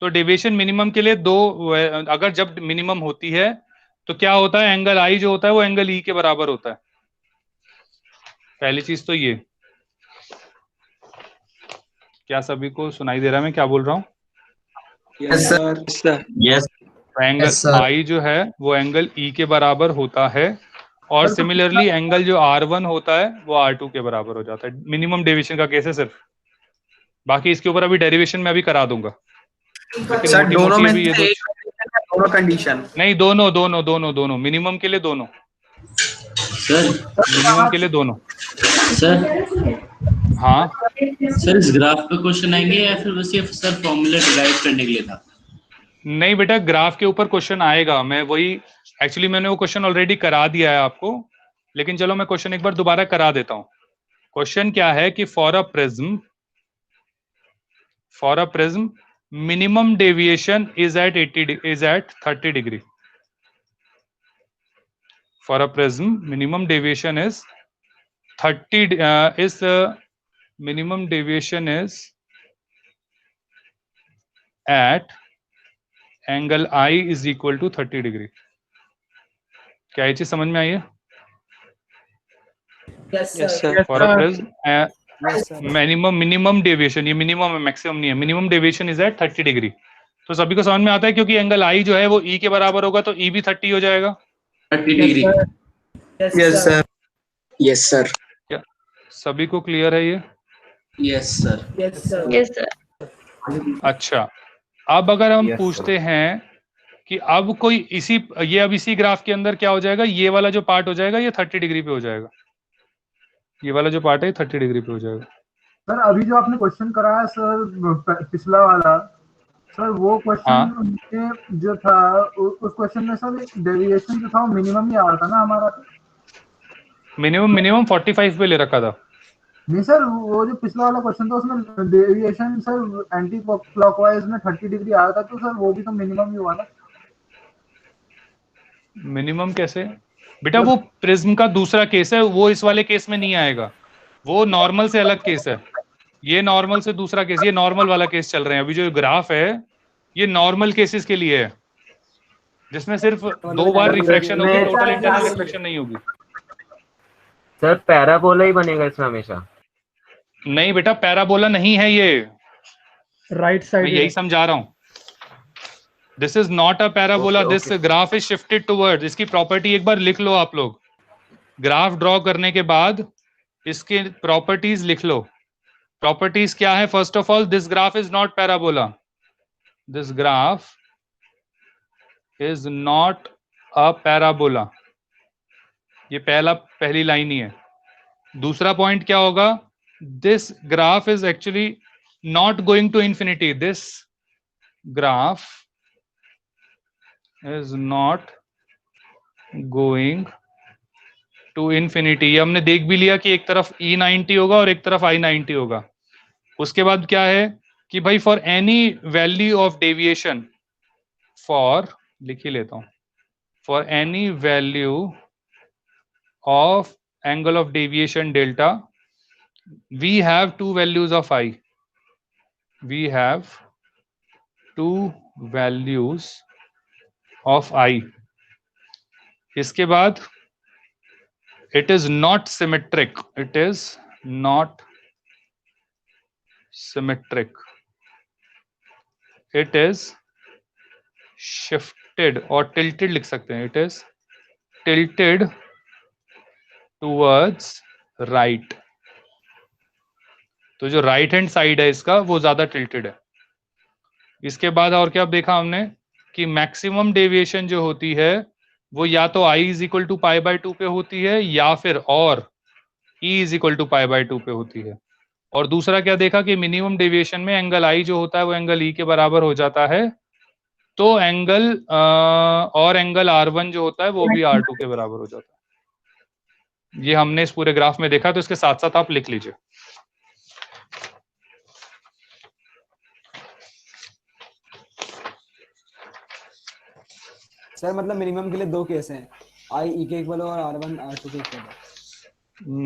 तो डेविएशन मिनिमम के लिए दो, अगर जब मिनिमम होती है तो क्या होता है, एंगल आई जो होता है वो एंगल ई के बराबर होता है। पहली चीज तो ये, क्या सभी को सुनाई दे रहा है मैं क्या बोल रहा हूँ? Yes sir. यस एंगल आई जो है वो एंगल ई के बराबर होता है, और सिमिलरली एंगल जो R1 होता है वो R2 के बराबर हो जाता है। मिनिमम डेविएशन का केस है सिर्फ, बाकी इसके ऊपर अभी डेरिवेशन में अभी करा दूंगा। सर दोनों में से एक दोनों कंडीशन? नहीं, दोनों दोनों दोनों दोनों, मिनिमम के लिए दोनों सर, मिनिमम के लिए दोनों। सर हाँ सर, इस ग्राफ पे क्वेश्चन आएंगे या फिर बस ये सर फॉर्मूला डिराइव करने के लिए था? नहीं बेटा, ग्राफ के ऊपर क्वेश्चन आएगा। मैं वही एक्चुअली मैंने वो क्वेश्चन ऑलरेडी करा दिया है आपको, लेकिन चलो मैं क्वेश्चन एक बार दोबारा करा देता हूँ। क्वेश्चन क्या है कि for a prism minimum deviation is at 30 degree. For a prism minimum deviation is 30 minimum deviation is at angle I is equal to 30 degree. क्या ये चीज समझ में आई है? Yes, sir. For a prism minimum deviation, ये मिनिमम है, मैक्सिमम नहीं है। Minimum deviation is at 30 degree. तो सभी को समझ में आता है, क्योंकि एंगल I जो है वो E के बराबर होगा, तो E भी 30 हो जाएगा। 30 degree. Yes sir. Yes sir. क्या सभी को क्लियर है ये? Yes sir. Yes sir. अच्छा, अब अगर हम पूछते हैं कि अब कोई अब इसी ग्राफ के अंदर क्या हो जाएगा, ये वाला जो पार्ट हो जाएगा ये 30 डिग्री पे हो जाएगा। ये वाला जो पार्ट है 30 डिग्री पे हो जाएगा। सर अभी जो आपने क्वेश्चन कराया सर पिछला वाला, सर वो क्वेश्चन जो था उस क्वेश्चन में सर डेविएशन जो था वो मिनिमम ही आ रहा था ना हमारा? मिनिमम 45 पे ले रखा था। नहीं सर, वो जो पिछला वाला क्वेश्चन था उसमें डेविएशन सर एंटी क्लॉकवाइज में 30 डिग्री आ रहा था, तो सर वो भी तो मिनिमम ही हुआ ना? मिनिमम कैसे बेटा? वो प्रिज्म का दूसरा केस है, वो इस वाले केस में नहीं आएगा। वो नॉर्मल से अलग केस है, ये नॉर्मल से दूसरा केस, ये नॉर्मल वाला केस चल रहे हैं। अभी जो ग्राफ है ये नॉर्मल केसेस के लिए है, जिसमें सिर्फ 2 बार रिफ्रैक्शन होगी, टोटल इंटरनल रिफ्रैक्शन नहीं होगी। सर पैराबोला ही बनेगा इसमें हमेशा? नहीं बेटा, पैराबोला नहीं है ये, राइट साइड मैं यही समझा रहा हूं। This is not a parabola, this graph is shifted towards. इसकी प्रॉपर्टी एक बार लिख लो आप लोग, ग्राफ ड्रॉ करने के बाद इसके प्रॉपर्टीज लिख लो। प्रॉपर्टीज क्या है? First of all, this graph is not parabola, this graph is not a parabola. ये पहली लाइन ही है। दूसरा पॉइंट क्या होगा? This graph is actually not going to infinity, this graph is not going to infinity. ये हमने देख भी लिया कि एक तरफ E90 होगा और एक तरफ I90 होगा। उसके बाद क्या है कि भाई for any value of deviation, लिख ही लेता हूं, for any value of angle of deviation delta, we have 2 values of I. We have 2 values of I. इसके बाद it is not symmetric. It is not symmetric. It is shifted और tilted लिख सकते हैं। It is tilted towards right. तो जो राइट हैंड साइड है इसका वो ज्यादा टिल्टेड है। इसके बाद और क्या देखा हमने कि मैक्सिमम डेविएशन जो होती है वो या तो I इज इक्वल टू π/2 पे होती है, या फिर और E इज इक्वल टू π/2 पे होती है। और दूसरा क्या देखा कि मिनिमम डेविएशन में एंगल I जो होता है वो एंगल E के बराबर हो जाता है, तो एंगल R1 जो होता है वो भी R2 के बराबर हो जाता है। ये हमने इस पूरे ग्राफ में देखा, तो इसके साथ साथ आप लिख लीजिए। सर मतलब मिनिमम के लिए 2 केस हैं, I E के इक्वल और R1 R2 के इक्वल।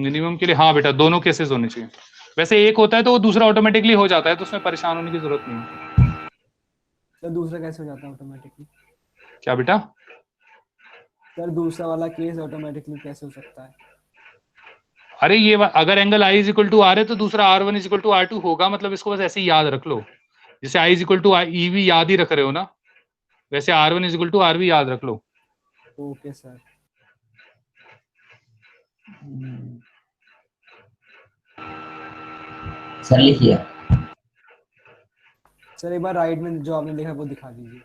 मिनिमम के लिए हाँ बेटा, दोनों केसेस होने चाहिए। वैसे एक होता है तो वो दूसरा ऑटोमेटिकली हो जाता है, तो उसमें परेशान होने की जरूरत नहीं है। सर दूसरा कैसे हो जाता है ऑटोमेटिकली? क्या बेटा? सर दूसरा वाला केस ऑटोमेटिकली कैसे हो सकता है? अरे ये अगर angle I is equal to R है तो दूसरा R1 is equal to R2 होगा, मतलब इसको बस ऐसे ही याद रख लो। जैसे I इज इक्वल टू ई भी याद ही रख रहे हो ना, वैसे R1 is equal to are भी याद रख लो। Okay sir. सर लिखिए। सर एक बार राइट में जो आपने लिखा वो दिखा दीजिए।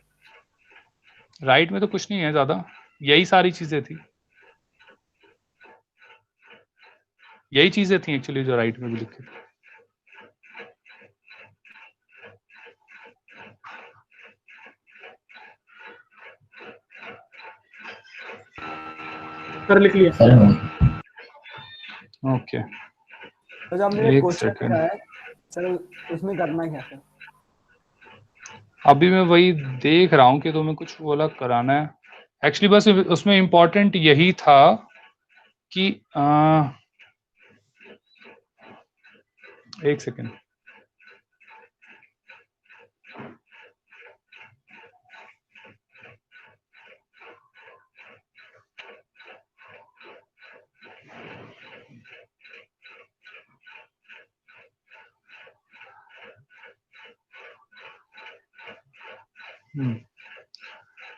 राइट में तो कुछ नहीं है ज्यादा, यही सारी चीजें थी, यही चीजें थी एक्चुअली जो राइट में भी लिखी थी। सर लिख लिया। ओके तो जो आपने एक क्वेश्चन सेकंड, लिखा है सर उसमें करना क्या है? अभी मैं वही देख रहा हूँ कि तुम्हें कुछ बोला कराना है एक्चुअली, बस उसमें इम्पोर्टेंट यही था कि एक सेकंड,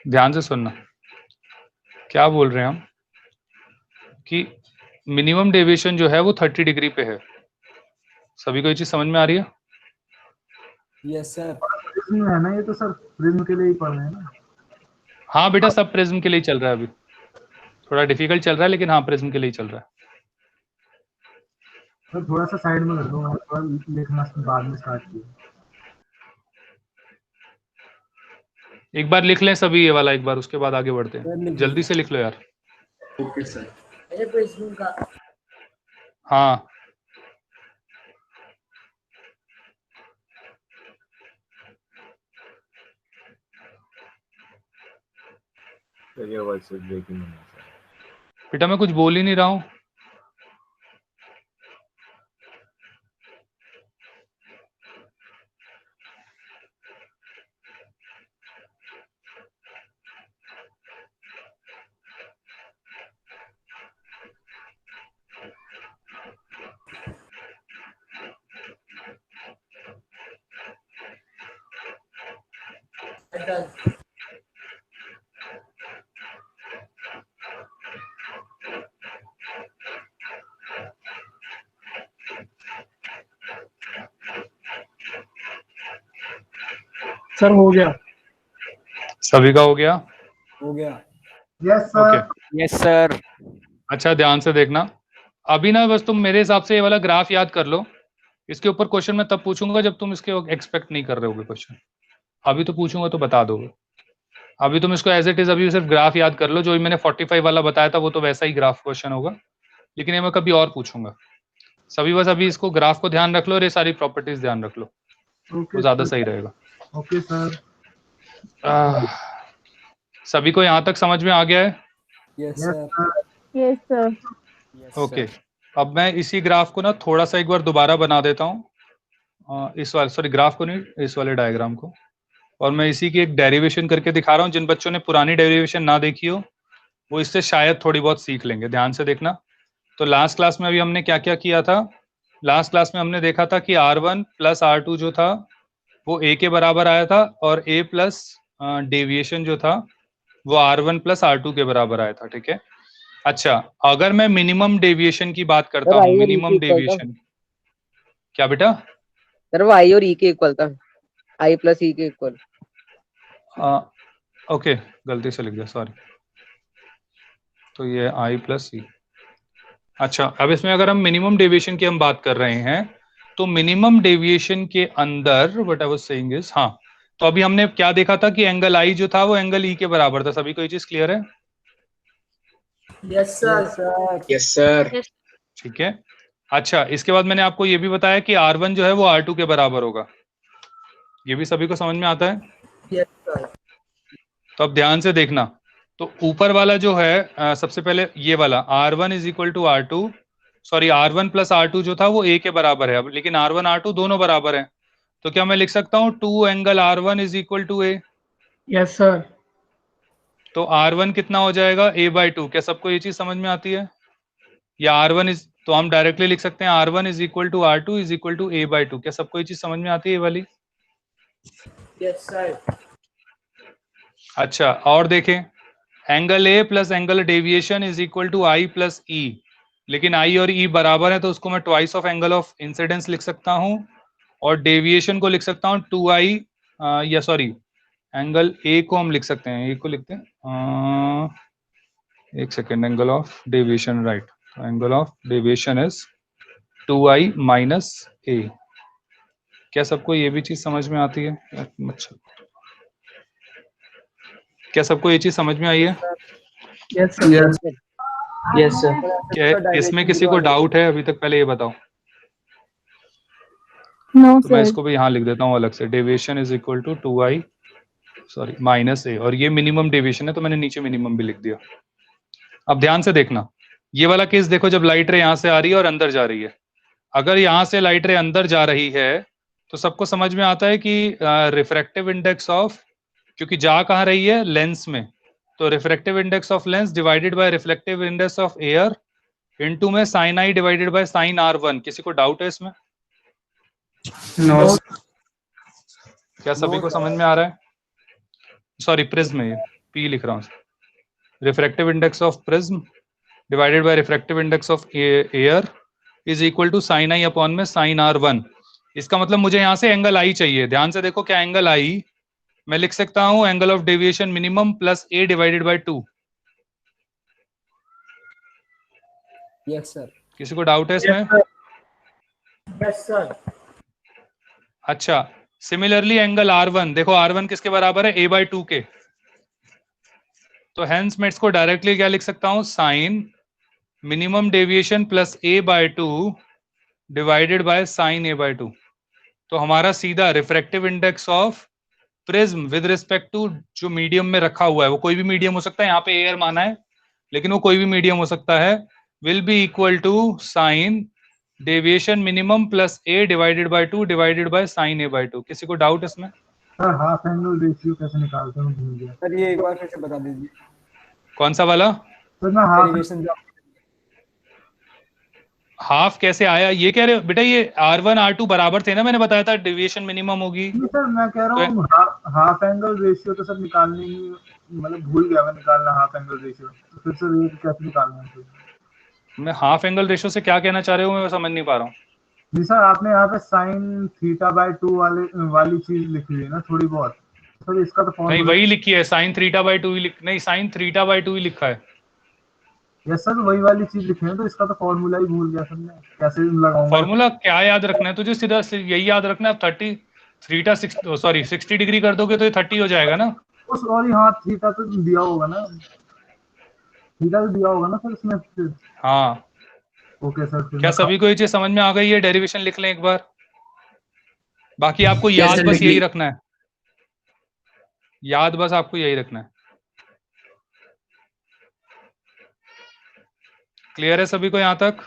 ध्यान से सुनना क्या बोल रहे हैं हम, कि मिनिमम डेविएशन जो है वो 30 डिग्री पे है। सभी को ये चीज समझ में आ रही है? Yes sir. प्रिज्म है ना ये, तो सर प्रिज्म के लिए ही पढ़ रहे हैं ना। हाँ बेटा, सब प्रिज्म के लिए ही चल रहा है, अभी थोड़ा डिफिकल्ट चल रहा है लेकिन हाँ प्रिज्म के लिए ही चल रहा है। तो थोड़ा सा साइड में कर दो, मैं थोड़ा लिखना बाद में स्टार्ट किया। एक बार लिख लें सभी ये वाला एक बार, उसके बाद आगे बढ़ते हैं। जल्दी से लिख लो यार। Okay sir. अच्छा प्रिज्म का हाँ ये वॉइस ब्रेकिंग है बेटा, मैं कुछ बोल ही नहीं रहा हूँ। सर हो गया। सभी का हो गया? हो गया। Yes sir. Yes sir. अच्छा ध्यान से देखना, अभी ना बस तुम मेरे हिसाब से ये वाला ग्राफ याद कर लो। इसके ऊपर क्वेश्चन मैं तब पूछूंगा जब तुम इसके एक्सपेक्ट नहीं कर रहे होगे क्वेश्चन। अभी तो पूछूंगा तो बता दोगे। अभी तुम इसको एज इट इज अभी सिर्फ ग्राफ याद कर लो। जो मैंने 45 वाला बताया था वो तो वैसा ही ग्राफ क्वेश्चन होगा, लेकिन ये मैं कभी और पूछूंगा। सभी बस अभी इसको ग्राफ को ध्यान रख लो और ये सारी प्रॉपर्टीज ध्यान रख लो, वो ज्यादा सही रहेगा। Okay sir. सभी को यहाँ तक समझ में आ गया है? Yes sir. Yes sir. Okay, अब मैं इसी ग्राफ को ना थोड़ा सा एक बार दोबारा बना देता हूँ। इस वाले, सॉरी ग्राफ को नहीं, इस वाले डायग्राम को, और मैं इसी की एक डेरिवेशन करके दिखा रहा हूँ। जिन बच्चों ने पुरानी डेरिवेशन ना देखी हो वो इससे शायद थोड़ी बहुत सीख लेंगे। ध्यान से देखना। तो लास्ट क्लास में अभी हमने क्या क्या किया था? लास्ट क्लास में हमने देखा था कि R1 प्लस R2 जो था वो A के बराबर आया था, और A प्लस डेविएशन जो था वो R1 प्लस R2 के बराबर आया था। ठीक है। अच्छा, अगर मैं मिनिमम डेविएशन की बात करता हूँ, मिनिमम डेविएशन क्या बेटा? सर वो आई और ई के इक्वल था, आई प्लस ई के इक्वल। ओके, गलती से लिख दिया, सॉरी। तो ये आई प्लस सी। अच्छा, अब इसमें अगर हम मिनिमम डेविएशन की हम बात कर रहे हैं तो मिनिमम डेविएशन के अंदर what I was saying is, हाँ, तो अभी हमने क्या देखा था कि एंगल आई जो था वो एंगल ई के बराबर था। सभी को ये चीज क्लियर है? Yes sir. Yes sir. ठीक है। अच्छा, इसके बाद मैंने आपको ये भी बताया कि R1 जो है वो R2 के बराबर होगा। ये भी सभी को समझ में आता है? Yes sir. तो अब ध्यान से देखना। तो ऊपर वाला जो है सबसे पहले ये वाला R1 is equal to R2, sorry R1 plus R2 जो था वो A के बराबर है अब, लेकिन R1 R2 दोनों बराबर हैं, तो क्या मैं लिख सकता हूँ 2 angle R1 is equal to A? Yes sir. तो R1 कितना हो जाएगा A/2? क्या सबको ये चीज समझ में आती है? या R1 इज, तो हम डायरेक्टली लिख सकते हैं R1 is equal to R2 is equal to A/2। क्या सबको ये चीज समझ में आती है ये वाली? Yes sir. अच्छा, और देखें, angle A plus angle deviation is equal to I plus E, लेकिन I और E बराबर है तो उसको मैं twice of angle of incidence लिख सकता हूं, और डेविएशन को लिख सकता हूं 2I, या सॉरी एंगल A को हम लिख सकते हैं, A को लिखते हैं, एक second, angle of deviation, right, angle of deviation is 2I minus A। क्या सबको ये भी चीज समझ में आती है? अच्छा, क्या सबको ये चीज समझ में आई है? Yes sir. Yes sir. क्या इसमें किसी को डाउट है अभी तक? पहले ये बताओ। नो तो मैं सर। इसको भी यहाँ लिख देता हूँ अलग से, deviation is equal to 2I sorry minus A, और ये मिनिमम डेविएशन है तो मैंने नीचे मिनिमम भी लिख दिया। अब ध्यान से देखना, ये वाला केस देखो, जब लाइट रे यहाँ से आ रही है और अंदर जा रही है, अगर यहाँ से लाइट रे अंदर जा रही है तो सबको समझ में आता है कि रिफ्रैक्टिव इंडेक्स ऑफ, क्योंकि जा कहाँ रही है, लेंस में, तो refractive index of lens divided by reflective index of air into में sine I divided by sine R1। किसी को डाउट है इसमें? नो। क्या सभी को समझ में आ रहा है? सॉरी, प्रिज्म है, P लिख रहा हूँ, refractive index of prism divided by refractive index of air is equal to sine I upon में साइन R1। इसका मतलब मुझे यहाँ से एंगल I चाहिए। ध्यान से देखो, क्या एंगल I मैं लिख सकता हूं angle of deviation minimum plus A divided by 2। Yes sir. किसी को डाउट है इसमें? Yes sir. अच्छा, सिमिलरली एंगल R1 देखो, R1 किसके बराबर है, A/2 के, तो हेंस मैं इसको डायरेक्टली क्या लिख सकता हूं, sine minimum deviation plus A/2 divided by sine A/2। तो हमारा सीधा refractive index of prism with respect to जो मीडियम में रखा हुआ है, वो कोई भी मीडियम हो सकता है, यहाँ पे एयर माना है लेकिन वो कोई भी मीडियम हो सकता है, will be equal to sine deviation minimum plus A divided by 2 divided by sine A/2। किसी को डाउट इसमें? सर हाफ एंगल रेशियो कैसे निकालते हैं, मैं भूल गया। सर ये एक बार फिर से बता दीजिए। कौन सा वाला? सर मैं हाफ डेरिवेशन हाफ कैसे आया ये कह रहे हो बेटा? ये R1 R2 बराबर थे ना, मैंने बताया था डेविएशन मिनिमम होगी। नहीं सर, मैं कह रहा हूँ हाफ एंगल रेशियो तो सर निकालने ही, मतलब भूल गया मैं निकालना हाफ एंगल रेशियो, तो फिर सर ये कैसे निकालना है? मैं हाफ एंगल रेशियो से क्या कहना चाह रहे हो मैं समझ नहीं पा रहा हूँ। जी सर, आपने यहाँ पे साइन θ/2 वाली चीज लिखी है ना थोड़ी बहुत, सर इसका तो नहीं, वही लिखी है, साइन θ/2 ही नहीं, साइन θ/2 ही लिखा है। यस सर, वही वाली चीज लिखी है, तो इसका तो फॉर्मूला ही भूल गया सर मैं, कैसे लगाऊंगा? फॉर्मूला क्या याद रखना है तुझे? सीधा यही याद रखना है, 60 डिग्री कर दोगे तो ये 30 हो जाएगा ना। सॉरी, हाँ थीटा तो दिया होगा ना, थीटा तो दिया होगा ना सर इसमें। हाँ ओके सर। क्या सभी को ये चीज समझ में आ गई है? डेरिवेशन लिख लें एक बार, बाकी आपको याद बस यही रखना है, याद बस आपको यही रखना है। क्लियर है सभी को यहाँ तक?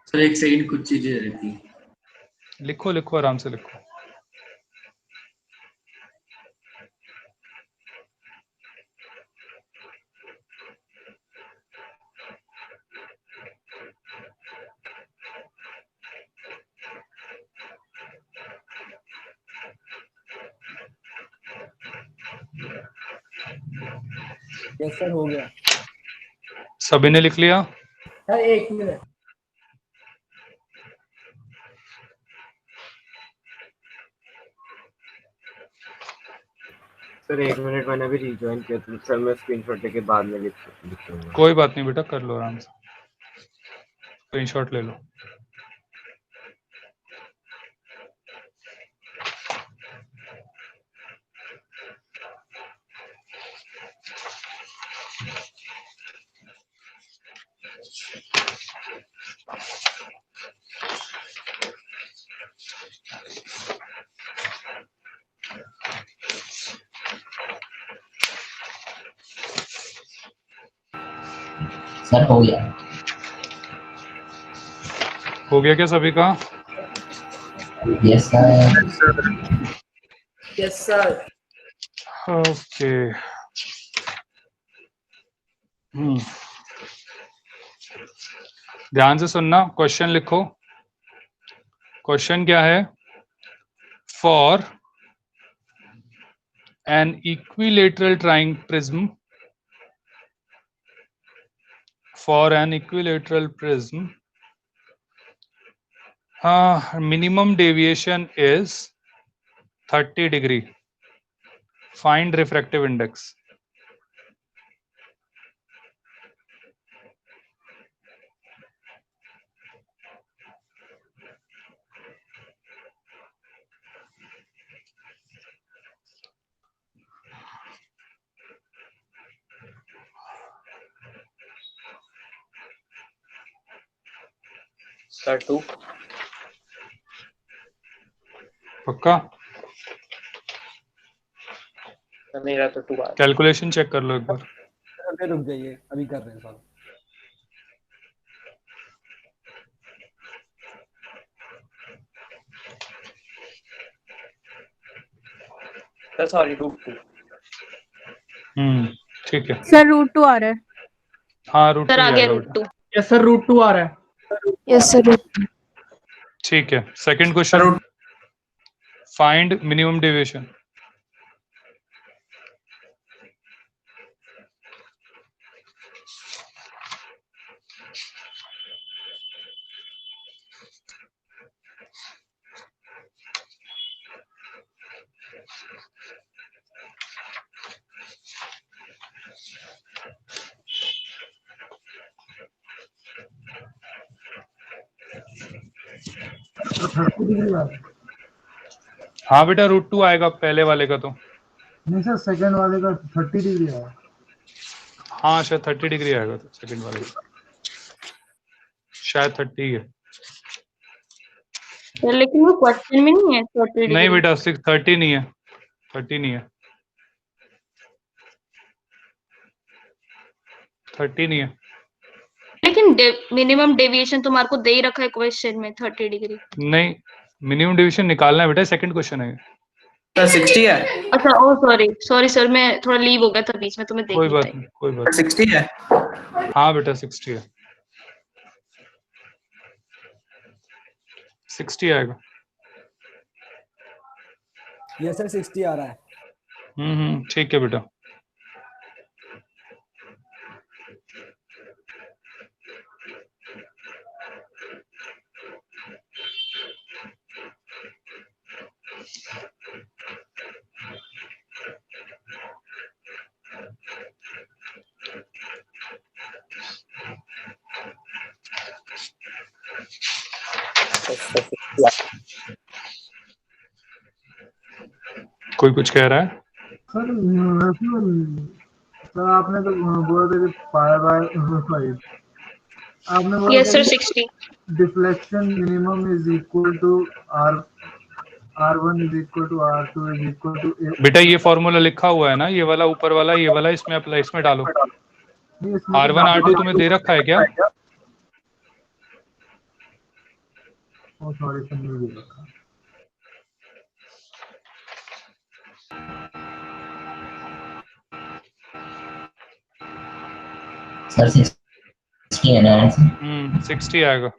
सर एक सेकंड, कुछ चीजें रहती हैं। लिखो लिखो, आराम से लिखो। यस सर, हो गया। सभी ने लिख लिया? सर एक मिनट, सर एक मिनट, मैंने अभी रिज्वाइन किया था सर, मैं स्क्रीनशॉट लेके बाद में लिखूंगा। कोई बात नहीं बेटा, कर लो आराम से, स्क्रीनशॉट ले लो। सर हो गया। हो गया क्या सभी का? Yes sir. Yes sir. Okay. ध्यान से सुनना, क्वेश्चन लिखो। क्वेश्चन क्या है? For an equilateral trying prism, for an equilateral prism, minimum deviation is 30 degree. Find refractive index. Sir 2। पक्का? मेरा तो 2 कैलकुलेशन चेक कर लो एक बार। अबे रुक जाइए, अभी कर रहे हैं सॉल्व। Sir sorry √2। ठीक है। सर √2 आ रहा है। हाँ √2 सर आ गया आएगा। √2। यस सर √2 आ रहा है। Yes sir. ठीक है। Second question, find minimum deviation. हाँ बेटा √2 आएगा पहले वाले का तो। नहीं सर, सेकंड वाले का 30 डिग्री है। हाँ शायद 30 डिग्री आएगा तो सेकंड वाले का, शायद 30 है। लेकिन वो क्वेश्चन में नहीं है 30 डिग्री। नहीं बेटा 30 नहीं है, 30 नहीं है, 30 नहीं है। लेकिन मिनिमम डेविएशन तुम्हारे को दे ही रखा है क्वेश्चन में 30 डिग्री। नहीं, मिनिमम डेविएशन निकालना है बेटा, सेकंड क्वेश्चन है। सर 60 है। अच्छा ओ सॉरी सर, मैं थोड़ा लीव हो गया था बीच में, तुम्हें देख कोई नहीं बात पाई। नहीं, कोई बात 60 है। नहीं। हाँ बेटा 60 है, 60 आएगा। ये सर 60 आ रहा है। ठीक है बेटा। कोई कुछ कह रहा है? सर सर आपने तो बोला था कि पाई आपने बोला यस सर था 60। Deflection minimum is equal to R1 is equal to R2 is equal to बेटा ये फॉर्मूला लिखा हुआ है ना, ये वाला ऊपर वाला, ये वाला इसमें अप्लाई, इसमें डालो। R1 R2 तुम्हें दे रखा है क्या? सॉरी सर, नहीं दे रखा। सर 60 है ना आंसर? 60 आएगा।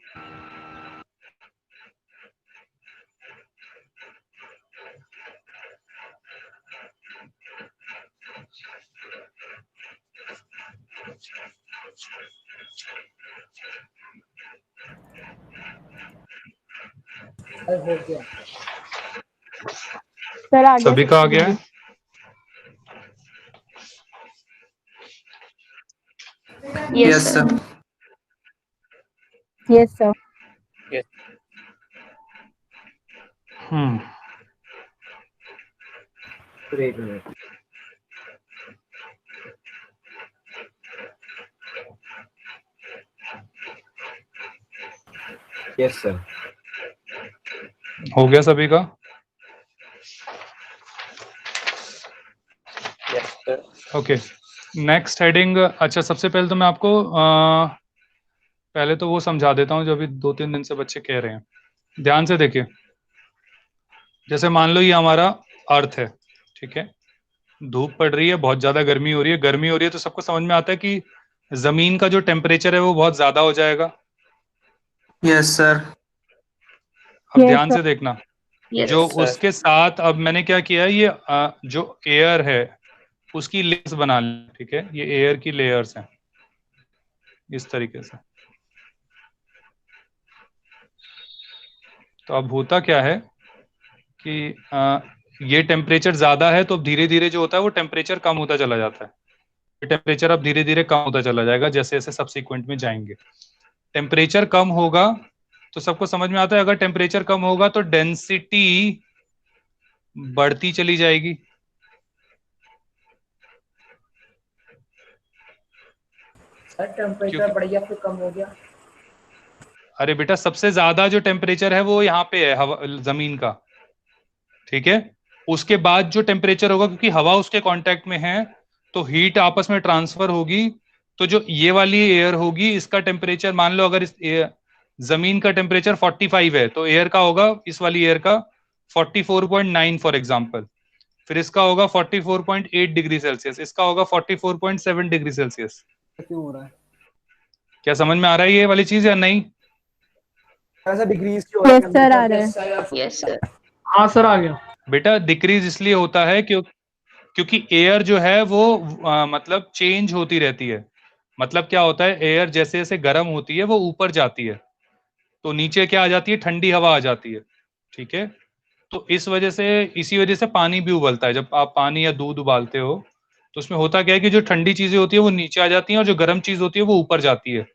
हो गया सर आ गया। सभी का आ गया है? Yes sir. Yes sir. एक मिनट। Yes sir. हो गया सभी का? Yes sir. Okay. Next heading, अच्छा सबसे पहले तो मैं आपको पहले तो वो समझा देता हूँ जो अभी 2-3 दिन से बच्चे कह रहे हैं। ध्यान से देखिए, जैसे मान लो ये हमारा अर्थ है, ठीक है, धूप पड़ रही है, बहुत ज्यादा गर्मी हो रही है, तो सबको समझ में आता है कि जमीन का जो टेम्परेचर है वो बहुत ज्यादा हो जाएगा। Yes sir. अब ध्यान से देखना, Yes, जो sir. उसके साथ अब मैंने क्या किया, ये जो एयर है उसकी लेयर्स बना ली, ठीक है, ये एयर की लेयर्स हैं इस तरीके से। तो अब होता क्या है कि ये टेम्परेचर ज्यादा है, तो धीरे धीरे जो होता है वो टेम्परेचर कम होता चला जाता है। ये टेम्परेचर अब धीरे धीरे कम होता चला जाएगा जैसे जैसे सबसीक्वेंट में जाएंगे। टेम्परेचर कम होगा तो सबको समझ में आता है, अगर टेम्परेचर कम होगा तो डेंसिटी बढ़ती चली जाएगी। सर टेम्परेचर बढ़ गया फिर कम हो गया। अरे बेटा, सबसे ज्यादा जो टेम्परेचर है वो यहाँ पे है हवा, जमीन का, ठीक है। उसके बाद जो टेम्परेचर होगा, क्योंकि हवा उसके कांटेक्ट में है तो हीट आपस में ट्रांसफर होगी, तो जो ये वाली एयर होगी इसका टेम्परेचर, मान लो अगर इस जमीन का टेम्परेचर 45 है तो एयर का होगा, इस वाली एयर का 44.9 फॉर एग्जांपल, फिर इसका होगा 44.8 डिग्री सेल्सियस, इसका होगा 44.7 डिग्री सेल्सियस। क्यों हो रहा है? क्या समझ में आ रहा है ये वाली चीज या नहीं? ऐसा डिक्रीज क्यों हो रहा है? यस सर आ रहा है। Yes, sir. हाँ सर आ गया। बेटा डिक्रीज इसलिए होता है क्योंकि एयर जो है वो मतलब चेंज होती रहती है। मतलब क्या होता है, एयर जैसे जैसे गर्म होती है वो ऊपर जाती है तो नीचे क्या आ जाती है, ठंडी हवा आ जाती है, ठीक है। तो इसी वजह से पानी भी उबलता है। जब आप पानी या दूध उबालते हो तो उसमें होता क्या है कि जो ठंडी चीजें होती है वो नीचे आ जाती हैं और जो गर्म चीज होती है वो ऊपर जाती है,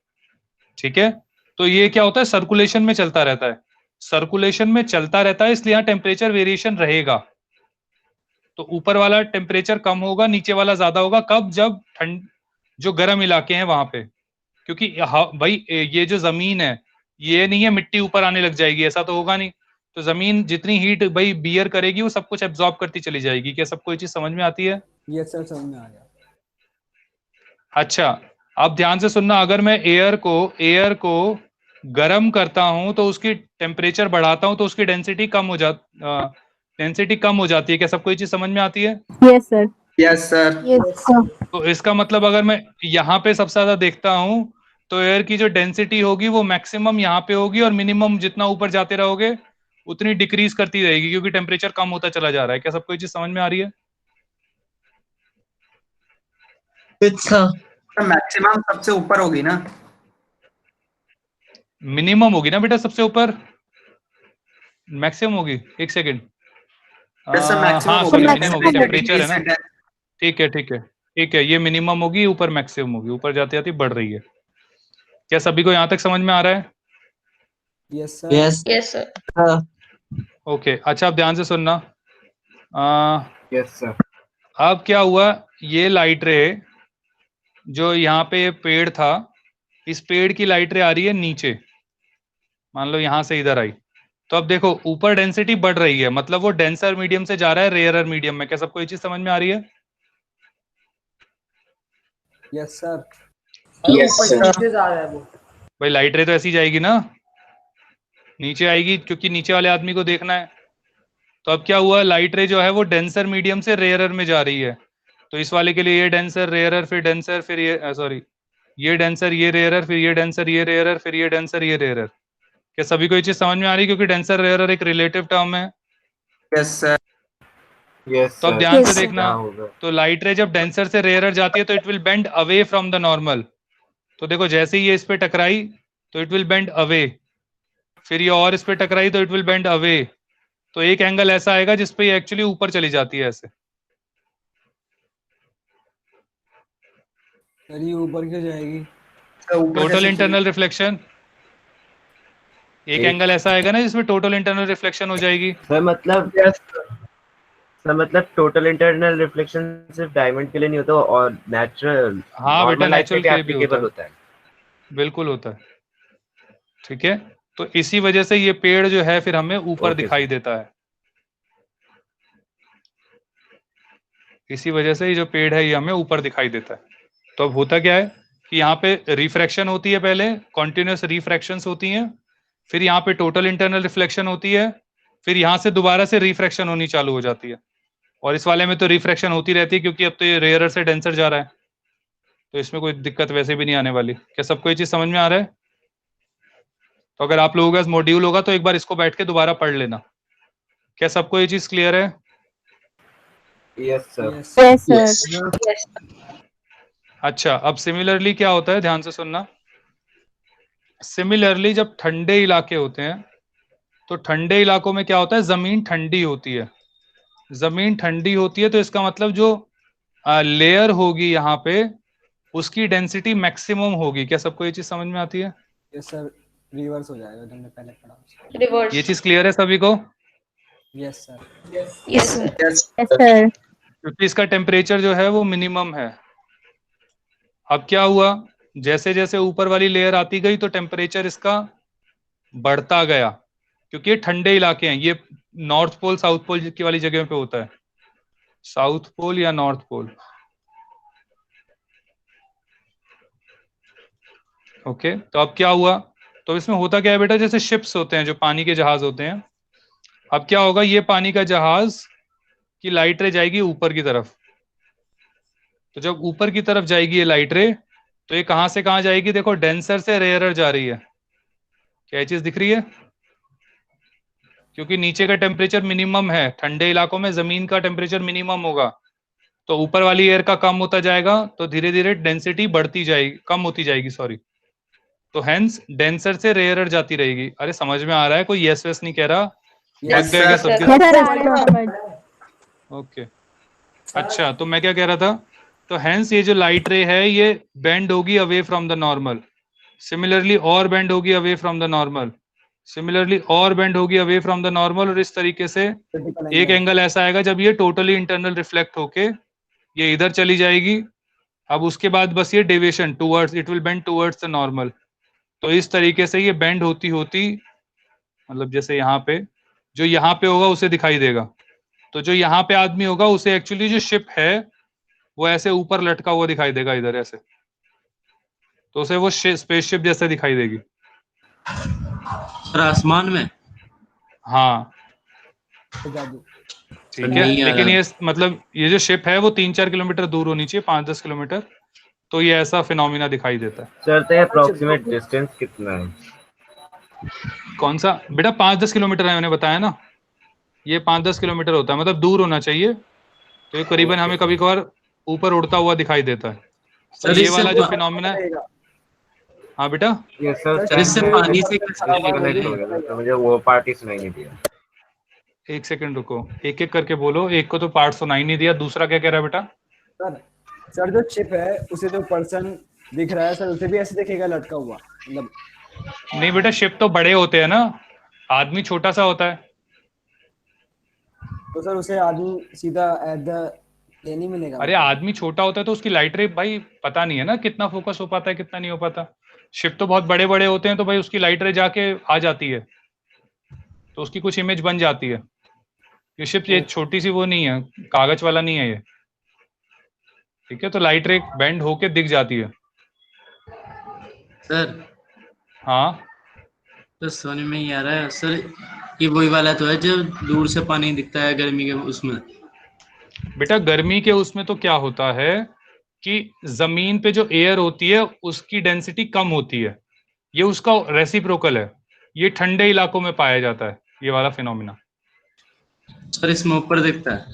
ठीक है। तो ये क्या होता है, सर्कुलेशन में चलता रहता है, इसलिए यहाँ टेम्परेचर वेरिएशन रहेगा। तो ऊपर वाला टेम्परेचर कम होगा, नीचे वाला ज्यादा होगा। कब? जब ठंड, जो गर्म इलाके हैं वहां पे, क्योंकि भाई ये जो जमीन है ये नहीं है मिट्टी ऊपर आने लग जाएगी, ऐसा तो होगा नहीं। तो जमीन जितनी हीट भाई बियर करेगी वो सब कुछ एब्जॉर्ब करती चली जाएगी। क्या सबको ये चीज समझ में आती है? यस सर, समझ में आ गया। अच्छा, अब ध्यान से सुनना, अगर मैं एयर को गर्म करता हूं तो उसकी टेम्परेचर बढ़ाता हूं तो उसकी डेंसिटी कम हो जाती है। क्या सबको ये चीज समझ में आती है? Yes sir. Yes sir. Yes sir. तो इसका मतलब अगर मैं यहाँ पे सबसे ज्यादा देखता हूं तो एयर की जो डेंसिटी होगी वो मैक्सिमम यहाँ पे होगी और मिनिमम जितना ऊपर जाते रहोगे उतनी डिक्रीज करती रहेगी, क्योंकि टेम्परेचर कम होता चला जा रहा है। क्या सबको ये चीज समझ में आ रही है? मैक्सिमम सबसे ऊपर होगी ना? मिनिमम होगी ना बेटा, सबसे ऊपर मैक्सिमम होगी। एक सेकेंड, हाँ सॉरी, मिनिमम होगी, टेम्परेचर है ना, ठीक है, ये मिनिमम होगी, ऊपर मैक्सिमम होगी, ऊपर जाते जाते बढ़ रही है। क्या सभी को यहाँ तक समझ में आ रहा है? Yes sir. Yes, sir. Okay, अच्छा अब ध्यान से सुनना। Yes sir. अब क्या हुआ, ये लाइट रे जो यहाँ पे पेड़ था, इस पेड़ की लाइट रे आ रही है नीचे, मान लो यहाँ से इधर आई, तो अब देखो ऊपर डेंसिटी बढ़ रही है, मतलब वो डेंसर मीडियम से जा रहा है रेयरर मीडियम में। क्या सबको ये चीज समझ में आ रही है? Yes sir. नीचे जा रहा है वो। भाई लाइट रे तो ऐसी जाएगी ना, नीचे आएगी, क्योंकि नीचे वाले आदमी को देखना है। तो अब क्या हुआ, लाइट रे जो है वो डेंसर मीडियम से रेयरर में जा रही है। तो इस वाले के लिए ये डेंसर, रेयरर, फिर डेंसर, फिर ये सॉरी ये डेंसर, ये रेयरर, फिर ये डेंसर, ये रेयरर, फिर ये डेंसर, ये रेयरर। क्या सभी को ये चीज समझ में आ रही है? क्योंकि डेंसर रेयरर एक रिलेटिव टर्म है। Yes sir. यस तो अब सर। ध्यान से देखना, तो लाइट रे जब डेंसर से रेयरर जाती है तो it will bend away from the normal. तो देखो जैसे ही ये इस पे टकराई तो इट विल बेंड अवे, फिर ये और इस पे टकराई तो इट विल बेंड अवे। तो एक एंगल ऐसा आएगा जिसपे ये एक्चुअली ऊपर चली जाती है ऐसे। सर ये ऊपर क्यों जाएगी? टोटल इंटरनल रिफ्लेक्शन, एक एंगल ऐसा आएगा ना जिसमें टोटल इंटरनल रिफ्लेक्शन हो जाएगी। सर मतलब टोटल इंटरनल रिफ्लेक्शन सिर्फ डायमंड के लिए नहीं होता और नेचुरल, हाँ बेटा, नेचुरल के लिए भी होता है। बिल्कुल होता है, ठीक है। तो इसी वजह से ये पेड़ जो है फिर हमें ऊपर दिखाई देता है। इसी वजह से ये जो पेड़ है ये हमें ऊपर दिखाई देता है। तो अब होता क्या है कि यहाँ पे रिफ्रैक्शन होती है, पहले कॉन्टिन्यूस रिफ्रैक्शंस होती हैं, फिर यहाँ पे टोटल इंटरनल रिफ्लेक्शन होती है, फिर यहाँ से दोबारा से रिफ्रैक्शन होनी चालू हो जाती है। और इस वाले में तो रिफ्रैक्शन होती रहती है क्योंकि अब तो ये रेयरर से डेंसर जा रहा है, तो इसमें कोई दिक्कत वैसे भी नहीं आने वाली। क्या सबको ये चीज समझ में आ रहा है? तो अगर आप लोगों का मॉड्यूल होगा तो एक बार इसको बैठ के दोबारा पढ़ लेना। क्या सबको ये चीज क्लियर है? Yes sir. Yes sir. अच्छा, अब सिमिलरली क्या होता है, ध्यान से सुनना। सिमिलरली जब ठंडे इलाके होते हैं तो ठंडे इलाकों में क्या होता है, जमीन ठंडी होती है। जमीन ठंडी होती है तो इसका मतलब जो लेयर होगी यहाँ पे उसकी डेंसिटी मैक्सिमम होगी। क्या सबको ये चीज समझ में आती है? यस सर, रिवर्स हो जाएगा जो हमने पहले पढ़ा। रिवर्स। ये चीज क्लियर है सभी को? Yes sir. Yes sir. Yes sir. क्योंकि इसका टेम्परेचर जो है वो मिनिमम है। अब क्या हुआ, जैसे जैसे ऊपर वाली लेयर आती गई तो टेम्परेचर इसका बढ़ता गया, क्योंकि ये ठंडे इलाके हैं। ये नॉर्थ पोल साउथ पोल की वाली जगह पे होता है, साउथ पोल या नॉर्थ पोल। ओके, तो अब क्या हुआ, तो इसमें होता क्या है बेटा, जैसे शिप्स होते हैं, जो पानी के जहाज होते हैं। अब क्या होगा, ये पानी का जहाज की लाइट रे जाएगी ऊपर की तरफ। तो जब ऊपर की तरफ जाएगी ये लाइट रे, तो ये कहां से कहां जाएगी, देखो डेंसर से रेयरर जा रही है। क्या चीज दिख रही है? क्योंकि नीचे का टेम्परेचर मिनिमम है, ठंडे इलाकों में जमीन का टेम्परेचर मिनिमम होगा, तो ऊपर वाली एयर का कम होता जाएगा, तो धीरे धीरे डेंसिटी बढ़ती जाएगी, कम होती जाएगी, सॉरी। तो हेंस डेंसर से रेयरर जाती रहेगी। अरे समझ में आ रहा है? कोई यस वैस नहीं कह रहा? Yes, क्या sir. सबके? ओके, अच्छा, तो मैं क्या कह रहा था, तो हेंस ये जो लाइट रे है ये बेंड होगी away from the normal, similarly और बेंड होगी away from the normal, similarly और बेंड होगी अवे फ्रॉम द नॉर्मल, और इस तरीके से एक एंगल ऐसा आएगा जब ये टोटली इंटरनल रिफ्लेक्ट होके ये इधर चली जाएगी। अब उसके बाद बस ये deviation towards, it will bend towards the normal. तो इस तरीके से ये बेंड होती होती, मतलब जैसे यहाँ पे, जो यहाँ पे होगा उसे दिखाई देगा, तो जो यहाँ पे आदमी होगा उसे एक्चुअली जो शिप है वो ऐसे ऊपर लटका हुआ दिखाई देगा इधर ऐसे, तो उसे वो स्पेसशिप जैसे दिखाई देगी। सर आसमान में? हाँ ठीक है, नहीं आ लेकिन रहा। ये मतलब ये जो शिप है वो 3-4 किलोमीटर दूर होनी चाहिए, 5-10 किलोमीटर, तो ये ऐसा फिनोमिना दिखाई देता है। सर तो अप्रोक्सीमेट डिस्टेंस कितना है? कौन सा बेटा? 5-10 किलोमीटर है, मैंने बताया ना, ये 5-10 किलोमीटर होता है, मतलब दूर होना चाहिए, तो ये करीबन हमें कभी कभार ऊपर उड़ता हुआ दिखाई देता है। तो ये वाला जो फिनोमिना है, हाँ बेटा, सर इससे पानी से कनेक्ट हो गया, तो मुझे वो पार्ट ही सुनाई नहीं दिया। एक सेकंड रुको, एक एक करके बोलो। एक को तो पार्ट सुनाई नहीं दिया, दूसरा क्या कह रहा है बेटा? सर जो चिप है उसे जो पर्सन दिख रहा है सर, उसे भी ऐसे दिखेगा लटका हुआ, मतलब नहीं बेटा, शिप तो बड़े होते हैं ना, आदमी छोटा सा होता है। तो सर उसे आदमी सीधा एट द प्लेन ही मिलेगा। अरे आदमी छोटा होता है तो उसकी लाइट रे भाई पता नहीं है ना कितना फोकस हो पाता है कितना नहीं हो पाता। शिप तो बहुत बड़े बड़े होते हैं, तो भाई उसकी लाइट रे जाके आ जाती है, तो उसकी कुछ इमेज बन जाती है। ये शिप ये छोटी सी वो नहीं है, कागज वाला नहीं है ये, ठीक है, तो लाइट रे बेंड होके दिख जाती है। सर हाँ तो समझ में ही आ रहा है सर, ये वही वाला तो है जो दूर से पानी दिखता है गर्मी के उसमें। बेटा गर्मी के उसमें तो क्या होता है कि जमीन पे जो एयर होती है उसकी डेंसिटी कम होती है, ये उसका रेसिप्रोकल है, ये ठंडे इलाकों में पाया जाता है ये वाला फिनोमिना। सर इसमें ऊपर दिखता है?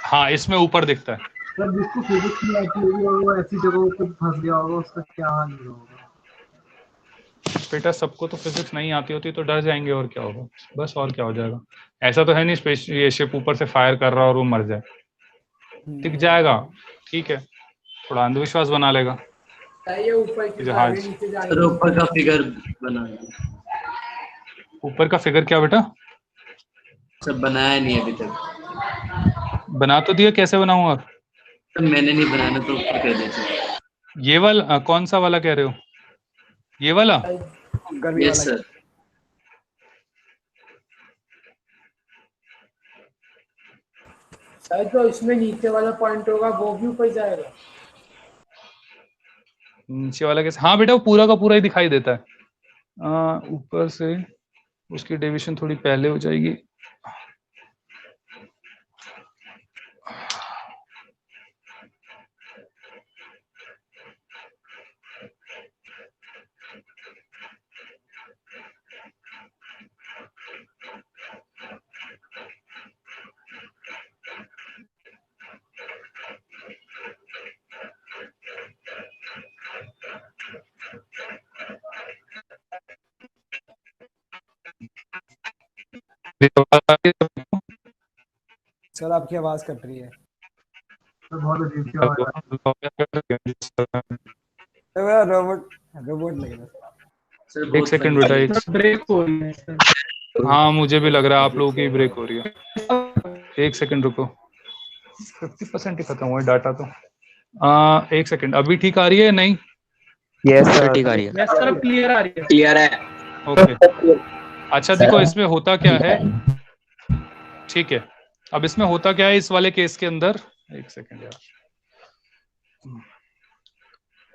हाँ इसमें ऊपर दिखता है। सर जिसको फिजिक्स नहीं आती होगी और वो ऐसी जगहों पे फंस गया होगा, उसका क्या हाल होगा? बेटा सबको तो फिजिक्स नहीं आती होती तो डर जाएंगे, और क्या होगा, बस और क्या हो जाएगा। ऐसा तो है नहीं स्पेस ये शिप ऊपर से फायर कर रहा और वो मर जाए, दिख जाएगा, ठीक है, थोड़ा अंधविश्वास बना लेगा ऊपर की जहाज। सर ऊपर का फिगर बना, ऊपर का फिगर क्या बेटा? सब बनाया नहीं अभी तक। बना तो दिया, कैसे बनाऊंगा? सर मैंने नहीं बनाना, तो ऊपर कह दीजिए। ये वाला कौन सा वाला कह रहे हो? ये वाला? Yes sir. सर तो इसमें नीचे वाला पॉइंट होगा वो भी ऊपर जाएगा? नीचे वाला कैसे? हाँ बेटा वो पूरा का पूरा ही दिखाई देता है। ऊपर से उसकी डेविएशन थोड़ी पहले हो जाएगी। सर आपकी आवाज कट रही है। बहुत अजीब सी आवाज रोबोट रोबोट लग रहा है। एक सेकंड बेटा, एक ब्रेक हो रही है। हाँ मुझे भी लग रहा है आप लोगों की ब्रेक हो रही है। एक सेकंड रुको, 50% ही खत्म हुआ है डाटा तो। एक सेकंड, अभी ठीक आ रही है नहीं? यस सर ठीक आ रही है। यस सर क्लियर आ रही है। क्लियर है। ओके अच्छा देखो इसमें होता क्या है, ठीक है अब इसमें होता क्या है इस वाले केस के अंदर, एक सेकंड यार,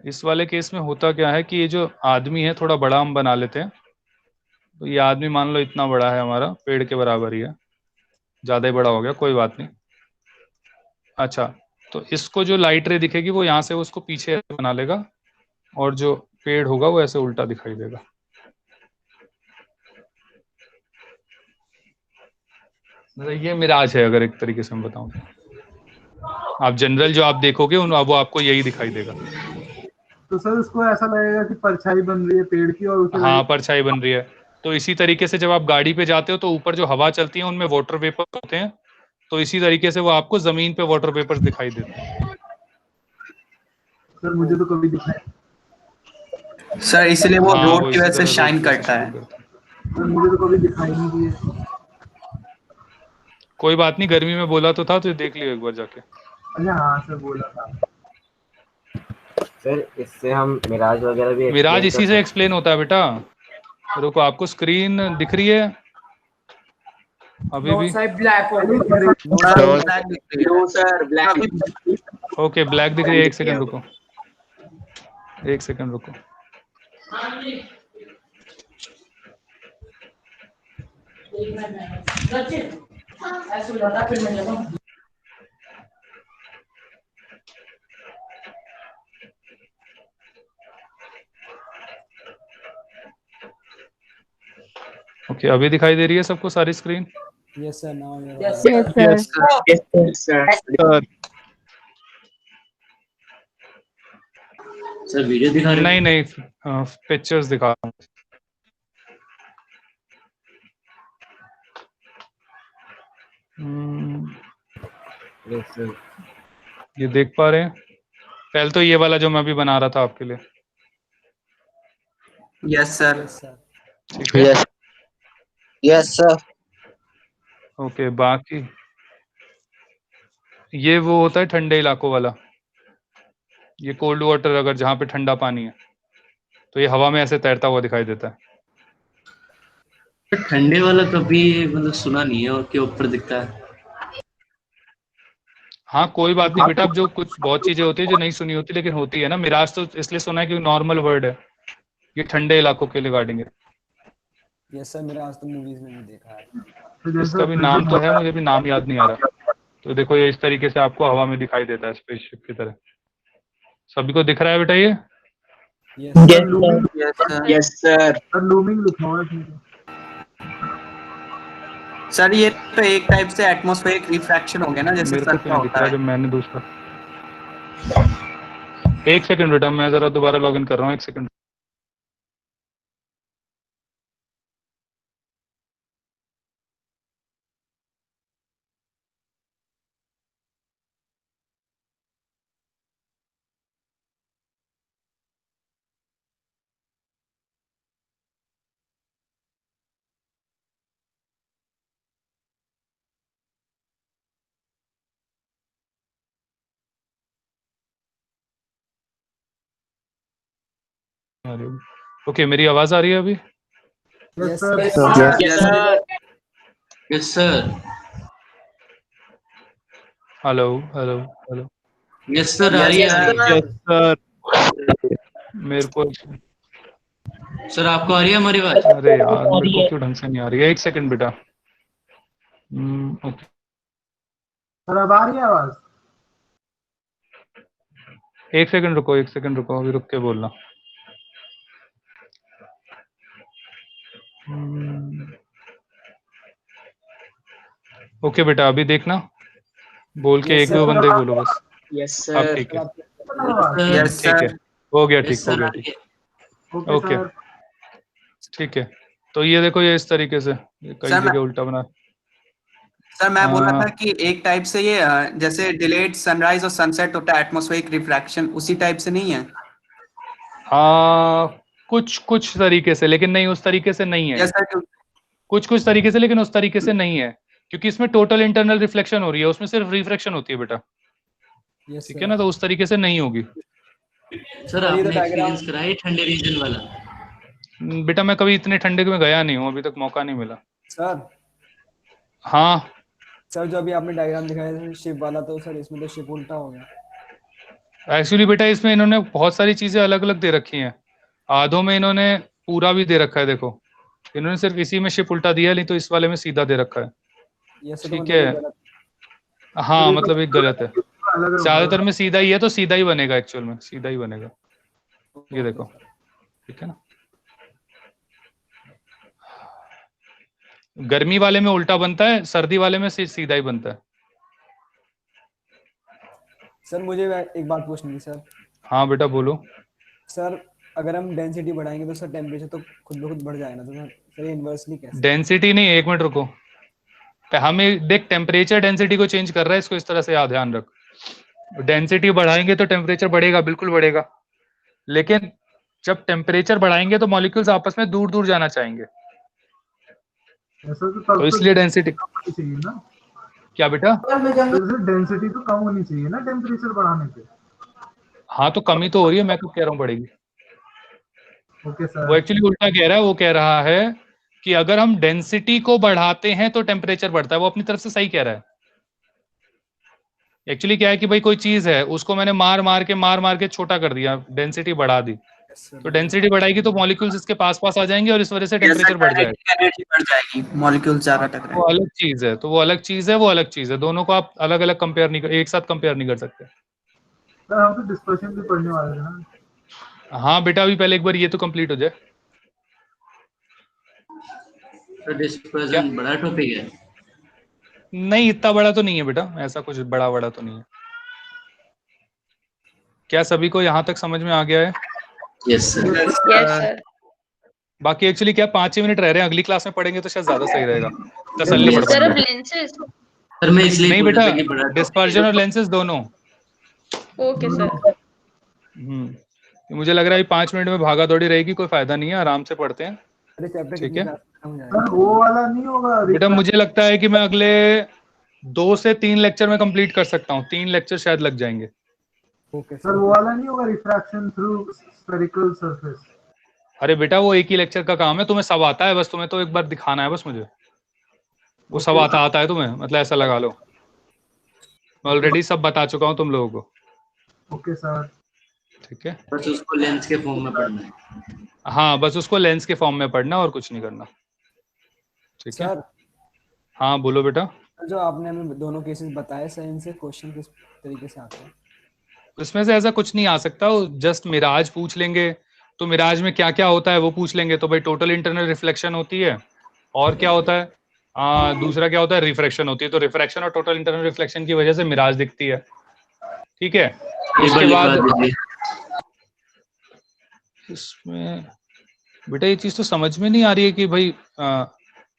इस वाले केस में होता क्या है कि ये जो आदमी है थोड़ा बड़ा हम बना लेते हैं। तो ये आदमी मान लो इतना बड़ा है, हमारा पेड़ के बराबर ही है, ज्यादा ही बड़ा हो गया, कोई बात नहीं। अच्छा तो इसको जो लाइट रे दिखेगी वो यहाँ से उसको पीछे बना लेगा और जो पेड़ होगा वो ऐसे उल्टा दिखाई देगा। ये मिराज है अगर एक तरीके से मैं बताऊं तो। आप जनरल जो आप देखोगे वो आपको यही दिखाई देगा। तो सर उसको ऐसा लगेगा कि परछाई बन रही है पेड़ की और उसे हाँ परछाई बन रही है। तो इसी तरीके से जब आप गाड़ी पे जाते हो तो ऊपर जो हवा चलती है उनमें वाटर वेपर होते हैं, तो इसी तरीके से वो आपको जमीन पे वाटर वेपर दिखाई देते हैं। सर मुझे तो कभी दिखाई सर इसलिए वो हाँ, रोड वो की इसी वजह से तरह शाइन रोड की वजह करता से है। shine करता है। सर मुझे तो कभी दिखाई नहीं दिए। कोई बात नहीं, गर्मी में बोला तो था तो देख लियो एक बार जाके। अच्छा हाँ सर बोला था। सर इससे हम मिराज वगैरह भी मिराज explain इसी कर से एक्सप्लेन होता है बेटा। रुको आपको स्क्रीन दिख रही है अभी भी? साइड ब्लैक हो गई। No sir black. Okay black दिख रही है, एक सेकंड रुको, एक सेकंड रुको। ओके अभी दिखाई दे रही है सबको सारी screen? Yes sir now yes sir. Sir video दिखा रहे नहीं नहीं पिक्चर्स दिखा रहा हूं। ये देख पा रहे हैं? पहले तो ये वाला जो मैं अभी बना रहा था आपके लिए। Yes sir. ठीक है यस सर। ओके बाकी ये वो होता है ठंडे इलाकों वाला, ये कोल्ड वाटर अगर जहाँ पे ठंडा पानी है तो ये हवा में ऐसे तैरता हुआ दिखाई देता है। ठंडे वाला कभी मतलब सुना नहीं है और के ऊपर दिखता है। हाँ कोई बात नहीं बेटा, अब जो कुछ बहुत चीजें होती है जो नहीं सुनी होती लेकिन होती है ना। मिराज तो इसलिए सुना है कि नॉर्मल वर्ड है, ये ठंडे इलाकों के रिगार्डिंग है। यस सर मेरा आज तो मूवीज में भी देखा है। इसका भी नाम तो है, मुझे भी नाम याद नहीं आ रहा। तो देखो ये इस तरीके से आपको हवा में दिखाई देता है स्पेसशिप की तरह। सभी को दिख रहा है बेटा ये? Yes sir. लूमिंग लिखा हुआ है। सर ये तो एक टाइप से एटमॉस्फेरिक रिफ्रैक्शन हो गया ना, जैसे मेरे को सन तो का नहीं दिख होता रहा है। जब मैंने दूसरा। एक सेकंड बेटा मैं जरा दोबारा लॉगिन कर रहा हूँ, एक सेकंड। ओके मेरी आवाज आ रही है अभी? Yes sir. Yes sir. Hello hello hello. Yes sir आ रही है। Yes sir. मेरे को सर आपको आ रही है हमारी आवाज? अरे यार मेरे को क्यों ढंग से नहीं आ रही है, एक सेकंड बेटा। ओके सर अब आ रही है आवाज? एक सेकंड रुको, अभी रुक के बोलना। ओके बेटा अभी देखना, बोल के एक दो बंदे बोलो बस। यस अब सर। ठीक है, यस ठीक है, सर। हो गया ठीक। ओके ठीक है, तो ये देखो ये इस तरीके से कई सर, जगह उल्टा बना। सर मैं बोल रहा था कि एक टाइप से ये जैसे डिलेड सनराइज और सनसेट होता है एटमॉस्फेरिक रिफ्रैक्शन, उसी टाइप से नहीं है? कुछ तरीके से, लेकिन नहीं उस तरीके से नहीं है। कुछ तरीके से, लेकिन उस तरीके से नहीं है, क्योंकि इसमें टोटल इंटरनल रिफ्लेक्शन हो रही है, उसमें सिर्फ रिफ्रैक्शन होती है बेटा। ठीक है ना, तो उस तरीके से नहीं होगी। सर आपने एक्सपीरियंस करा है ठंडे रीजन वाला? बेटा मैं कभी इतने ठंडे में गया नहीं हूँ, अभी तक मौका नहीं मिला। सर हाँ सर, जो अभी आपने डायग्राम दिखाया था शिप वाला, तो सर इसमें तो शिप उल्टा हो गया। एक्चुअली बेटा इसमें इन्होंने बहुत सारी चीजें अलग अलग दे रखी हैं, आधों में इन्होंने पूरा भी दे रखा है। देखो इन्होंने सिर्फ इसी में शिप उल्टा दिया, नहीं तो इस वाले में सीधा दे रखा है। ठीक है, हाँ मतलब एक गलत है, ज्यादातर में सीधा ही है, तो सीधा ही बनेगा, एक्चुअल में सीधा ही बनेगा। ये देखो, ठीक है ना, गर्मी वाले में उल्टा बनता है, सर्दी वाले में सीधा ही बनता है। सर मुझे एक बात पूछनी थी सर। हाँ बेटा बोलो। सर अगर हम डेंसिटी बढ़ाएंगे तो सर टेम्परेचर तो खुद ब खुद बढ़ जाएगा ना, तो सर ये इन्वर्सली कैसे? डेंसिटी नहीं, एक मिनट रुको, हमें देख टेम्परेचर डेंसिटी को चेंज कर रहा है, इसको इस तरह से याद ध्यान रख। डेंसिटी बढ़ाएंगे तो टेम्परेचर बढ़ेगा, बिल्कुल बढ़ेगा, लेकिन जब टेम्परेचर बढ़ाएंगे तो मॉलिक्यूल्स आपस में दूर दूर जाना चाहेंगे, तो इसलिए डेंसिटी चाहिए ना। क्या बेटा? डेंसिटी तो कम होनी चाहिए ना टेम्परेचर बढ़ाने पे। हाँ तो कमी तो हो रही है, मैं तो कह रहा हूँ बढ़ेगी। Okay sir. वो एक्चुअली उल्टा कह रहा है, वो कह रहा है कि अगर हम डेंसिटी को बढ़ाते हैं तो टेम्परेचर बढ़ता है, वो अपनी तरफ से सही कह रहा है। एक्चुअली क्या है कि भाई कोई चीज है, उसको मैंने मार मार के छोटा कर दिया, डेंसिटी बढ़ा दी, तो डेंसिटी बढ़ाएगी तो मॉलिक्यूल्स इसके पास पास आ जाएंगे और इस वजह से टेम्परेचर बढ़ जाएगा। एनर्जी बढ़ जाएगी, मॉलिक्यूल ज्यादा टकराएंगे। वो अलग चीज है, तो वो अलग चीज है, वो अलग चीज है, दोनों को आप अलग अलग कंपेयर नहीं, एक साथ कंपेयर नहीं कर सकते। सर हम तो डिस्कशन भी पढ़ने वाले हैं ना। हाँ बेटा अभी पहले एक बार ये तो कंप्लीट हो जाए। तो डिस्पर्जन बड़ा टॉपिक है? नहीं इतना बड़ा तो नहीं है बेटा, ऐसा कुछ बड़ा तो नहीं है। क्या सभी को यहाँ तक समझ में आ गया है? Yes sir. बाकी एक्चुअली क्या 5 मिनट रह रहे हैं, अगली क्लास में पढ़ेंगे तो शायद ज्यादा सही रहेगा, तसल्ली पढ़ सर अब पाएंगे। लेंसेज सर मैं इसलिए नहीं बोल रहा था कि बेटा, बड़ा डिस्पर्जन और लेंसेज दोनों। Okay sir. मुझे लग रहा है 5 मिनट में भागा दौड़ी रहेगी, कोई फायदा नहीं है, आराम से पढ़ते हैं। ठीक है सर वो वाला नहीं होगा बेटा, मुझे लगता है कि मैं अगले 2 से 3 लेक्चर में कंप्लीट कर सकता हूँ, 3 लेक्चर शायद लग जाएंगे। ओके सर, वो वाला नहीं होगा रिफ्रैक्शन थ्रू स्फेरिकल सरफेस? अरे बेटा वो एक ही लेक्चर का काम है, तुम्हें सब आता है, बस तुम्हें तो एक बार दिखाना है बस मुझे, वो सब आता है तुम्हें, मतलब ऐसा लगा लो, मैं ऑलरेडी सब बता चुका हूँ तुम लोगों को। Okay sir. ठीक है, बस उसको लेंस के फॉर्म में पढ़ना है। हाँ बस उसको लेंस के फॉर्म में पढ़ना और कुछ नहीं करना। ठीक है, हाँ बोलो बेटा। जो आपने हमें दोनों केसेस बताए सर, इनसे क्वेश्चन किस तरीके से आते हैं? इसमें से ऐसा कुछ नहीं आ सकता, जस्ट मिराज पूछ लेंगे, तो मिराज में क्या क्या होता है वो पूछ लेंगे, तो भाई टोटल इंटरनल रिफ्लेक्शन होती है, और क्या होता है दूसरा क्या होता है, रिफ्रैक्शन होती है, तो रिफ्रैक्शन और टोटल इंटरनल रिफ्लेक्शन की वजह से मिराज दिखती है। ठीक है, उसके बाद इसमें बेटा ये चीज तो समझ में नहीं आ रही है कि भाई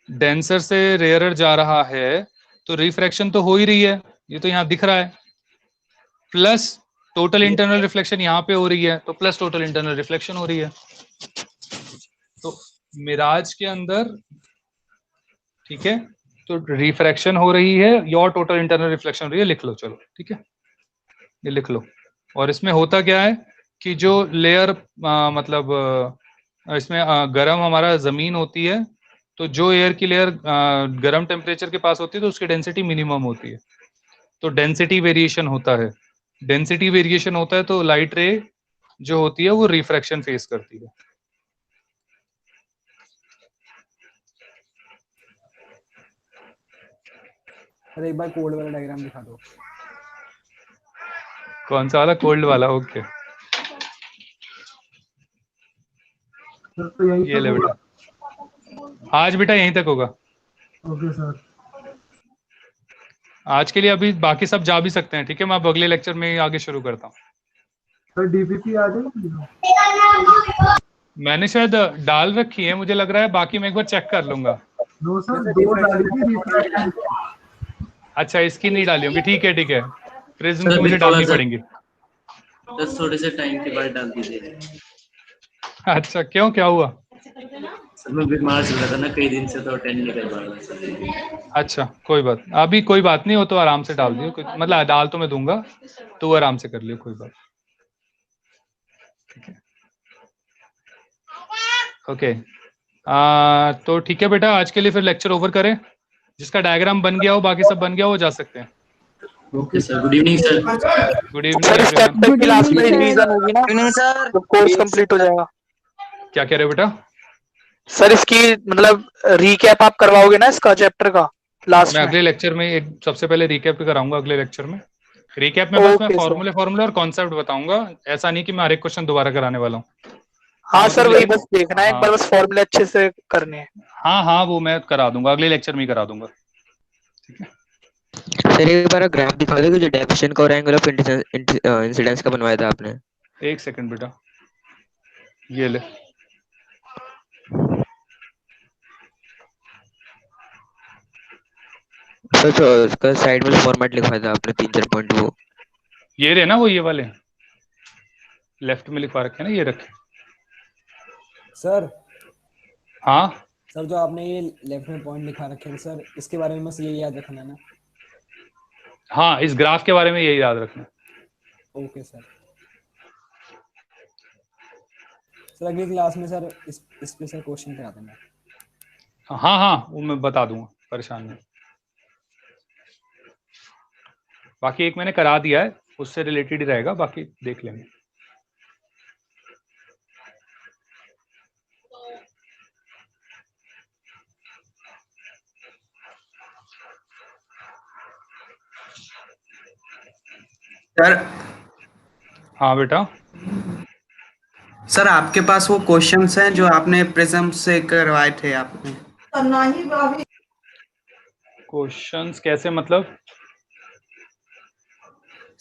डेंसर से रेयरर जा रहा है तो रिफ्रैक्शन तो हो ही रही है, ये तो यहाँ दिख रहा है, प्लस टोटल इंटरनल रिफ्लेक्शन यहाँ पे हो रही है, तो प्लस टोटल इंटरनल रिफ्लेक्शन हो रही है। तो मिराज के अंदर ठीक है, तो रिफ्रैक्शन हो रही है और टोटल इंटरनल रिफ्लेक्शन हो रही है, लिख लो चलो। ठीक है, ये लिख लो। और इसमें होता क्या है कि जो लेयर मतलब इसमें गर्म हमारा जमीन होती है, तो जो एयर की लेयर गर्म टेम्परेचर के पास होती है तो उसकी डेंसिटी मिनिमम होती है, तो डेंसिटी वेरिएशन होता है। डेंसिटी वेरिएशन होता है तो लाइट रे जो होती है वो रिफ्रैक्शन फेस करती है। सर एक बार कोड वाला डायग्राम दिखा दो। कौन सा वाला? कोल्ड वाला? ओके तो यही ये ले बेटा, आज बेटा यहीं तक होगा। Okay sir. आज के लिए अभी बाकी सब जा भी सकते हैं, ठीक है? मैं अब अगले लेक्चर में आगे शुरू करता हूँ। सर डीपीपी आ जाएगी? मैंने शायद डाल रखी है, मुझे लग रहा है, बाकी मैं एक बार चेक कर लूंगा। नो सर, 2 डाली थी रिफ्रैक्शन। अच्छा, इसकी नहीं डाली होंगी, ठीक है ठीक है। प्रिज्म सर, की मुझे अभी थोड़ा डालनी सा- पड़ेंगी। बस थोड़े से टाइम के बाद डाल दीजिए। अच्छा, क्यों, क्या हुआ? सर मैं बीमार चल रहा था ना कई दिन से, तो अटेंड नहीं कर पा रहा था। अच्छा, कोई बात, अभी कोई बात नहीं हो तो आराम से डाल दियो, मतलब डाल तो मैं दूंगा, तो आराम से कर लियो, कोई बात। ठीक है, ओके। तो ठीक है बेटा, आज के लिए फिर लेक्चर ओवर करें। जिसका डायग्राम बन गया हो, बाकी सब बन गया हो, जा सकते हैं। Okay sir, good evening sir. Good evening. की लास्ट में रिवीजन होगी ना सर, तो कोर्स कंप्लीट हो जाएगा। क्या कह रहे हो बेटा? सर इसकी मतलब रीकैप आप करवाओगे ना इसका चैप्टर का लास्ट मैं में? अगले लेक्चर में एक सबसे पहले रिकैप कराऊंगा। अगले लेक्चर में रिकैप में बस मैं फॉर्मूले और कॉन्सेप्ट बताऊंगा। ऐसा नहीं कि मैं हर एक क्वेश्चन दोबारा कराने वाला हूँ। हाँ सर, वही बस देखना है, एक बार बस फॉर्मूले अच्छे से करने हैं। हाँ हाँ, वो मैं करा दूंगा, अगले लेक्चर में ही करा दूंगा। ठीक है सर, एक बार ग्राफ दिखा दो जो डेफिनेशन का और एंगल ऑफ इंसिडेंस का बनवाया था आपने। एक सेकंड बेटा, ये ले। सर तो उसका साइड में फॉर्मेट लिखवाया था आपने 3-4 पॉइंट, वो ये रहे ना, वो ये वाले लेफ्ट में लिखवा रखे हैं ना, ये रखे। सर हाँ सर, जो आपने ये लेफ्ट में पॉइंट लिखा रखे हैं सर, इसके बारे में बस ये याद रखना है ना? हाँ, इस ग्राफ के बारे में यही याद रखना। Okay sir. सर अगली क्लास में सर इस पे सर क्वेश्चन करा देना। हाँ हाँ, वो मैं बता दूंगा, परेशान नहीं। बाकी एक मैंने करा दिया है, उससे रिलेटेड ही रहेगा, बाकी देख लेंगे। सर हाँ बेटा। सर आपके पास वो क्वेश्चंस हैं जो आपने प्रिज्म से करवाए थे आपने? क्वेश्चंस कैसे मतलब?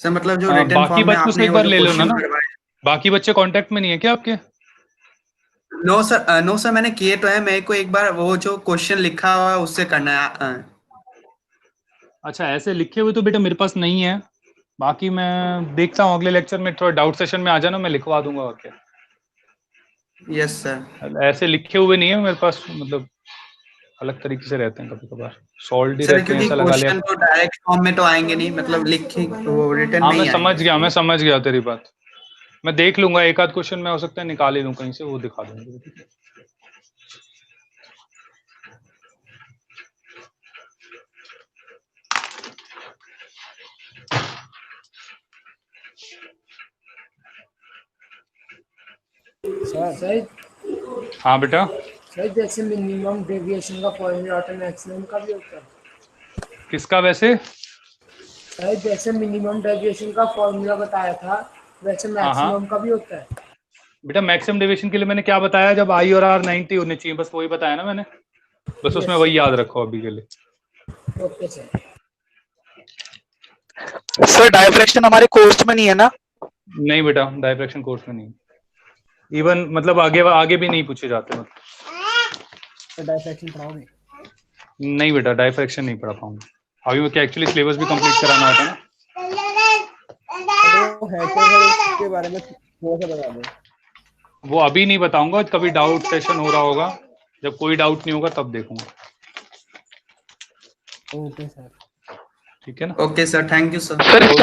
सर मतलब जो रिटन बाकी फॉर्म में बच्चों से आपने एक वो बार जो ले लो ना क्वेश्चन ना। करवाए। बाकी बच्चे कांटेक्ट में नहीं है क्या आपके? नो सर मैंने किए तो है, मेरे को एक बार वो जो क्वेश्चन लिखा हुआ है उससे करना है। अच्छा, ऐसे लिखे हुए तो बेटा मेरे पास नहीं है। बाकी मैं देखता हूँ, अगले लेक्चर में थोड़ा डाउट सेशन में आ जाना, मैं लिखवा दूंगा। और क्या? Yes sir. ऐसे लिखे हुए नहीं है मेरे पास, मतलब अलग तरीके से रहते हैं कभी कभार, सॉल्व ही सर रहते हैं, क्योंकि ऐसा लगा लिया। क्वेश्चन तो डायरेक्ट फॉर्म में तो आएंगे नहीं, मतलब लिखे वो रिटन हाँ में मैं ही समझ आएंगे। गया, मैं समझ गया तेरी बात। मैं देख लूंगा, एक आध क्वेश्चन मैं हो सकता है निकाल ही लूं कहीं से, वो दिखा दूंगा। सर हाँ बेटा। सर जैसे मिनिमम डेविएशन का फॉर्मूला होता है, मैक्सिमम का भी होता है? किसका वैसे? सर जैसे मिनिमम डेविएशन का फॉर्मूला बताया था, वैसे मैक्सिमम का भी होता है? बेटा मैक्सिमम डेविएशन के लिए मैंने क्या बताया, जब आई और आर 90 होने चाहिए, बस वही बताया ना मैंने। बस उसमें वही याद रखो अभी के लिए। Okay sir. सर डायफ्रैक्शन हमारे कोर्स में नहीं है ना? नहीं बेटा, डायफ्रैक्शन कोर्स में नहीं। इवन मतलब आगे भी नहीं पूछे जाते। सर डायफ्रैक्शन पढ़ाओगे? नहीं बेटा, डायफ्रैक्शन नहीं पढ़ा पाऊंगा अभी, मैं क्या एक्चुअली सिलेबस भी कंप्लीट कराना होता है ना। तो है तो इसके बारे में थोड़ा सा बता दो। वो अभी नहीं बताऊंगा, कभी डाउट सेशन हो रहा होगा, जब कोई डाउट नहीं होगा तब देखूंगा। Okay sir. ठीक है ना? Okay sir, thank you sir.